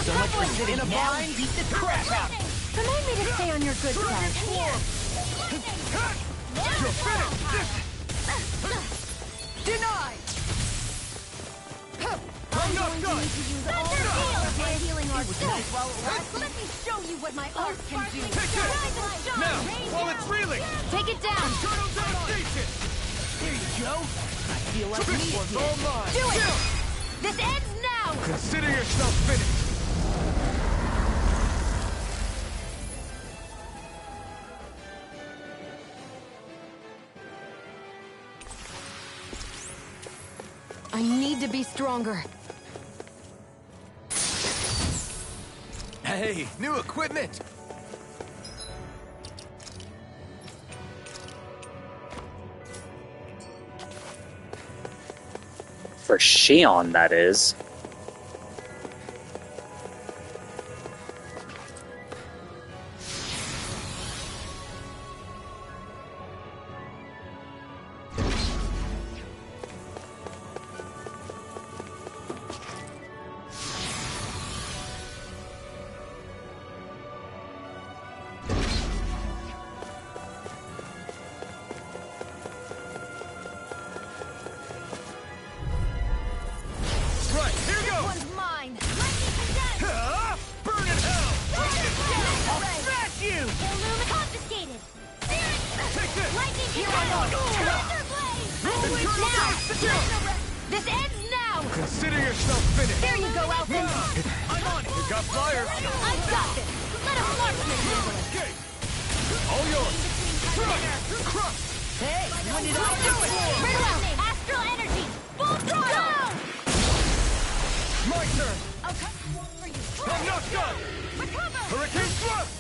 So much for sitting now and beat the crap out. Remind me to stay on your good Dragon side. form! You're finished! Denied! I'm not done! My healing art. Nice while it lasted. Let me show you what my art can do. Take this! Now, while it's reeling! Take it down. Eternal devastation! There you go. I feel like This me one's again. all mine! Do it! This ends now! Consider yourself finished! I need to be stronger. Hey, new equipment! For Shion, that is. Right, here goes! One's mine. Burn in hell! I'll smash you! Confiscated. Take this! Lightning Here I go. Internal devastation! This ends now. Consider yourself finished! There you go, Alphen. I'm on it! You got fire! I've got this. Let a marksman handle it. Okay! All yours! Crush! Hey, when did I do it? Very well. Astral energy. Full throttle. My turn! I'll come for you. I'm not done! Recover. Hurricane thrust!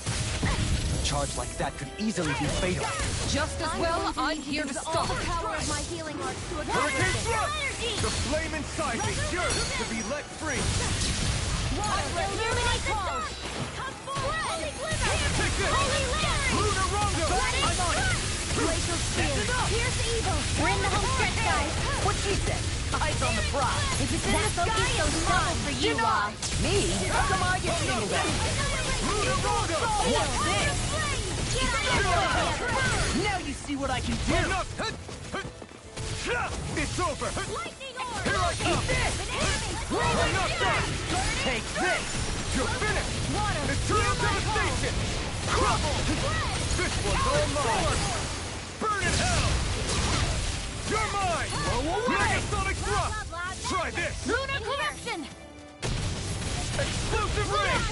A charge like that could easily be fatal. Just as well, I'm here to all stop the it. power of my healing arts to Hurricane accomplish thrust! energy. The flame inside me yearns to be let free! Illuminate the dark. Come forward. Holy glimmer. Take this! Holy Larry. Luna Rondo! I'm on it. Glacial Spear. Pierce the evil. We're in the home stretch, guys. What she said? Eyes on the prize. If it's in the focus, so strong for you all. Me? How come I get singled out? Luna Rondo! What's this? Get out of here. Now you see what I can do. I'm not... It's over! Lightning orb. Here I come! I'm not done! Take this. You're finished! Water. Eternal devastation! Crumble! This one's all mine! Burn in hell! You're mine! Megasonic thrust! Try this! Lunar correction. Explosive ring!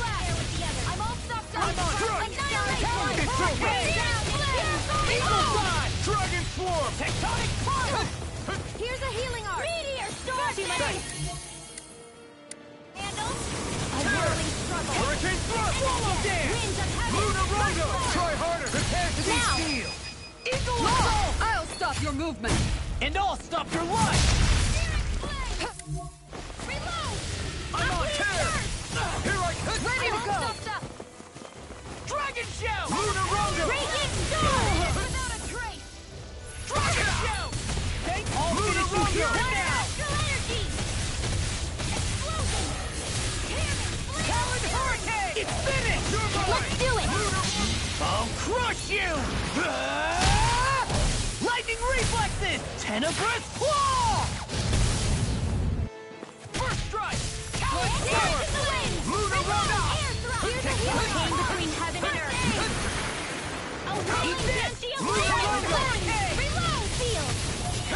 I'm all stocked up. I'm on truck! Annihilation. It's over! Eagle Side! Dragon swarm! Tectonic pull. Here's a healing art. Meteor storm. Handle. A whirling struggle. Hurricane thrust! Winds of heaven. Lunar Rondo! Try harder! Prepare to be Now. steel! Eagle assault. I'll stop your movement. And I'll stop your life. Reload. I'm on tear! Here I come! Ready to go. Dragon shout. Lunar Rondo! Raging storm. Without a trace. Dragon shout. I'll Lunar finish you Rondo! here and now. Astral energy. Explosion. Talon hurricane. It's finished. Let's do it. I'll crush you. Lightning reflexes. Tenebrous claw. First strike. Talon power. Lunar Rondo! Here's a hurricane between heaven and earth. A whirling gentian reload field.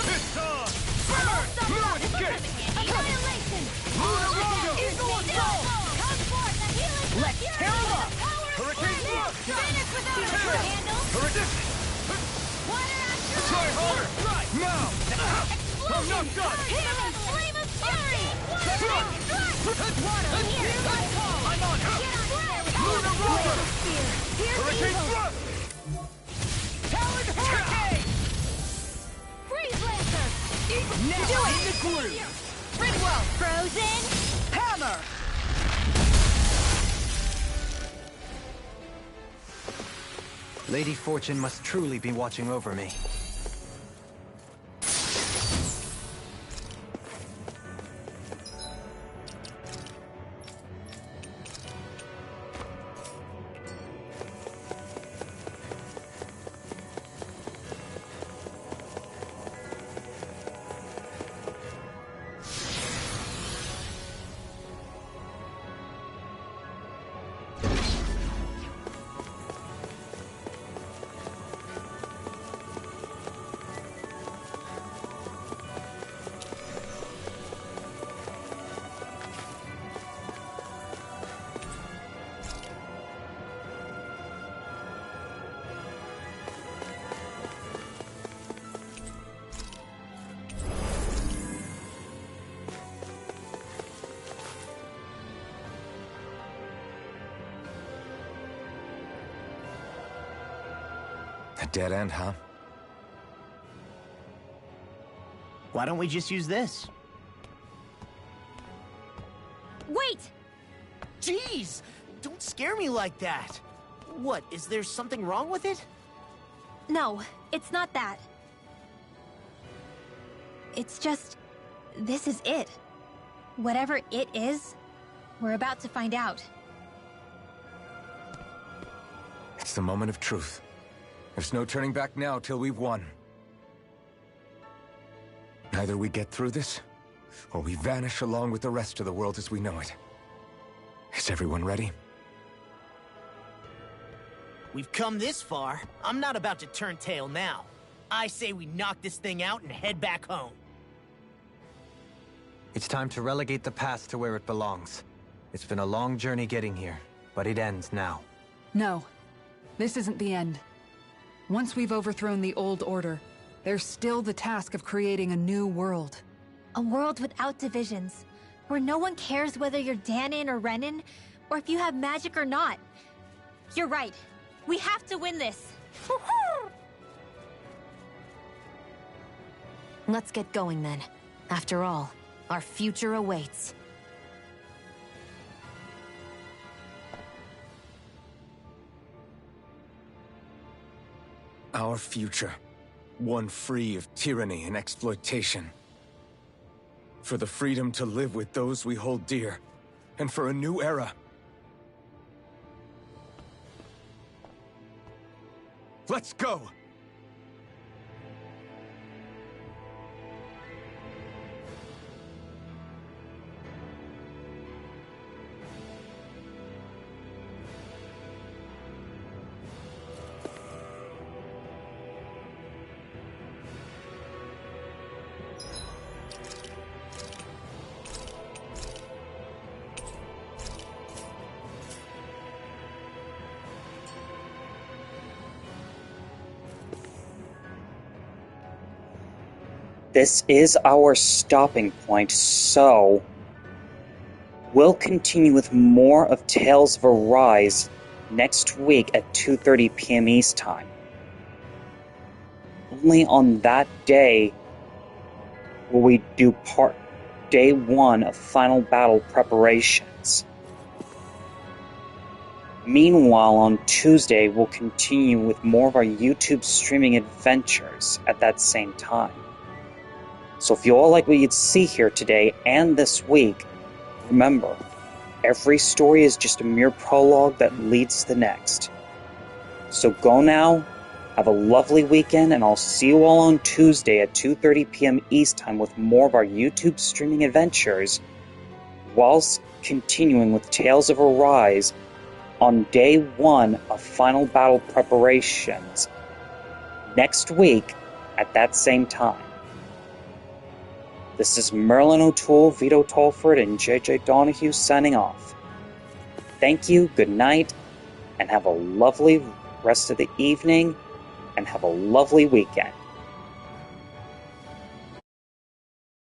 It's on! Burn! No escape! Annihilation. Lunar Rondo! Eagle assault. Come forth the healing. Let's tear 'em up. Hurricane thrust! Finish without a handle. Hurricane! Water astral. Try harder! Now! I'm not done! Healing flame of fury. Water. Here. I'm on it! Get on there with Lunar Rondo! Here's Hurricane evil. thrust! Talon hurricane. Freeze lancer. Now Do it. in the groove. Ridwell. Frozen. Hammer. Lady Fortune must truly be watching over me. A dead end, huh? Why don't we just use this? Wait! Jeez! Don't scare me like that! What, is there something wrong with it? No, it's not that. It's just... this is it. Whatever it is, we're about to find out. It's the moment of truth. There's no turning back now till we've won. Either we get through this, or we vanish along with the rest of the world as we know it. Is everyone ready? We've come this far. I'm not about to turn tail now. I say we knock this thing out and head back home. It's time to relegate the past to where it belongs. It's been a long journey getting here, but it ends now. No, this isn't the end. Once we've overthrown the old order, there's still the task of creating a new world. A world without divisions, where no one cares whether you're Danan or Renan, or if you have magic or not. You're right. We have to win this. Let's get going then. After all, our future awaits. Our future. One free of tyranny and exploitation. For the freedom to live with those we hold dear. And for a new era. Let's go! This is our stopping point, so we'll continue with more of Tales of Arise next week at 2:30 p.m. East Time. Only on that day will we do day 1 of Final Battle preparations. Meanwhile, on Tuesday, we'll continue with more of our YouTube streaming adventures at that same time. So if you all like what you'd see here today and this week, remember, every story is just a mere prologue that leads to the next. So go now, have a lovely weekend, and I'll see you all on Tuesday at 2:30 p.m. East Time with more of our YouTube streaming adventures, whilst continuing with Tales of Arise on day 1 of Final Battle preparations next week at that same time. This is Merlin O'Toole, Vito Tolford, and JJ Donahue signing off. Thank you, good night, and have a lovely rest of the evening, and have a lovely weekend.